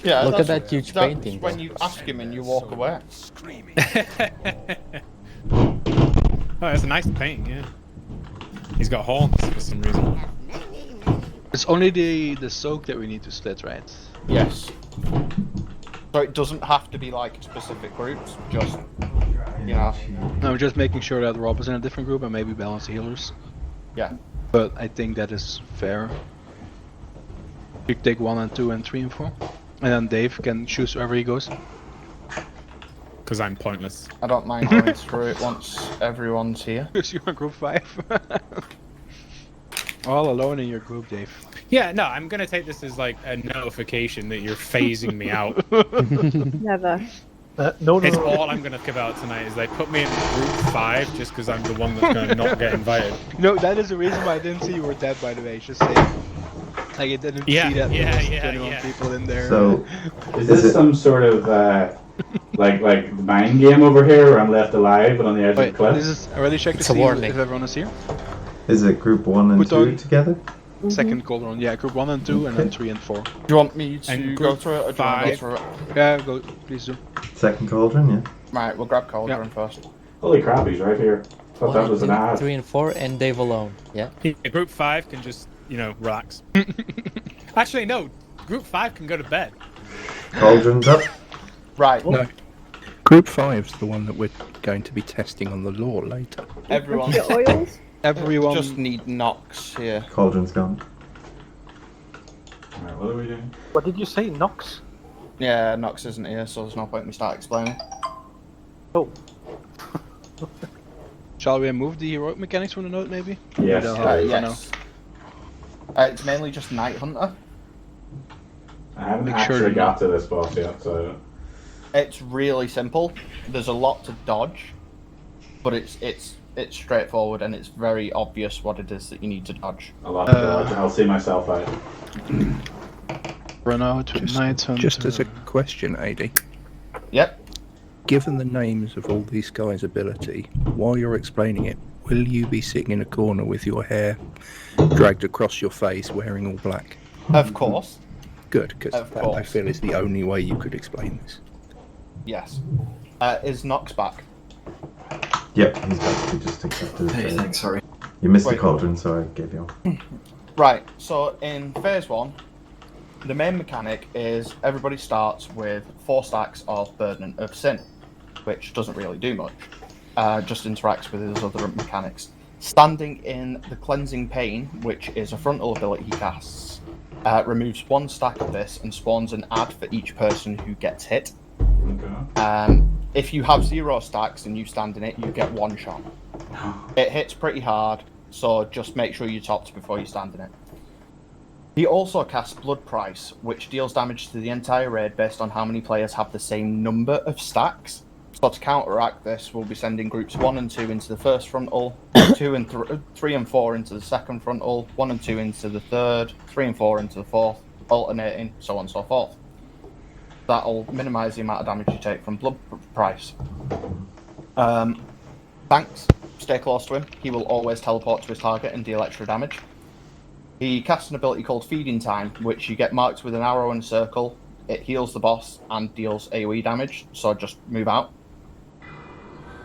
Yeah, Look at that's- that huge that's painting, when bro. you ask him and you walk away. Oh, that's a nice painting. Yeah. He's got horns for some reason. It's only the soak that we need to split, right? Yes. So it doesn't have to be like specific groups, just, you know. I'm just making sure that Rob is in a different group and maybe balance the healers. Yeah. But I think that is fair. You take 1 and 2 and 3 and 4. And then Dave can choose wherever he goes. because I'm pointless. I don't mind going through it once everyone's here. Because you're in group 5. All alone in your group, Dave. Yeah, no, I'm gonna take this as like a notification that you're phasing me out. Never. No, It's all I'm gonna give out tonight is they put me in group 5 just because I'm the one that's gonna not get invited. No, that is the reason why I didn't see you were dead, by the way. Just saying. Like, I didn't see that there was 21 people in there. So, Is this some sort of like mind game over here where I'm left alive but on the edge of the cliff? This is, I already checked to see if everyone is here. Is it group 1 and 2 together? Second cauldron, yeah, group 1 and 2, and then 3 and 4. Do you want me to And go group through it, or do you want to go through it? Yeah, go, please do. Second cauldron, yeah. Right, we'll grab cauldron first. Holy crap, he's right here. Thought that was an ad. 3 and 4, and Dave alone. Yeah. Group 5 can just, relax. Actually, no. Group 5 can go to bed. Cauldron's up. Right. No. Group 5's the one that we're going to be testing on the lore later. Everyone. Oils? Everyone just need Nox here. Cauldron's gone. Alright, what are we doing? What did you say, Nox? Yeah, Nox isn't here, so there's no point in me start explaining. Oh. Shall we remove the heroic mechanics from the note, maybe? Yes. Yes. It's mainly just Night Hunter. I haven't Make sure actually you got to this boss yet, so... It's really simple. There's a lot to dodge, but it's straightforward and it's very obvious what it is that you need to dodge. A lot to dodge, and I'll see myself out. Run out with Night Hunter. Just as a question, AD. Yep. Given the names of all these guys' ability, while you're explaining it, will you be sitting in a corner with your hair dragged across your face wearing all black? Of course. Good, because Of that I course. feel is the only way you could explain this. Yes. Is Nox back? Yep, he's back. He just accepted. Hey, thanks, sorry. You missed the Wait. cauldron, so I gave you all. Right, so in phase 1, the main mechanic is everybody starts with 4 stacks of Burden of Sin, which doesn't really do much, just interacts with his other mechanics. Standing in the Cleansing Pain, which is a frontal ability he casts, removes 1 stack of this and spawns an ad for each person who gets hit. Okay. If you have 0 stacks and you stand in it, you get 1 shot. It hits pretty hard, so just make sure you're topped before you stand in it. He also casts Blood Price, which deals damage to the entire raid based on how many players have the same number of stacks. So to counteract this, we'll be sending groups 1 and 2 into the first frontal, 3 and 4 into the second frontal, 1 and 2 into the third, 3 and 4 into the fourth, alternating, so on and so forth. That'll minimise the amount of damage you take from Blood Price. Thanks. Stay close to him. He will always teleport to his target and deal extra damage. He casts an ability called Feeding Time, which you get marked with an arrow and a circle. It heals the boss and deals AoE damage, so just move out.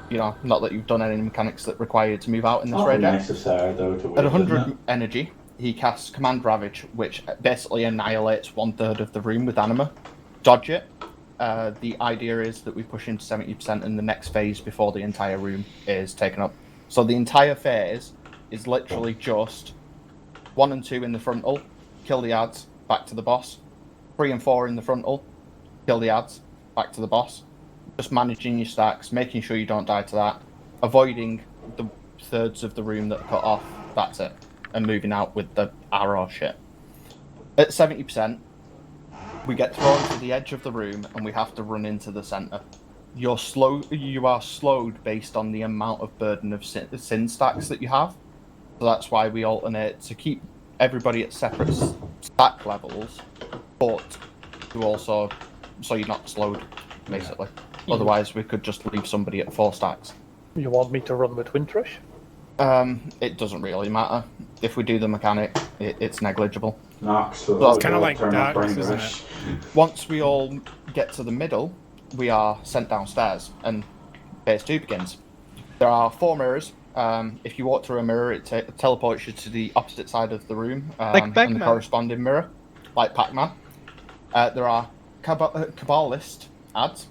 Not that you've done any mechanics that require you to move out in this raid yet. necessary, though, to win, At isn't 100 it? energy, he casts Command Ravage, which basically annihilates 1/3 of the room with anima. Dodge it. The idea is that we push into 70% in the next phase before the entire room is taken up. So the entire phase is literally just 1 and 2 in the frontal, kill the ads, back to the boss. 3 and 4 in the frontal, kill the ads, back to the boss. Just managing your stacks, making sure you don't die to that, avoiding the thirds of the room that are cut off, that's it. And moving out with the arrow shit. At 70%, we get thrown to the edge of the room and we have to run into the centre. You are slowed based on the amount of Burden of Sin stacks that you have. So that's why we alternate to keep everybody at separate stack levels, but to also so you're not slowed, basically. Otherwise, we could just leave somebody at 4 stacks. You want me to run with Windrush? It doesn't really matter. If we do the mechanic, it's negligible. Nox, It's kind of like Darkness, isn't it? Once we all get to the middle, we are sent downstairs, and phase 2 begins. There are 4 mirrors. If you walk through a mirror, it teleports you to the opposite side of the room, Like and Pac-Man. the corresponding mirror, like Pac-Man. There are Cabalist ads.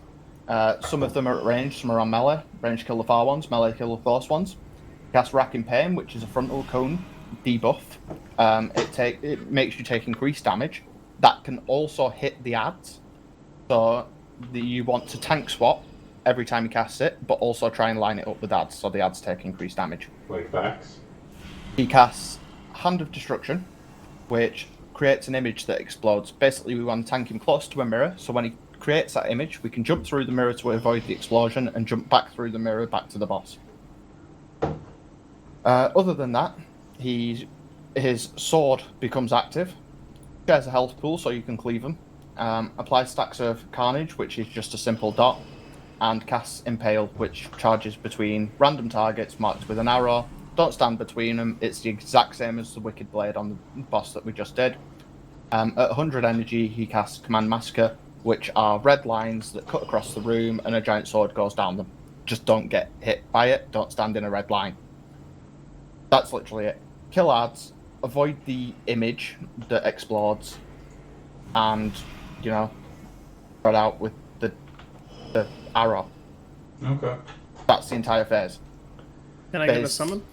Some of them are at range, some are on melee. Range kill the far ones, melee kill the close ones. Cast Racking Pain, which is a frontal cone debuff. It makes you take increased damage. That can also hit the ads. So you want to tank swap every time he casts it, but also try and line it up with ads, so the ads take increased damage. Like backs? He casts Hand of Destruction, which creates an image that explodes. Basically, we want to tank him close to a mirror, so when he creates that image, we can jump through the mirror to avoid the explosion and jump back through the mirror back to the boss. Other than that, his sword becomes active, shares a health pool so you can cleave him, applies stacks of Carnage, which is just a simple dot, and casts Impale, which charges between random targets marked with an arrow. Don't stand between them. It's the exact same as the Wicked Blade on the boss that we just did. At 100 energy, he casts Command Massacre, which are red lines that cut across the room and a giant sword goes down them. Just don't get hit by it. Don't stand in a red line. That's literally it. Kill ads, avoid the image that explodes, and, you know, spread out with the arrow. Okay. That's the entire phase. Can I give a summon?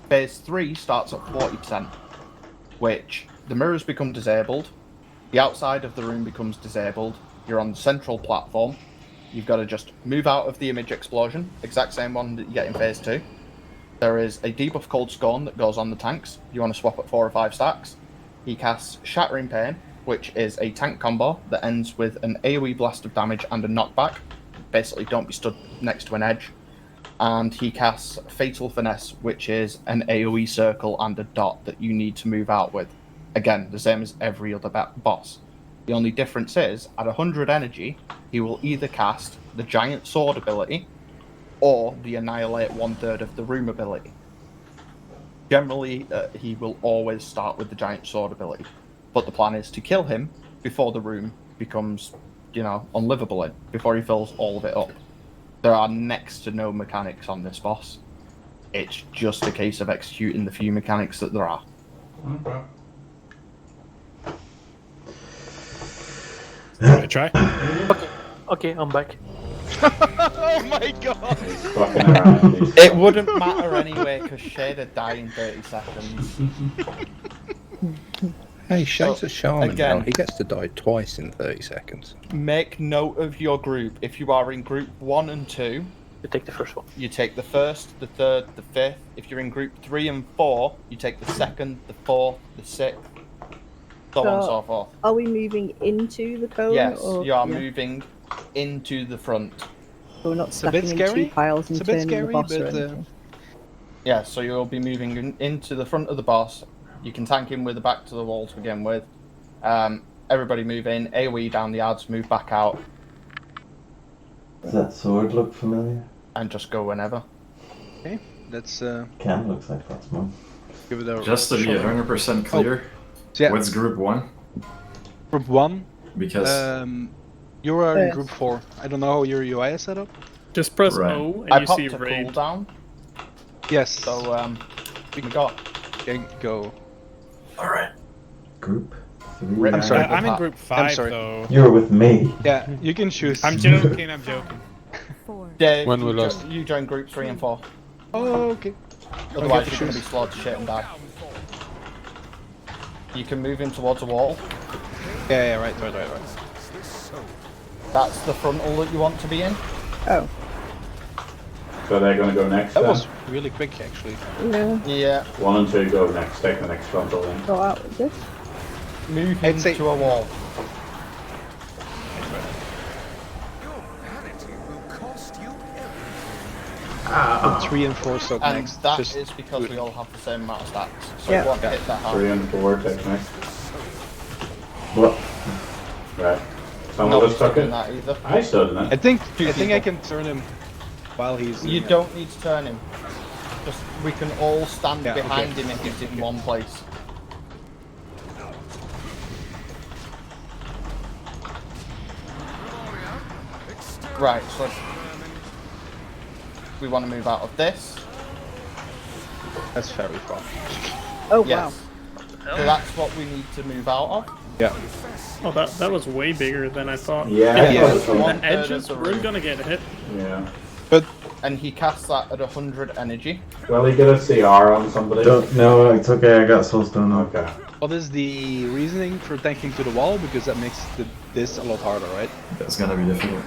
Phase 3 starts at 40%, which the mirrors become disabled, the outside of the room becomes disabled, you're on the central platform, you've got to just move out of the image explosion, exact same one that you get in phase 2. There is a debuff Cold Scorn that goes on the tanks, you want to swap at 4 or 5 stacks. He casts Shattering Pain, which is a tank combo that ends with an AoE blast of damage and a knockback. Basically, don't be stood next to an edge. And he casts Fatal Finesse, which is an AoE circle and a dot that you need to move out with. Again, the same as every other boss. The only difference is, at 100 energy, he will either cast the Giant Sword ability, or the Annihilate 1/3 of the room ability. Generally, he will always start with the Giant Sword ability, but the plan is to kill him before the room becomes, you know, unlivable in, before he fills all of it up. There are next to no mechanics on this boss. It's just a case of executing the few mechanics that there are. Okay. Want to try? Okay, I'm back. Oh my god! It wouldn't matter anyway, because Shade'd die in 30 seconds. Hey, Shade's a shaman again, now. He gets to die twice in 30 seconds. Make note of your group. If you are in group 1 and 2, you take the first one. You take the first, the third, the fifth. If you're in group 3 and 4, you take the second, the fourth, the sixth, so on and so forth. Are we moving into the cone? Yes, or, you are moving into the front. So we're not It's a bit stacking in scary. two piles and It's a bit turning scary, the boss or but, anything. Yeah, so you'll be moving into the front of the boss. You can tank him with the back to the wall to begin with. Everybody move in, AoE down the ads, move back out. Does that sword look familiar? And just go whenever. Okay, let's Cam looks like that's mine. give it a Just to be shot. 100% clear, yeah. what's group 1? Group 1? Because you are in Yes. group 4. I don't know how your UI is set up. Just press Right. O and I you popped see a raid. cooldown. Yes. So, we got. Okay, go. Alright. Group 3. I'm sorry. I'm in group 5 I'm sorry. though. You're with me. Yeah, you can choose. I'm joking, I'm joking. Dave, When we you, lost. you join group 3 and 4. Oh, okay. Otherwise, Okay, you're going to be slowed to shit and die. You can move him towards a wall. Yeah, right. That's the frontal that you want to be in. Oh. So they're going to go next That then? was really quick, actually. No. Yeah. 1 and 2 go next, take the next frontal in. Go out with this. Move him to a wall. And 3 and 4 stop And next. that Just is because we all have the same amount of stacks. So Yeah. it won't hit that hard. 3 and 4 take next. What? Right. Some No of us one's took doing it. that either. I stood in I it. think Two I people. can turn him while he's. You don't need to turn him. Just we can all stand Yeah, okay. behind him if he's in one place. Right, so we want to move out of this. That's very far. Oh, Yes. So that's what we need to move out of. Yeah. Oh, that was way bigger than I thought. Yeah. If Yeah. it was from One the third of edges, the we're room. gonna get hit. Yeah. But And he casts that at 100 energy. Will he get a CR on somebody? No, it's okay. I got soulstone up. Okay. what is the reasoning for tanking to the wall? Because that makes this a lot harder, right? that's gonna be difficult.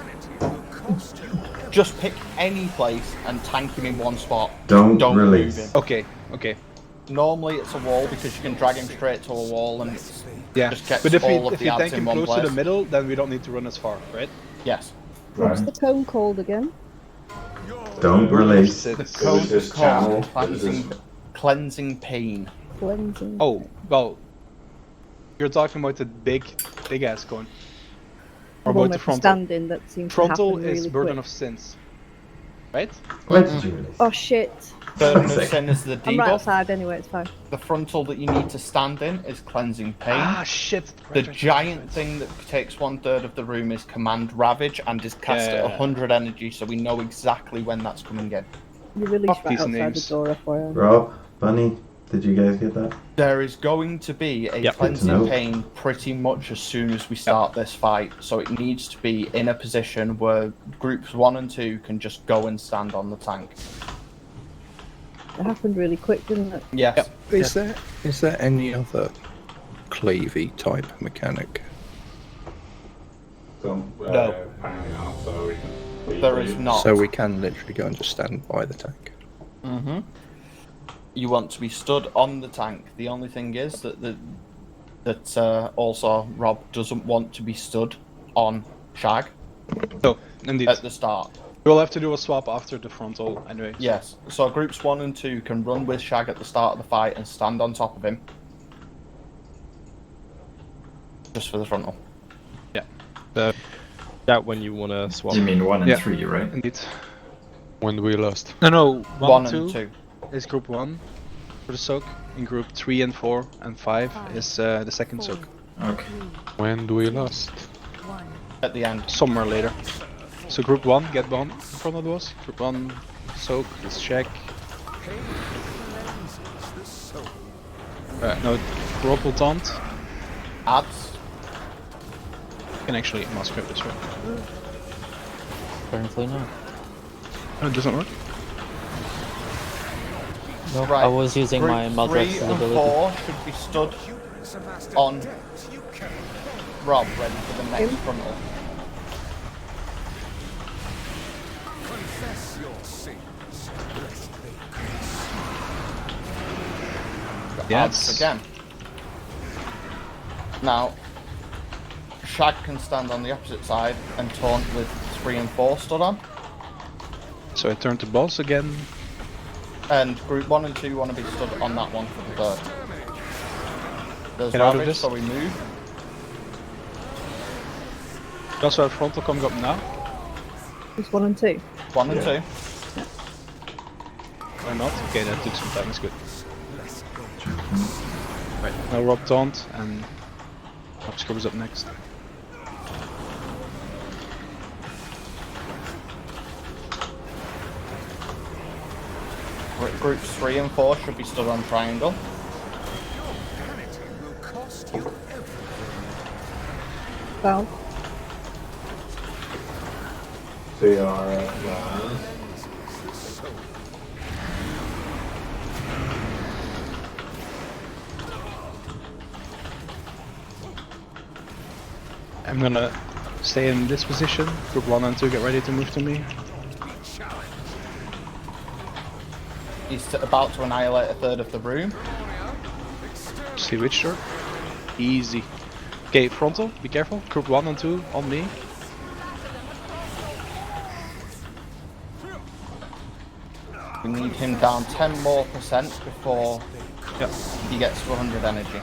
Just pick any place and tank him in one spot. Don't move release. him. Okay, okay. Normally it's a wall because you can drag him straight to a wall and Yeah, just gets but if all we of if the we ads tank in him one close place. to the middle, then we don't need to run as far, right? Yes. What's the cone called again? Don't release. The code is called cleansing pain. Cleansing. Oh, well, you're talking about the big ass cone. Or The one about the with frontal. standing that seems to Frontal happen is really burden quick. of sins, right? Where did you release? Oh shit. Burden of sin is the I'm right debuff. outside anyway, it's fine. The frontal that you need to stand in is cleansing pain. Ah, shit. The giant thing that takes 1/3 of the room is command ravage and is cast at 100 energy, so we know exactly when that's coming in. You release right these outside names. the door, FYI. Rob, Bunny, did you guys get that? There is going to be a Good to cleansing know. pain pretty much as soon as we start this fight, so it needs to be in a position where groups 1 and 2 can just go and stand on the tank. It happened really quick, didn't it? Yes. Is there any other cleavy type mechanic? So, No. apparently not, so we can There is not. So we can literally go and just stand by the tank. Mm-hmm. You want to be stood on the tank. The only thing is that also Rob doesn't want to be stood on Shag No, indeed. at the start. We'll have to do a swap after the frontal anyway. Yes. So groups 1 and 2 can run with Shag at the start of the fight and stand on top of him. Just for the frontal. Yeah. Out when you want to swap. You mean 1 and 3, right? Indeed. When we lost. No, 1 1 and and 2 is group 1 for the soak. In group 3 and 4 and 5 is the second soak. Okay. When we lost. At the end. Somewhere later. So group 1, get behind in front of us. Group 1, soak, is check. No, Rob will taunt. Ads. You can actually masquerade this way. Apparently not. Oh, it doesn't work? No, Right. I was using my Group Maldrax's 3 and ability. 4 should be stood on Rob, ready for the next frontal. Yes. Ads again. Now, Shag can stand on the opposite side and taunt with 3 and 4 stood on. So I turn to boss again. And group 1 and 2 want to be stood on that one for the third. There's Get out of Ravage, this. so we move. We also have frontal coming up now. It's 1 and 2. 1 and 2. Or not? Okay, that took some time, it's good. Right, now Rob taunt and Rob scrubbers up next. Groups 3 and 4 should be stood on triangle. Val. I'm gonna stay in this position. Group 1 and 2 get ready to move to me. He's about to annihilate a third of the room. See which door? Easy. Okay, frontal, be careful. Group 1 and 2 on me. We need him down 10% more before he gets to 100 energy.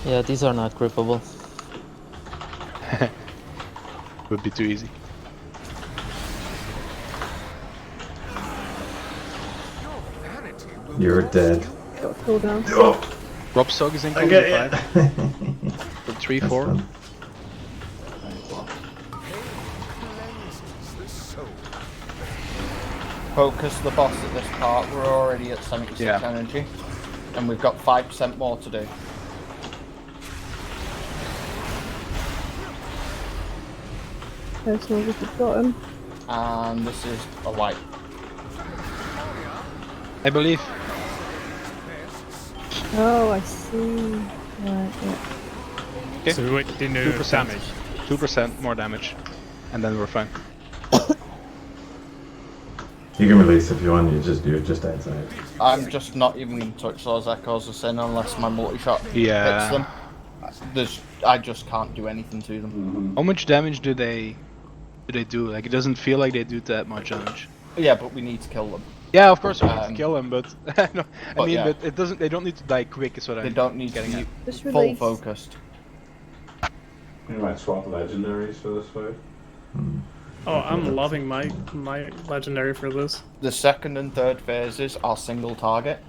Yeah, these are not grippable. Would be too easy. You're dead. Got to cool down. Oh, Rob Sog is in I get it. Group 3, That's 4. fun. Focus the boss at this part. We're already at 76 energy. And we've got 5% more to do. Personal with the bottom. And this is a wipe. I believe. Oh, I see. Right, yeah. Okay. So it didn't do 2%. damage. 2% more damage, and then we're fine. You can release if you want. You're just outside. I'm just not even going to touch those Echoes of Sin unless my multi-shot Yeah. hits them. I just can't do anything to them. How much damage do they do? Like, it doesn't feel like they do that much damage. Yeah, but we need to kill them. Yeah, of course we need to kill them, but no, but yeah. but it doesn't. They don't need to die quick. Is what They I'm don't need getting to at. be Just full release. focused. We might swap legendaries for this fight. Oh, I'm loving my legendary for this. The second and third phases are single target.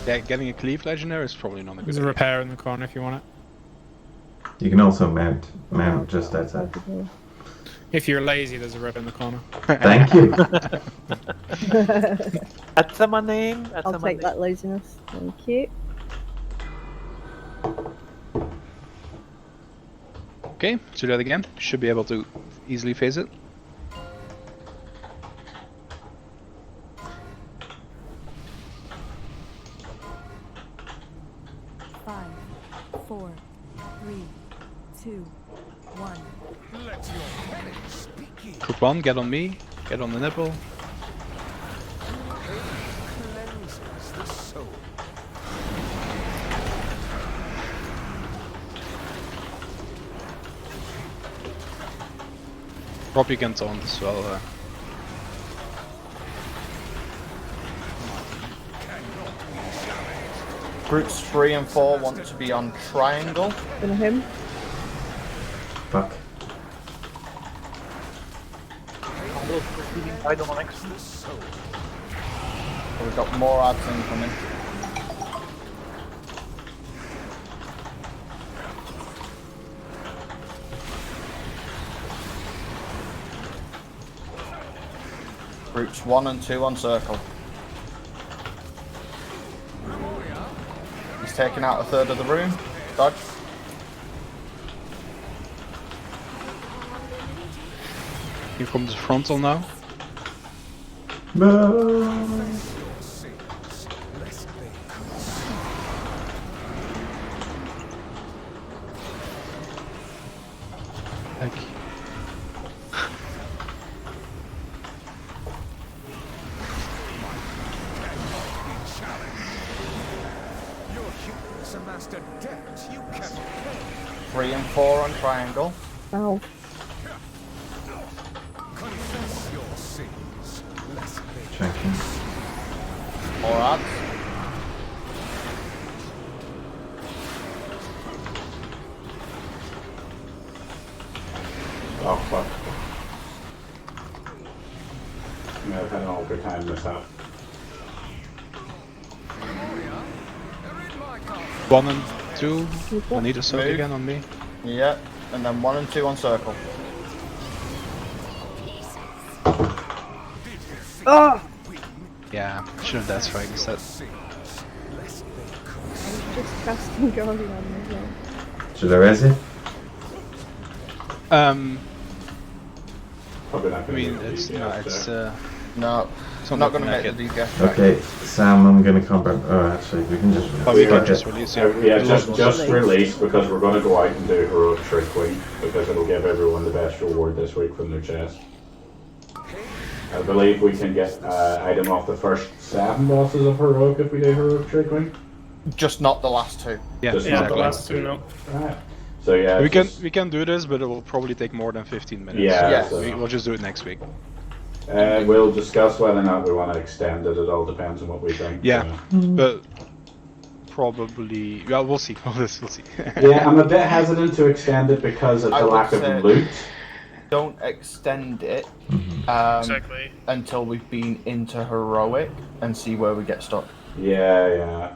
Yeah, getting a cleave legendary is probably not a good There's a idea. repair in the corner if you want it. You can also mount just outside. If you're lazy, there's a rib in the corner. Thank you. That's my name. I'll take that laziness. Thank you. Okay, let's do that again. Should be able to easily phase it. Five, 4, 3, 2, 1. Group 1, get on me. Get on the nipple. Drop your guns on as well. Groups 3 and 4 want to be on triangle. Gonna him. Fuck. We've got more ads incoming. Groups 1 and 2 on circle. He's taking out a third of the room. Dodge. Here comes the frontal now. Thank you. Three and 4 on triangle. Ow. Checking. More ads. Oh fuck. Yeah, I've had an awkward time this out. 1 and 2. I need a soak Move. again on me. Yeah, and then 1 and 2 on circle. Oh! Yeah, should have death strike instead. I was just casting Guardian on me as well. Should I res it? Probably not I gonna mean, do it's DPS no, it's there. No, it's I'm not going to make the DPS. Okay, Sam, I'm gonna compromise. Oh, actually, we can just. But we can fuck just it. release Yeah, it. just release because we're going to go out and do heroic trick wing because it'll give everyone the best reward this week from their chest. I believe we can get item off the first 7 bosses of heroic if we do heroic trick wing. Just not the last 2. Yeah, Just Yeah, not the the last 2, no. Right. So yeah, we it's can do this, but it will probably take more than 15 minutes. Yeah, Yes. so, We'll just do it next week. we'll discuss whether or not we want to extend it. It all depends on what we think. Yeah, so. but probably. Yeah, we'll see. We'll see. Yeah, I'm a bit hesitant to extend it because of I the would lack of say- loot. Don't extend it Exactly. until we've been into heroic and see where we get stuck. Yeah.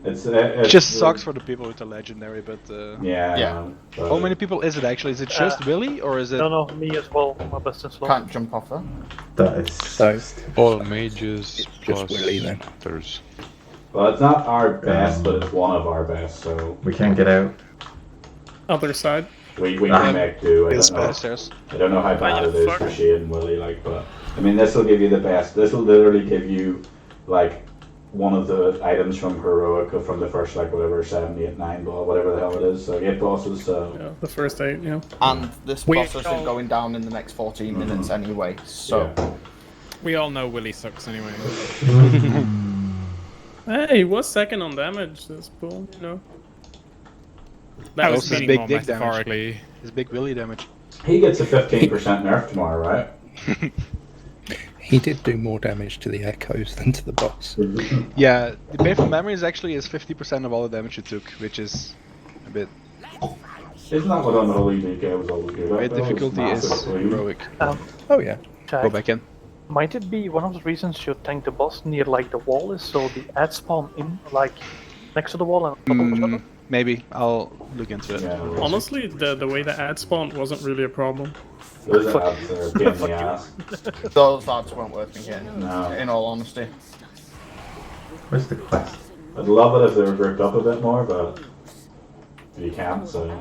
It just sucks for the people with the legendary, but Yeah. how many people is it actually? Is it just Willy or is it? No, me as well. My best and slow. Can't jump off her. That is so. All mages just plus Willy then. others. Well, it's not our best, but it's one of our best. So We can't get out. Other side. we can make do. I don't know. Upstairs. I don't know how bad it is fuck? for Shane and Willie, like, but I mean, this will give you the best. This will literally give you like one of the items from Heroic from the first, like, whatever, 7, 8, 9 ball, whatever the hell it is. So 8 bosses, so... Yeah, the first 8, yeah. And this boss isn't going down in the next 14 minutes anyway, so... We all know Willy sucks anyway. Hey, he was second on damage this pool, you know. That was his speaking big more dick metaphorically. damage. His big Willy damage. He gets a 15% nerf tomorrow, right? He did do more damage to the echoes than to the boss. Yeah, the painful memories actually is 50% of all the damage it took, which is a bit... Isn't that what Unholy DK was always good at? Right, though? It was difficulty is massive clean. heroic. Oh yeah. Go back in. Might it be one of the reasons you tank the boss near like the wall is so the ads spawn in like next to the wall and on top of each other? Maybe. I'll look into it. Yeah, Honestly, the way the ad spawned wasn't really a problem. Those ads are a pain in the ass. Those ads weren't working here, No. in all honesty. Where's the quest? I'd love it if they were grouped up a bit more, but you can't, so...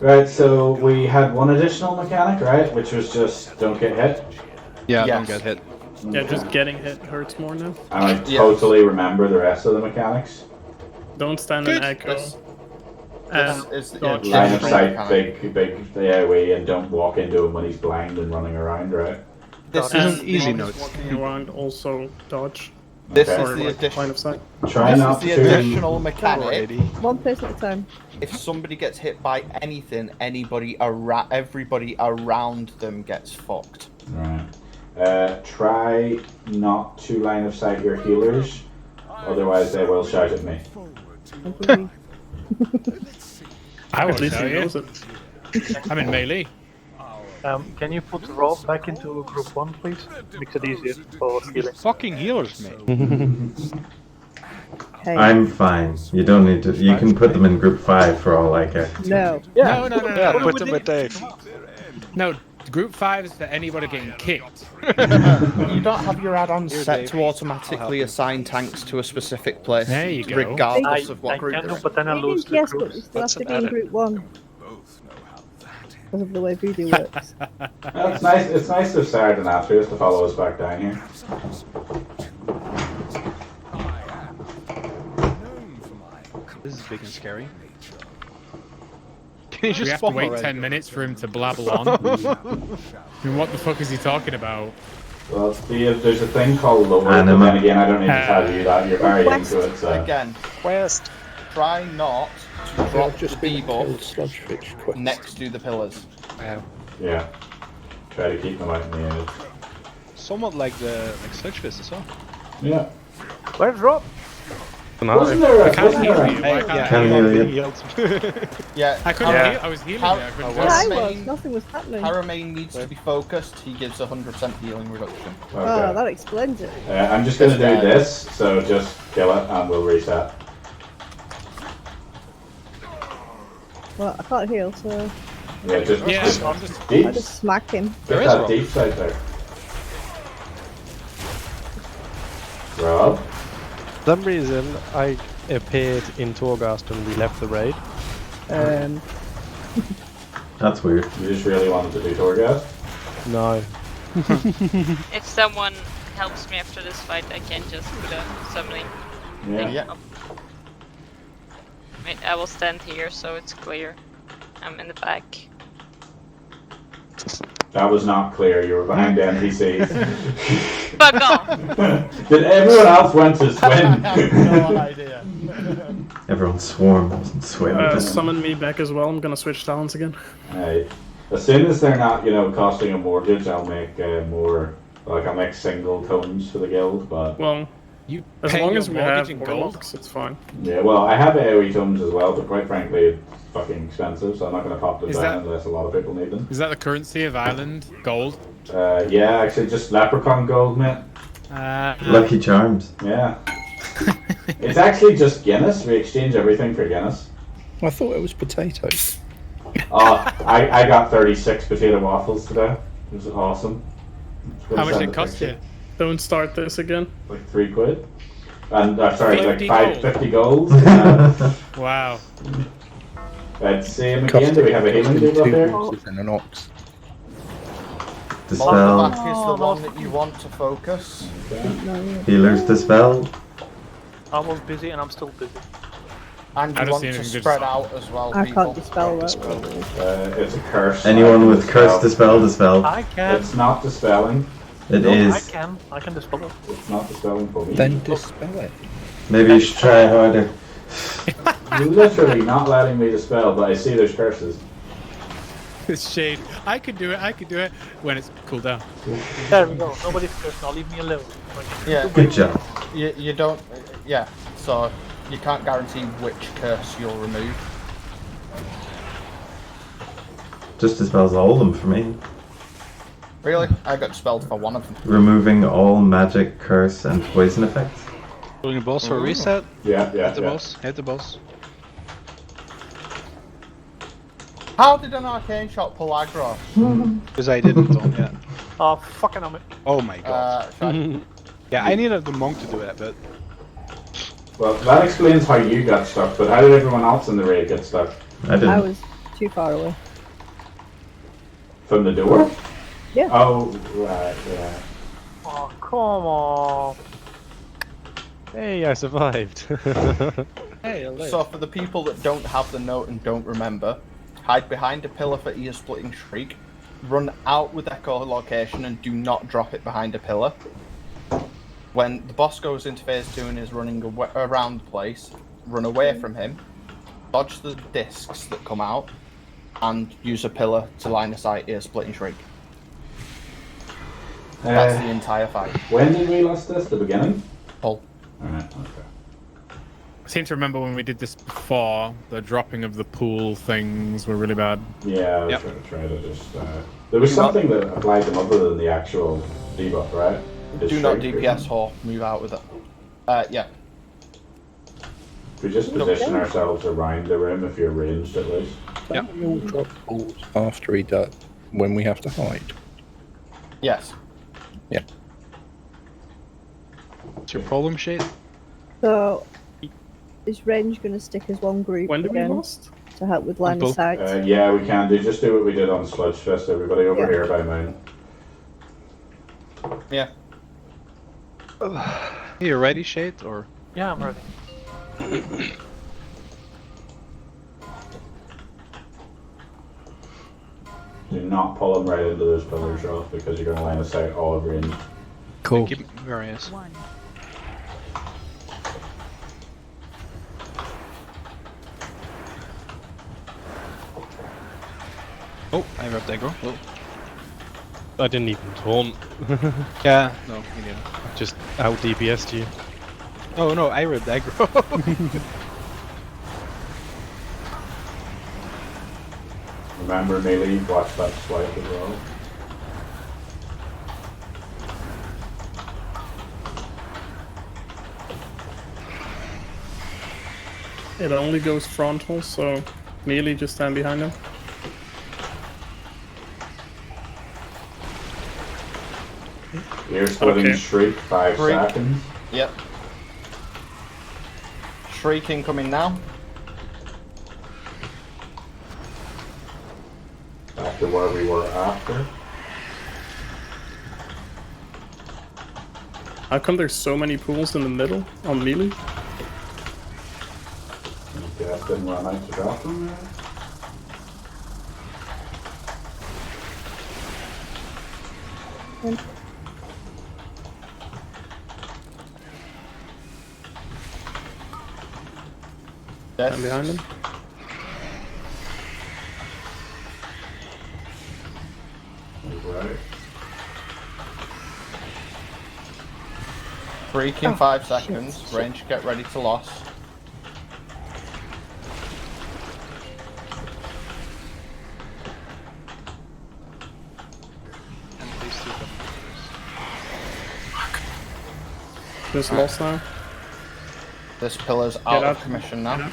Right, so we had one additional mechanic, right? Which was just don't get hit. Yeah, Yes. don't get hit. Yeah, just getting hit hurts more now. And I totally remember the rest of the mechanics. Don't stand in echo. And Is dodge. Line of sight, big AoE, and don't walk into him when he's blind and running around, right? This And is easy when note. he's walking around, also dodge. This Okay. is Or the like addition. line of sight. Try This not is the to... additional mechanic. One person at a time. If somebody gets hit by anything, everybody around them gets fucked. Right. Try not to line of sight your healers, otherwise they will shout at me. I At won't least tell he you. knows it. I'm in melee. Can you put Rob back into group 1, please? Makes it easier for healing. Fucking healers, mate. Hey. I'm fine. You don't need to. You can put them in group 5 for all I care. No. No. Yeah, put them with Dave. No, group 5 is for anybody getting kicked. You don't have your add-ons Here, set Dave. to automatically assign tanks to a specific place, There you go. regardless of what I group can they're do, in. but then I lose the Yes, but groups. we still have That's to an be in edit. group 1. Because of the way voodoo works. It's nice. It's nice to start and Nathria to follow us back down here. This is big and scary. Can you just We have to spawn wait already? 10 minutes for him to blabble on. I mean, what the fuck is he talking about? Well, there's a thing called lower, but Anima. then again, I don't need to tell you that. You're very into it, so... Again, Quest. try not to drop the just been debuff killed Sludgefish quest. next to the pillars. Yeah. Try to keep them out in the edge. Somewhat like the Sludgefish as well. Yeah. Where's Rob? Wasn't there a... I can't Wasn't hear there you. a... I can't Can hear you? Yeah, I couldn't Yeah. heal. I was healing How- there. I couldn't Yeah, Yeah, I heal. was. Nothing was happening. Haramain needs to be focused. He gives 100% healing reduction. Oh, Okay. that explains it. I'm just gonna do this, so just kill it and we'll reset. Well, I can't heal, so Yeah, just... Yeah, just I'm just... deep. I just smack him. Get There is that Rob. deep side there. Rob? For some reason, I appeared in Torghast when we left the raid. That's weird. You just really wanted to do Torghast? No. If someone helps me after this fight, I can just put a summoning thing Yeah. up. Wait, I will stand here so it's clear. I'm in the back. That was not clear. You were behind the NPCs. Fuck off! Did everyone else went to swim? No idea. Everyone swarmed, wasn't swimming. Summon me back as well. I'm gonna switch talents again. Hey, as soon as they're not, costing a mortgage, I'll make more. Like I'll make single tomes for the guild, but Well, You as pay long your as we mortgage have in warlocks, it's fine. yeah. Well, I have AoE tomes as well, but quite frankly, it's fucking expensive, so I'm not going to pop them Is down that- unless a lot of people need them. Is that the currency of Ireland? Gold? Yeah, actually, just leprechaun gold, mate. Lucky Charms. Yeah. It's actually just Guinness. We exchange everything for Guinness. I thought it was potatoes. I got 36 potato waffles today. It was awesome. How much did it cost you? Don't start this again. Like $3. And sorry, like 50 50 gold. Wow. Let's see him again. Do we have a healing dude up Two there? horses and an ox. Dispel. Multivac is the one that you want to focus. Healers dispel. I was busy and I'm still busy. And I you don't want see to anything to spread dispel. out as well, I people. can't dispel that. It's a curse. Anyone with curse dispel. I can. It's not dispelling. It No, is. I can dispel it. It's not dispelling for me. Then dispel it. Maybe you should try harder. You're literally not letting me dispel, but I see there's curses. It's shade. I could do it when it's cooled down. There we go. Nobody's cursed now. Leave me alone. Yeah. Good job. You don't. Yeah. So you can't guarantee which curse you'll remove. Just dispels all of them for me. Really? I got dispelled for one of them. Removing all magic, curse, and poison effects. Doing a boss for a reset? Yeah. Hit the boss. Hit the boss. How did an arcane shot pull aggro? Because I didn't on yet. Oh, fucking on it. Oh my god. Yeah, I needed the monk to do it, but... Well, that explains how you got stuck, but how did everyone else in the raid get stuck? I didn't. I was too far away. From the door? Yeah. Oh, right, yeah. Oh, come on. Hey, I survived. Hey, I So for the people that don't have the note and don't remember, hide behind a pillar for ear-splitting shriek, run out with echolocation and do not drop it behind a pillar. When the boss goes into phase 2 and is running around the place, run away from him, dodge the discs that come out, and use a pillar to line of sight ear-splitting shriek. That's the entire fight. When did we last this? The beginning? Pull. Alright, okay. I seem to remember when we did this before, the dropping of the pool things were really bad. Yeah, I was going to try to just... there was something that applied to them other than the actual debuff, right? Do not DPS whore, move out with it. Yeah. We just position ourselves around the room if you're ranged at least. Yeah. We'll drop balls after he does, when we have to hide. Yes. Yeah. What's your problem, Shade? So, is range going to stick as one group When did we again lost? to help with line of sight? Yeah, we can do. Just do what we did on Sludgefest, everybody over here by Moon. Yeah. You ready, Shade, or? Yeah, I'm ready. Do not pull them right into those pillars, Roth, because you're going to line of sight all over in. Cool. Keep various. Oh, I rubbed aggro. Oh. I didn't even taunt. Yeah, no, you didn't. Just out DPS'd you. Oh no, I rubbed aggro. Remember melee, watch that swipe as well. It only goes frontal, so melee just stand behind him. Ear-splitting shriek, 5 Shriek. seconds. Yep. Shrieking coming now. Back to where we were after. How come there's so many pools in the middle on melee? You guys didn't run out to drop them there? I'm behind him. Right. Freak in 5 seconds. Range, get ready to loss. Just lost now. This pillar's out of commission now.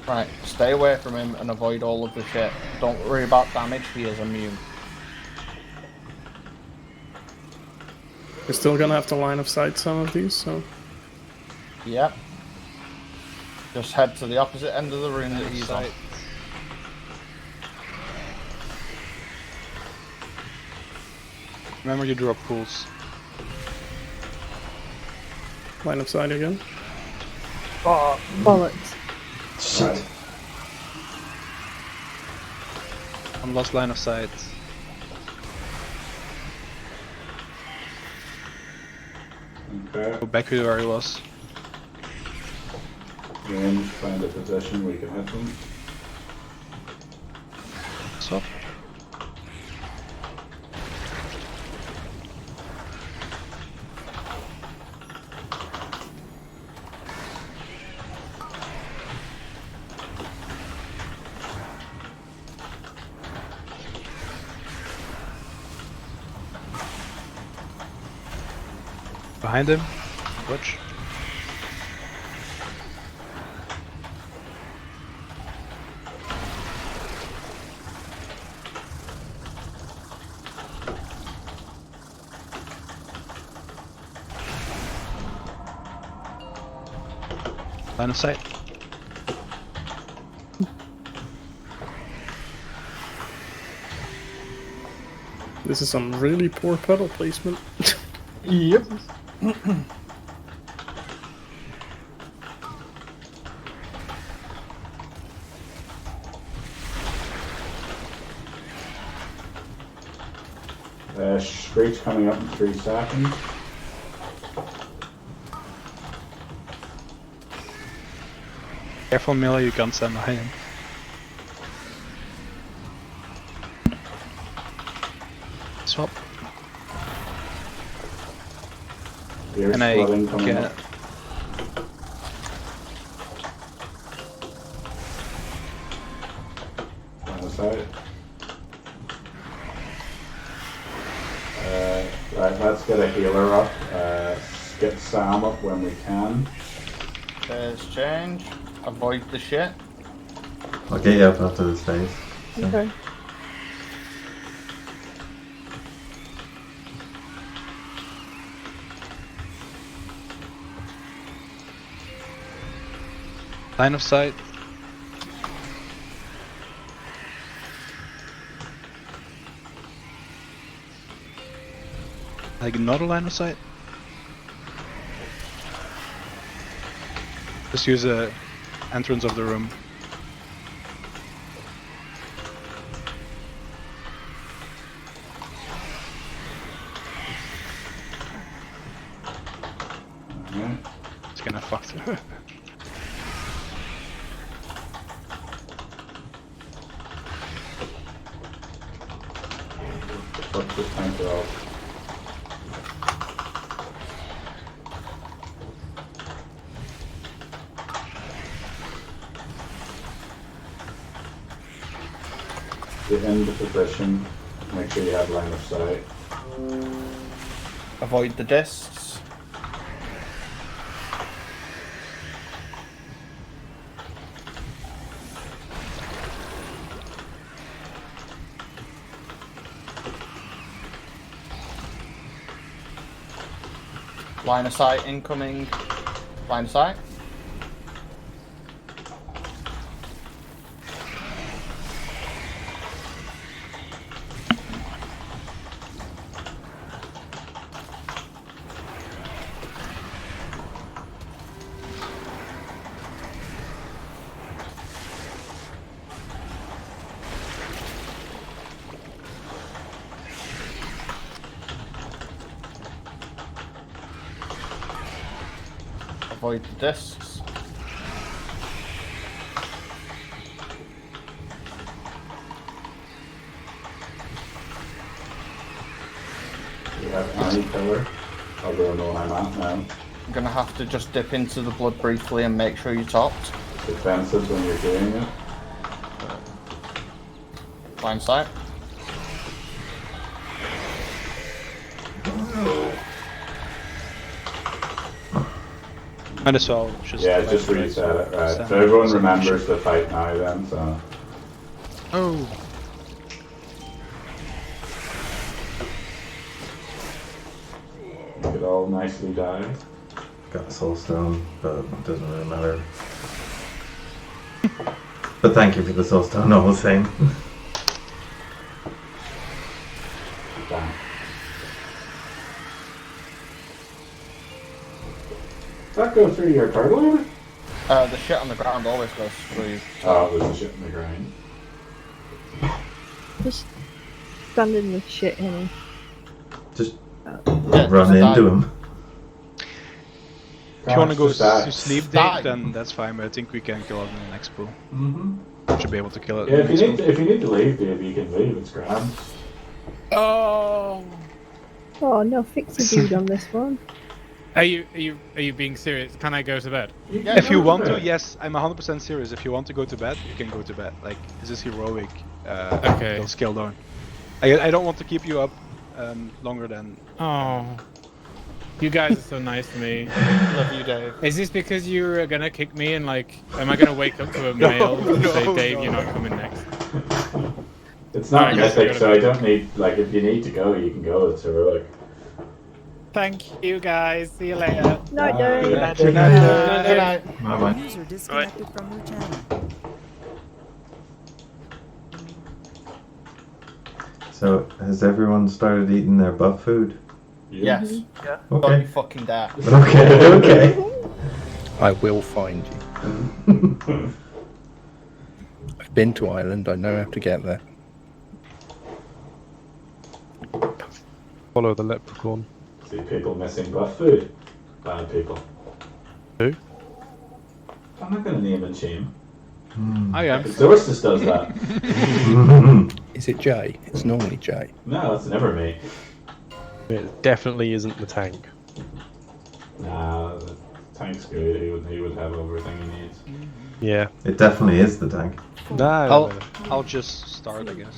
Right, stay away from him and avoid all of the shit. Don't worry about damage, he is immune. We're still gonna have to line of sight some of these, so... Yep. Just head to the opposite end of the room that he's on. Remember you drop pools. Line of sight again. Oh, bollocks. Shit. I'm lost line of sight. Okay. Go back to where he was. Range, find a position we can hit them. So. Behind him. Watch. Line of sight. This is some really poor puddle placement. Yep. Screech coming up in 3 seconds. Careful, melee, you can't stand behind him. Swap. Here's And I flooding coming get up. Line of sight. Right, let's get a healer up. Get Sam up when we can. There's change. Avoid the shit. I'll get you up after this phase. So. Okay. line of sight. Like not a line of sight. Just use the entrance of the room. It's gonna fuck through. Fuck this tanker off. Get into position. Make sure you have line of sight. Avoid the discs. Line of sight incoming. Line of sight. Avoid the discs. You have any pillar. I'll go know where I'm at now. I'm gonna have to just dip into the blood briefly and make sure you're topped. Defensive when you're doing it. Line of sight. Might as well just Just reset it, right. So everyone remembers the fight now then, so. Oh. You could all nicely die. Got a soul stone, but it doesn't really matter. But thank you for the soul stone all the same. Damn. not go through your pergolator? The shit on the ground always goes through. Oh, there's the shit on the ground. Just stand in the shit, Henny. Just Yeah, run just into die. him. If you want to go Just die. to sleep, Die. Dave, then that's fine. But I think we can kill it in the next pool. Mm-hmm. Should be able to kill it. Yeah, in the next pool. if you need to leave, Dave, you can leave. It's grand. Oh. Oh no, fix the dude on this one. Are you being serious? Can I go to bed? Yeah, If you no, want no. to, yes, I'm 100% serious. If you want to go to bed, you can go to bed. Like, this is heroic. Okay. Don't scale down. I don't want to keep you up longer than. Oh. You guys are so nice to me. Love you, Dave. Is this because you're gonna kick me and like, am I gonna wake up to a mail and say, Dave, you're not coming next? It's not Alright, guys, I mythic, gotta so go. I don't need, like, if you need to go, you can go. It's heroic. Thank you guys. See you later. Night, Dave. Good night. Bye-bye. User disconnected from your channel. So, has everyone started eating their buff food? Yes. Yeah. Don't Okay. you fucking dare. Okay, okay. I will find you. I've been to Ireland. I know how to get there. Follow the leprechaun. See people missing buff food. Bad people. Who? I'm not going to name and shame. I am. Exorcist does that. Is it Jay? It's normally Jay. No, it's never me. It definitely isn't the tank. Nah, the tank's good. He would have everything he needs. Yeah. It definitely is the tank. No. I'll just start, I guess.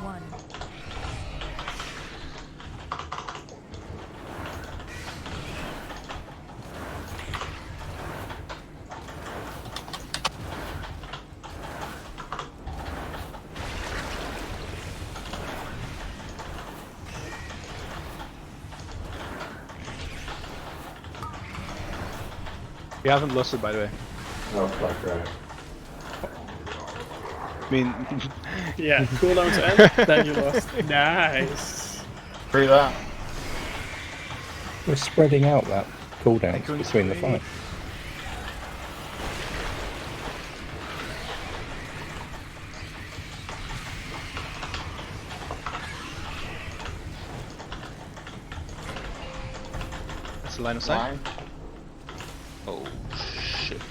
1. We haven't lost it, by the way. Oh, fuck, right. I mean, Yeah, cooldown to end, then you lost. Nice. Free that. We're spreading out that cooldowns couldn't between the see. fight. that's the line of sight. Line. Oh shit.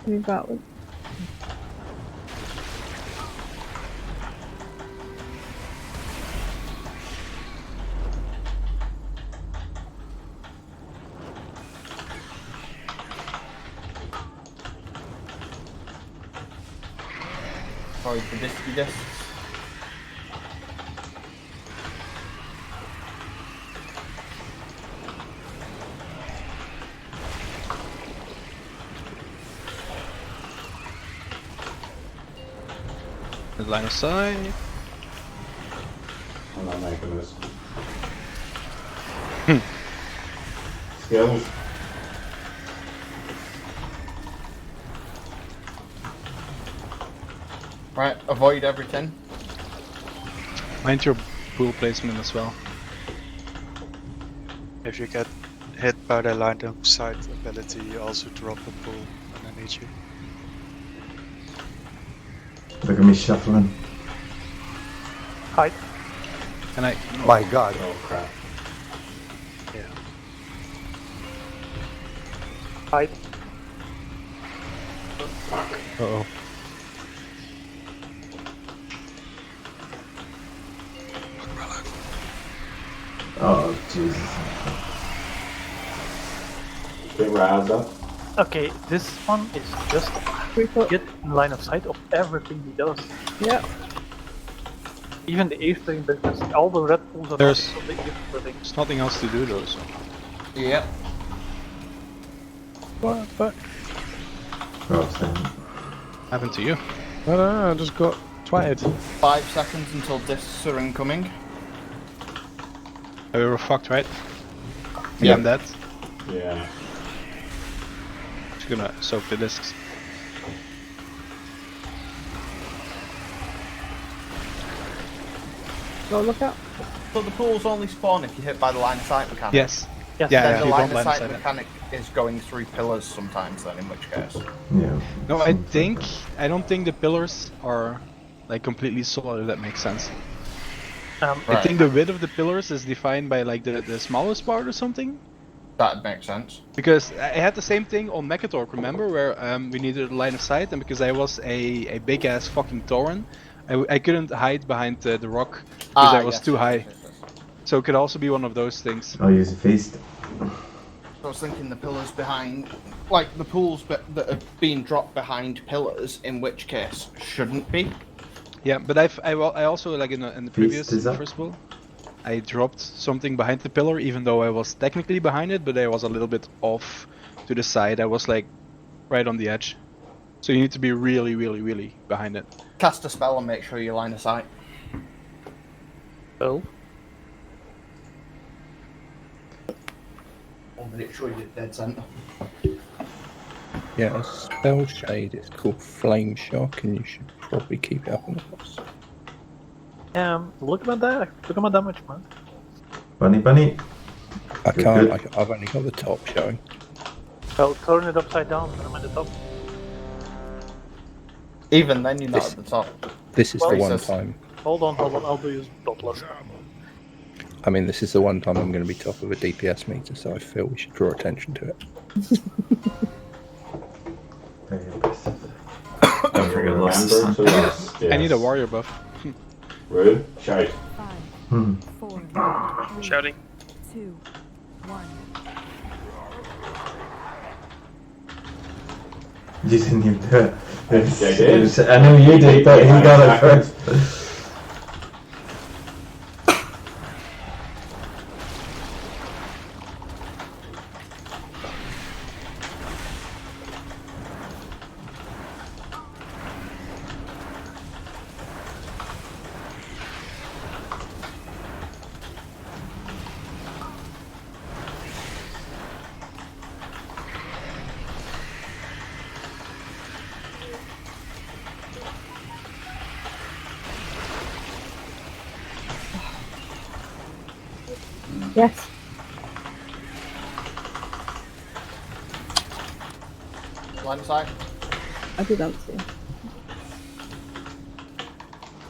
Move outward. Sorry for this. The line of sight. I'm not making this. Skills. Right, avoid everything. Mind your pool placement as well. If you get hit by the line of sight ability, you also drop a pool underneath you. Look at me shuffling. Hide. Can I? My god. Oh, crap. Yeah. Hide. Uh-oh. Oh, Jesus. Get roused up. Okay, this one is just get in line of sight of everything he does. Yeah. Even the eighth thing, because all the red pools are There's- not completely different. There's nothing else to do though, so. Yep. What? But Happened to you. no, I just got twatted. 5 seconds until discs are incoming. We were fucked, right? Yeah. I'm dead. Yeah. Just gonna soak the discs. Go look out. So the pools only spawn if you're hit by the line of sight mechanic? Yes. Yes. Yeah, Then if the you line don't of line of sight sight it. mechanic is going through pillars sometimes then, in which case. Yeah. No, I don't think the pillars are like completely solid, if that makes sense. I think the width of the pillars is defined by like the smallest part or something. That'd make sense. Because I had the same thing on Mechatork, remember, where we needed a line of sight, and because I was a big ass fucking Tauren, I couldn't hide behind the rock because I was too high. Yes. So it could also be one of those things. I'll use a feast. I was thinking the pillars behind, like the pools that are being dropped behind pillars, in which case shouldn't be. Yeah, but I also like in the previous first build, I dropped something behind the pillar, even though I was technically behind it, but I was a little bit off to the side. I was like right on the edge. So you need to be really, really, really behind it. Cast a spell and make sure you line of sight. Oh. Or make sure you're dead centre. Yeah, a spell shade is called Flame Shock, and you should probably keep it up on the boss. Look at my that. Look at my damage, man. Bunny. I Good, can't. good. I've only got the top showing. I'll turn it upside down when I'm at the top. Even then, you're not at the top. This is Well, the one Jesus. time. Hold on. I'll do use Dotless. I mean, this is the one time I'm going to be top of a DPS meter, so I feel we should draw attention to it. Don't forget lost this Remember time. to lost, I need a yes. warrior buff. Rude, shout. 5, 4, 3, Shouting. 2, 1. You didn't even do it. I did. I knew you did, but he got it first. Yes. Line of sight. I did answer.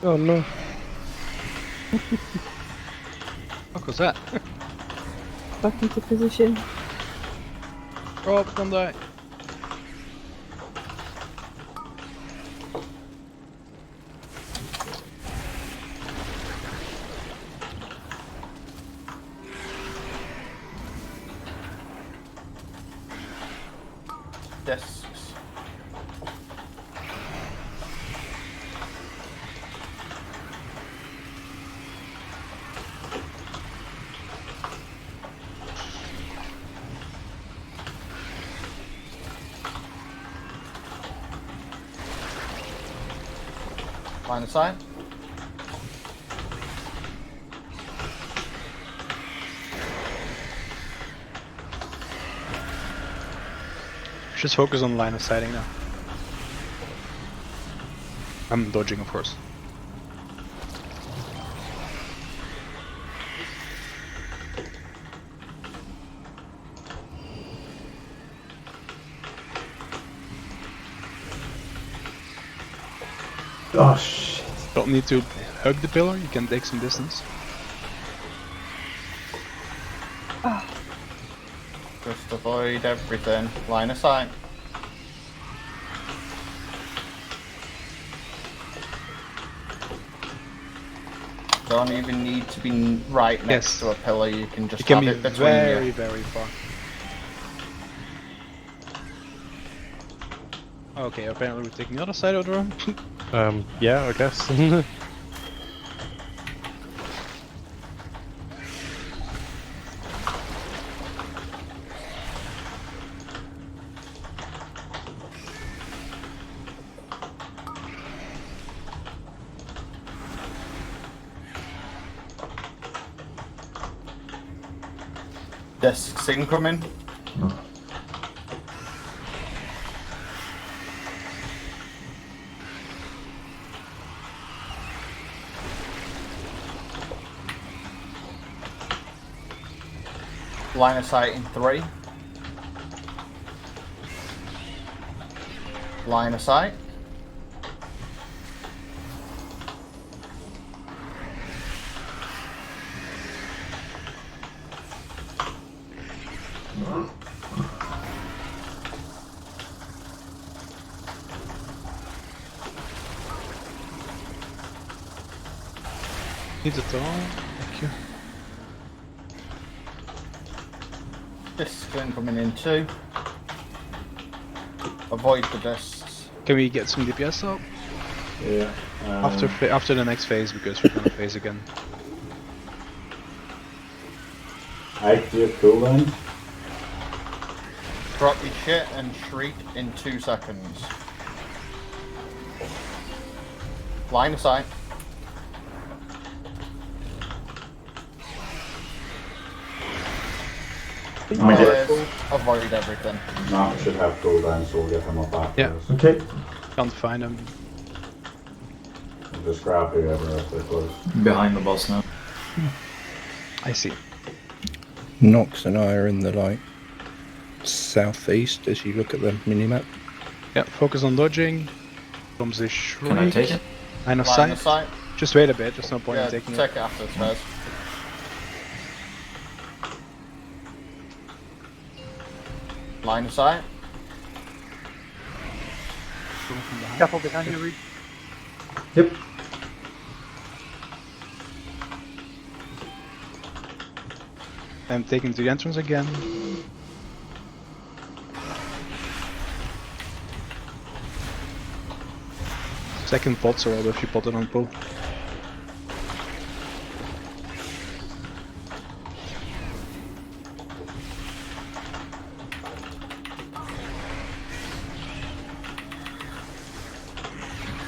Oh no. What was that? Back into position. Oh, don't die. Yes. Line of sight. Just focus on line of sighting now. I'm dodging, of course. Oh shit. Don't need to hug the pillar, you can take some distance. Just avoid everything. Line of sight. Don't even need to be right next to a pillar. You can just It can have be it between very, you. very far. Okay, apparently we're taking the other side of the room. Yeah, I guess. Discs incoming. Line of sight in 3. Line of sight. Need a door. Thank you. Discs incoming in 2. Avoid the discs. Can we get some DPS up? Yeah. After the next phase, because we're gonna phase again. Ike, do you have cooldown? Drop your shit and shriek in 2 seconds. Line of sight. Avoid everything. Mark should have cooldown, so we'll get him up after Yeah. this. Okay. Can't find him. We'll just grab whoever if they're close. Behind the boss now. I see. Nox and I are in the like southeast as you look at the minimap. Yeah, focus on dodging. Comes a shriek. Can I take it? Line of Line of sight. sight. Just wait a bit, there's no point Yeah, in taking take it. it after first. Line of sight. Careful behind you, Reed. Yep. I'm taking to the entrance again. Second pots are if you pot it on pull.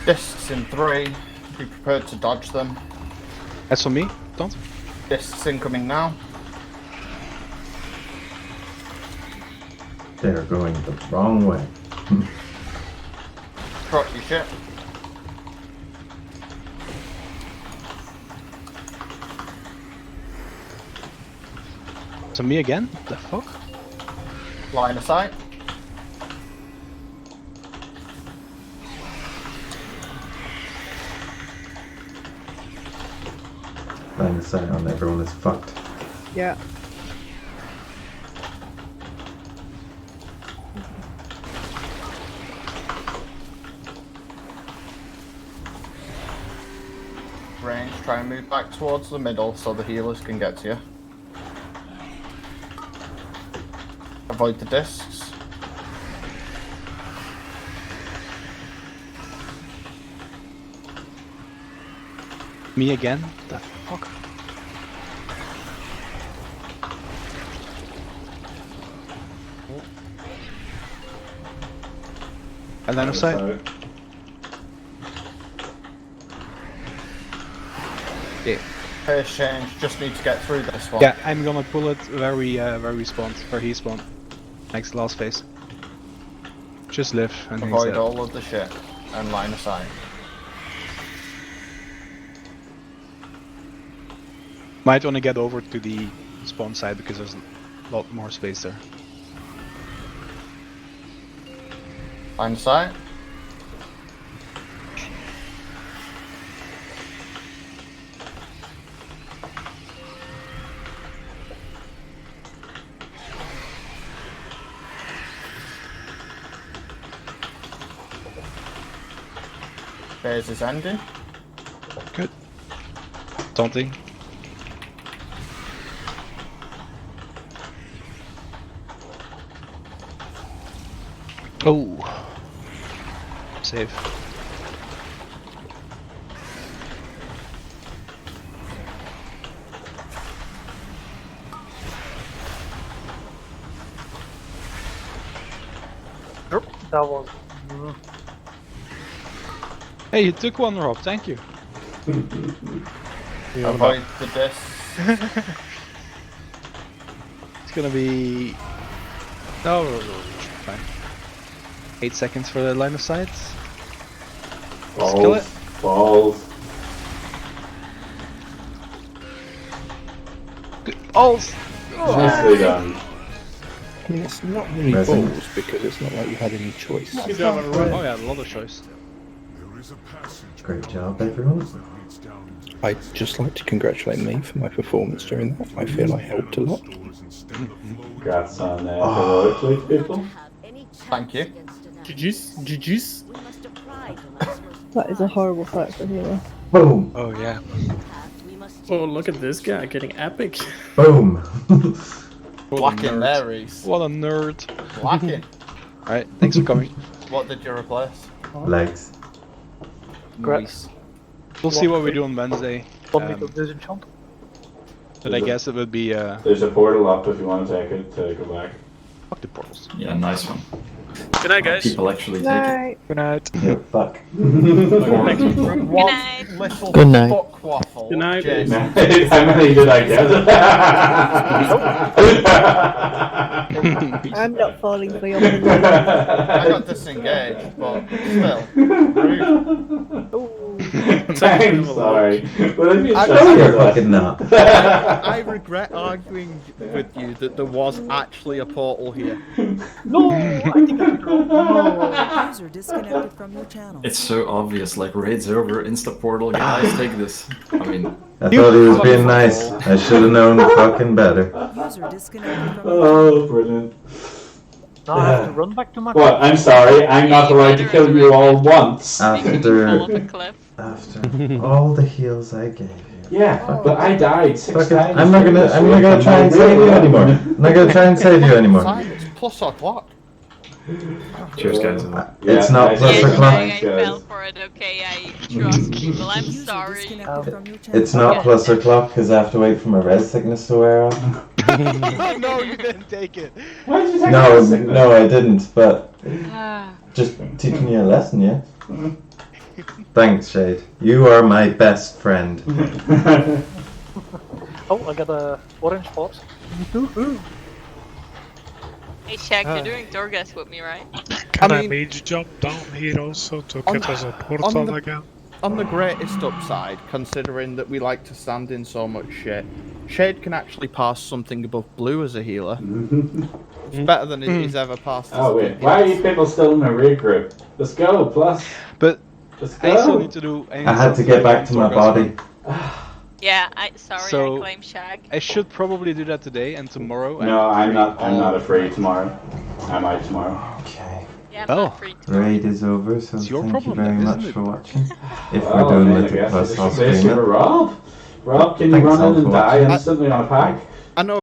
Discs in 3. Be prepared to dodge them. That's for me, don't. Discs incoming now. They're going the wrong way. Drop your shit. To me again? The fuck? Line of sight. Line of sight on everyone is fucked. Yeah. Range, try and move back towards the middle so the healers can get to you. Avoid the discs. Me again? The fuck? And line of sight. Yeah. Phase change, just need to get through this one. Yeah, I'm gonna pull it where we spawned, where he spawned. Next last phase. Just live and he's Avoid dead. all of the shit and line of sight. Might wanna get over to the spawn side because there's a lot more space there. Line of sight. Phase is ending. Good. Taunting. Oh. Save. That was. Hey, you took one, Rob. Thank you. Avoid the discs. It's gonna be. No, fine. 8 seconds for the line of sight. Just kill it. Balls. Good. Balls. Nicely done. I mean, it's not really Resin. balls because it's not like you had any choice. Oh yeah, a lot of choice. Great job, everyone. I'd just like to congratulate me for my performance during that. I feel I helped a lot. Congrats on heroically, people. Thank you. GG's. That is a horrible fight for Hero. Boom. Oh yeah. Oh, look at this guy getting epic. Boom. Blacking there, Reese. What a nerd. Blacking. Alright, thanks for coming. What did you replace? Legs. Nice. We'll see what we do on Wednesday. Disenchant. But I guess it would be There's a portal up if you want to take it to go back. fuck the portals. Yeah, nice one. Good night, guys. People actually take it. Night. Good night. Yeah, fuck. Little Good night. fuck waffle. Good night. Jason. How many did I get? I'm not falling for your I got disengaged, but still. I'm sorry. But if you I- just No, did you're that- fucking not. I regret arguing with you that there was actually a portal here. No, I think I no. User disconnected from your channel. It's so obvious, like raid's over, insta portal, guys, take this. I mean, I thought he was being nice. I should have known fucking better. User disconnected from your Oh, brilliant. Now I have to run back to my What? I'm sorry, I'm not allowed to kill you all once. Fall off a cliff. After all the heals I gave you. Yeah, but I died 6 Fucking- times. I'm not gonna try and save you anymore. I'm not gonna try and save you anymore. Time, it's plus o'clock. cheers, guys. It's not nice. plus Yeah, o'clock. I fell for it, okay? I trust people. I'm User sorry. disconnected from your channel. It's not plus o'clock because I have to wait for my res sickness to wear off. No, you didn't take it. Why did you take No, this? no, I didn't. But Ah. just teaching you a lesson, yeah. Thanks, Shade. You are my best friend. Oh, I got a orange box. Hey Shaq, you're doing Torghast with me, right? Can I mean- mage jump down here also to On- get us a on portal the- again? On the greatest upside, considering that we like to stand in so much shit, Shade can actually pass something above blue as a healer. It's better than he's ever passed as Oh a wait, DPS. why are you people still in my raid group? Let's go, plus. But Let's I still go. need to do. I had to get back to my body. Yeah, sorry, So- I claim Shag. I should probably do that today and tomorrow. No, I'm not free tomorrow. I'm out tomorrow. Okay. Yeah, I'm Oh. not free tomorrow. Raid is over, so It's your thank you problem very then, much isn't it? for watching. If Well, we're doing I mean, I Mythic guess Plus, it's I'll just basically stream it. Rob. Rob, can you Thanks, run in Al, and for die watching. instantly on a pack? I know